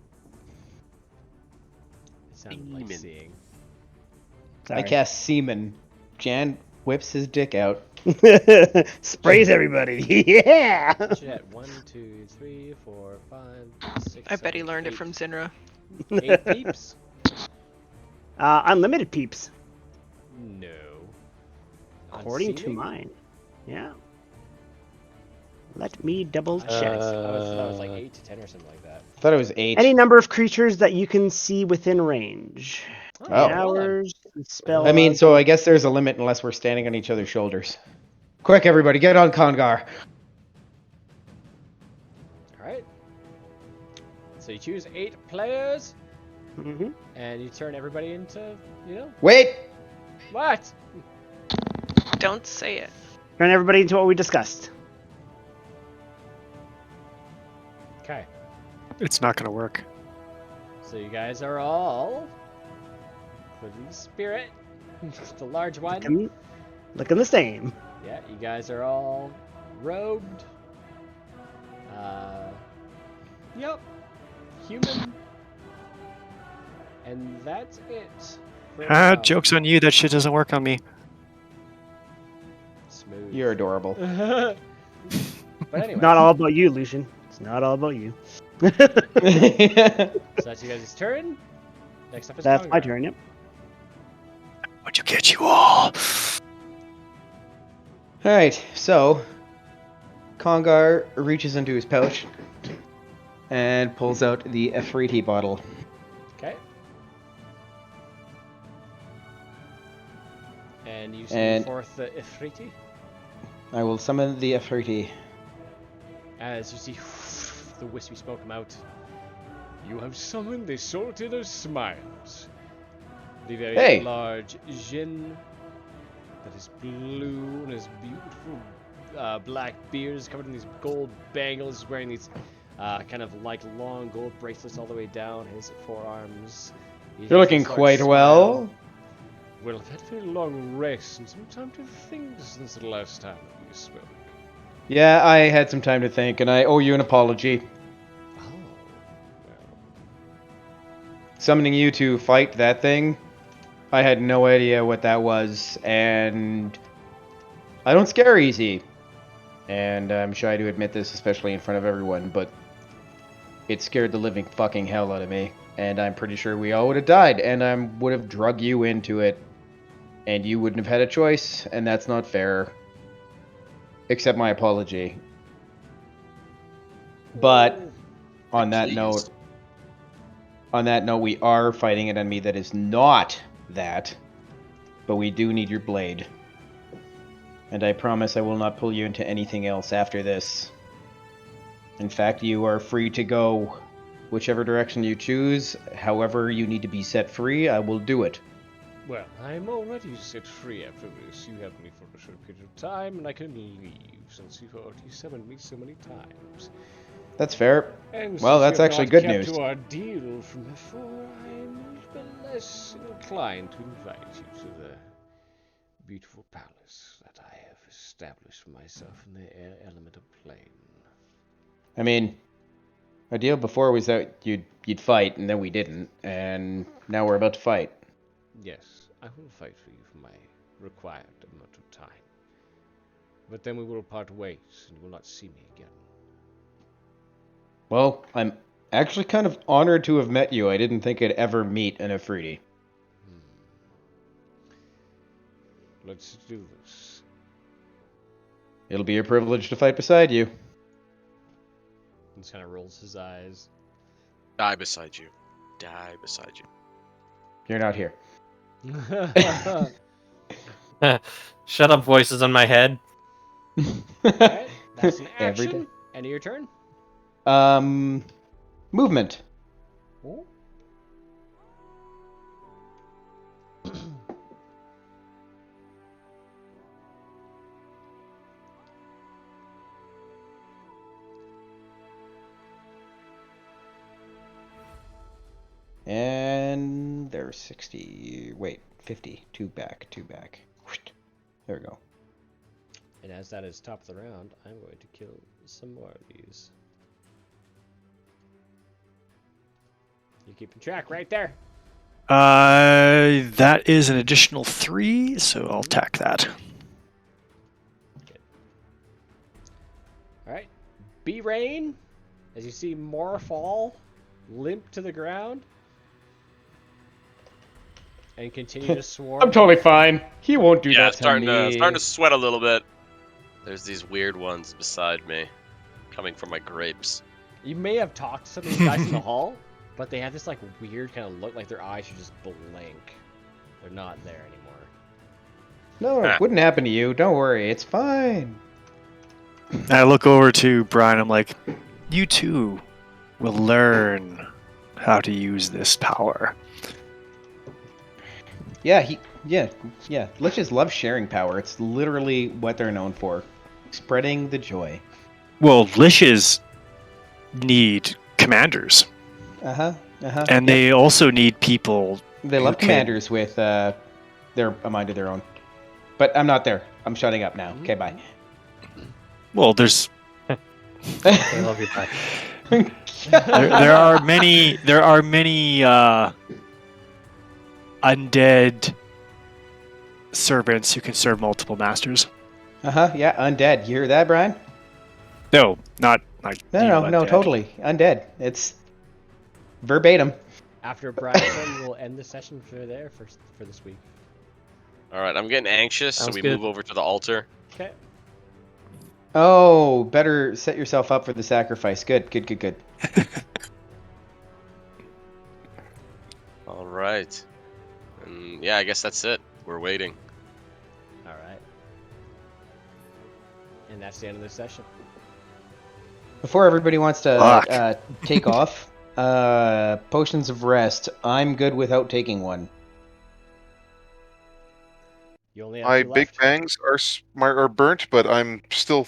It sounded like Seemin'. seeing. I cast Seaman. Jan whips his dick out. Sprays everybody. Yeah. Should have 1, 2, 3, 4, 5, 6. I bet he 7, learned it 8. from Zinra. 8 peeps? Unlimited peeps, No. according to Unseeming? mine. Yeah. Let me double I check. thought it was like 8 to 10 or something like that. I thought it was 8. Any number of creatures that you can see within range. Oh. Powers, spell. I mean, so I guess there's a limit unless we're standing on each other's shoulders. Quick, everybody, get on Congar. Alright. So you choose 8 players, Mm-hmm. and you turn everybody into, Wait! what? Don't say it. Turn everybody into what we discussed. Okay. It's not gonna work. So you guys are all, including the spirit, the large one. Looking the same. Yeah, you guys are all robed. Yep. Human. And that's it. for now. Joke's on you, that shit doesn't work on me. Smooth. You're adorable. But anyway. Not all about you, Lucian. It's not all about you. So that's you guys' turn. Next up is That's my Congar. turn, yep. Would you get you all? Alright, so Congar reaches into his pouch and pulls out the Efreeti bottle. Okay. And you And- send forth the Ifriti I will summon the Efreeti. as you see the wispy smoke come out. You have summoned the Sultan of Smiles. The very Hey. large Jinn that is blue and has beautiful black beards, covered in these gold bangles, wearing these kind of like long gold bracelets all the way down his forearms. You're looking quite well. Well, I've had a very long rest and some time to think since the last time we spoke. Yeah, I had some time to think, and I owe you an apology. Oh, well. Summoning you to fight that thing, I had no idea what that was, and I don't scare easy. And I'm shy to admit this, especially in front of everyone, but it scared the living fucking hell out of me. And I'm pretty sure we all would have died, and I would have drug you into it. And you wouldn't have had a choice, and that's not fair. Accept my apology. But on that note, we are fighting an enemy that is not that, but we do need your blade. And I promise I will not pull you into anything else after this. In fact, you are free to go whichever direction you choose. However you need to be set free, I will do it. Well, I'm already set free after this. You have me for a short period of time, and I can leave, since you've already summoned me so many times. That's fair. And well, that's actually good kept news. To our deal from before, I'm less inclined to invite you to the beautiful palace that I have established for myself in the elemental plane. I mean, our deal before was that you'd fight, and then we didn't, and now we're about to fight. Yes, I will fight for you for my required amount of time. But then we will part ways, and you will not see me again. Well, I'm actually kind of honored to have met you. I didn't think I'd ever meet an Afridi. Let's do this. It'll be a privilege to fight beside you. He just kind of rolls his eyes. Die beside you. Die beside you. You're not here. Shut up, voices in my head. Alright, that's an Every action. day. End of your turn. Movement. Oh. And there's 60. Wait, 50. Two back. There we go. And as that is top of the round, I'm going to kill some more of these. You keeping track right there? That is an additional 3, so I'll tack that. Good. Alright. B-Rain, as you see more fall, limp to the ground, and continue to swarm. I'm totally fine. He won't do that starting to me. starting to sweat a little bit. There's these weird ones beside me, coming from my grapes. You may have talked to some of these guys in the hall, but they have this like weird kind of look, like their eyes are just blank. They're not there anymore. No, it wouldn't happen to you. Don't worry. It's fine. I look over to Brian. I'm like, you too will learn how to use this power. Yeah, yeah. Liches love sharing power. It's literally what they're known for. Spreading the joy. Well, Liches need commanders. And they also need people. They love commanders with their a mind of their own. But I'm not there. I'm shutting up now. Okay, bye. Well, there's. I love you, bye. there are many undead servants who can serve multiple masters. Yeah, undead. You hear that, Brian? No, not like. No, undead. totally. Undead. It's verbatim. After Brian's turn, we'll end the session for this week. All right, I'm getting anxious, so Sounds we good. move over to the altar. Okay. Oh, better set yourself up for the sacrifice. Good. All right. And yeah, I guess that's it. We're waiting. All right. And that's the end of this session. Before everybody wants to take off, potions of rest. I'm good without taking one. You only have My 2 big left. bangs are burnt, but I'm still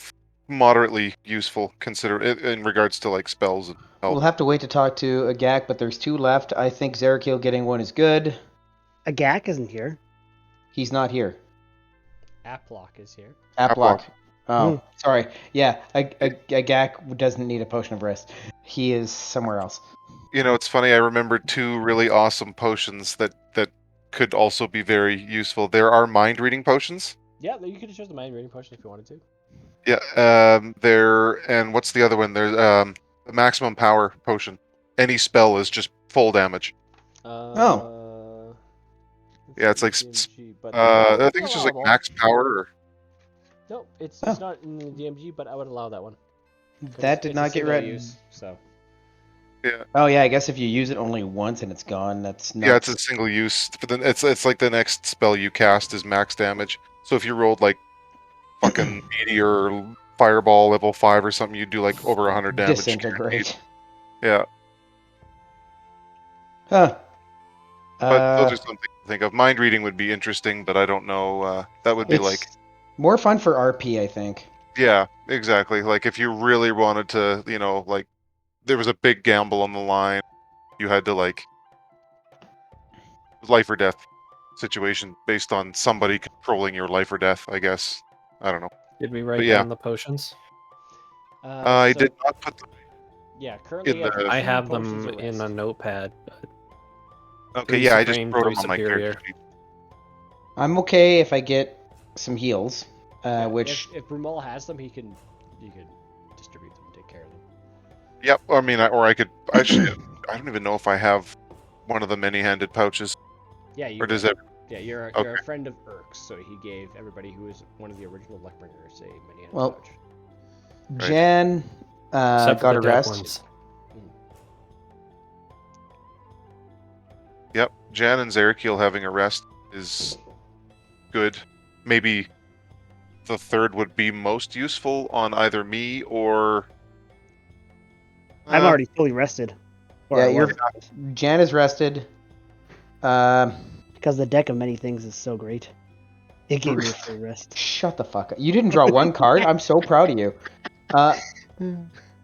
moderately useful in regards to like spells and help. We'll have to wait to talk to a Gak, but there's 2 left. I think Zerakiel getting 1 is good. A Gak isn't here. He's not here. Aplock is here. Aplock. Oh, Hmm. sorry. Yeah, a Gak doesn't need a potion of rest. He is somewhere else. You know, it's funny. I remembered 2 really awesome potions that could also be very useful. There are mind reading potions. Yeah, you could have chosen the mind reading potion if you wanted to. Yeah. And what's the other one? There's the maximum power potion. Any spell is just full damage. Oh. Yeah, it's like DMG, but I think it's just like allowable. max power. Or... No, it's Oh. not in the DMG, but I would allow that one. That did It's not a get single read. use, so. Yeah. Oh yeah, I guess if you use it only once and it's gone, that's not. Yeah, it's a single use. But then it's like the next spell you cast is max damage. So if you rolled like fucking meteor or fireball level 5 or something, you do like over 100 damage. Disintegrate. Yeah. Huh. But those are something to think of. Mind reading would be interesting, but I don't know. That would be it's like, more fun for RP, I think. yeah, exactly. Like if you really wanted to, you know, like there was a big gamble on the line, you had to like life or death situation based on somebody controlling your life or death. I guess. I don't know. Did we write yeah. down the potions? I So, did not put them. Yeah, currently in the- I two have potions them of in a rest. notepad. Okay, 3 yeah, I just Supreme, wrote 3 them on my Superior. character sheet. I'm okay if I get some heals, Yeah, which if Brumal has them, you can distribute them, take care of them. Yep. I mean, I could. Actually, I don't even know if I have one of the many-handed pouches. Yeah, you. Or does will. it? Yeah, you're a Okay. friend of Urk's, so he gave everybody who was one of the original Luckbringers a many-handed Well, pouch. Jan Except for got the a dead rest. ones. Yep. Jan and Zerakiel having a rest is good. Maybe the third would be most useful on either me or. I'm already fully rested. Or Yeah, I you're. was, Jan is rested. because the deck of many things is so great. It gave me a free rest. Shut the fuck up. You didn't draw one card. I'm so proud of you.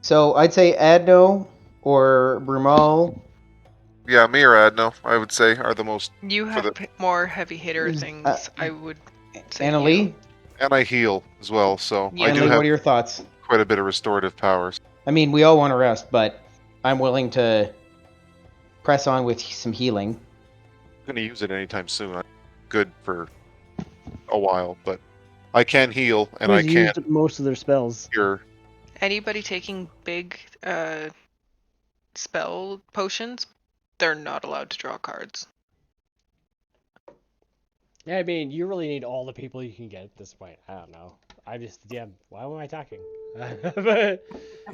So I'd say Adno or Brumal. Yeah, me or Adno, I would say, are the most. You For have the- more heavy hitter things. I would say. Anna Lee. And I heal as well, so Yeah. I Anna do Lee, have what are your thoughts? quite a bit of restorative powers. I mean, we all want to rest, but I'm willing to press on with some healing. I'm going to use it anytime soon. I'm good for a while, but I can heal and I Who's can used most of their spells. cure. Anybody taking big spell potions, they're not allowed to draw cards. Yeah, I mean, you really need all the people you can get at this point. I don't know. I just, yeah, why am I talking?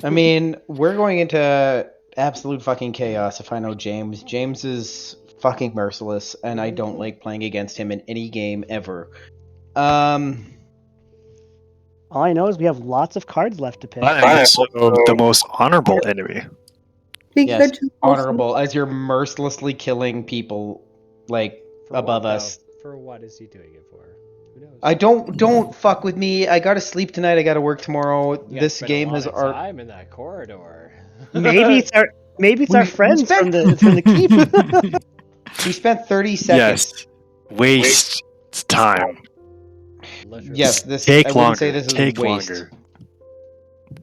I mean, we're going into absolute fucking chaos if I know James. James is fucking merciless, and I don't like playing against him in any game ever. All I know is we have lots of cards left to pick. I'm also the most honorable enemy. Because Yes, they're too close. honorable, as you're mercilessly killing people, like, For above what, us. though? For what is he doing it for? Who knows? I don't fuck with me. I gotta sleep tonight. I gotta work tomorrow. You gotta This spend game a lot has of time in that corridor. Maybe it's our We friends spent- from the keep. We spent 30 seconds. Yes. Waste time. Literally. Yes, this Take I wouldn't longer. say this is Take waste. longer.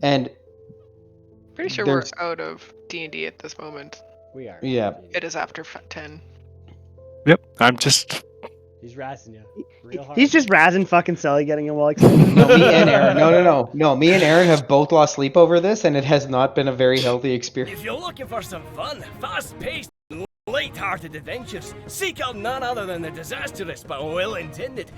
And Pretty sure There's- we're out of D&D at this moment. We are. Yeah. It is after 10. Yep. I'm just. He's razzing you. Real hard. He's just razzing fucking Sully, getting him all excited. no, me and Aaron. No. Me and Aaron have both lost sleep over this, and it has not been a very healthy experience. If you're looking for some fun, fast-paced, and light-hearted adventures, seek out none other than the disastrous but well-intended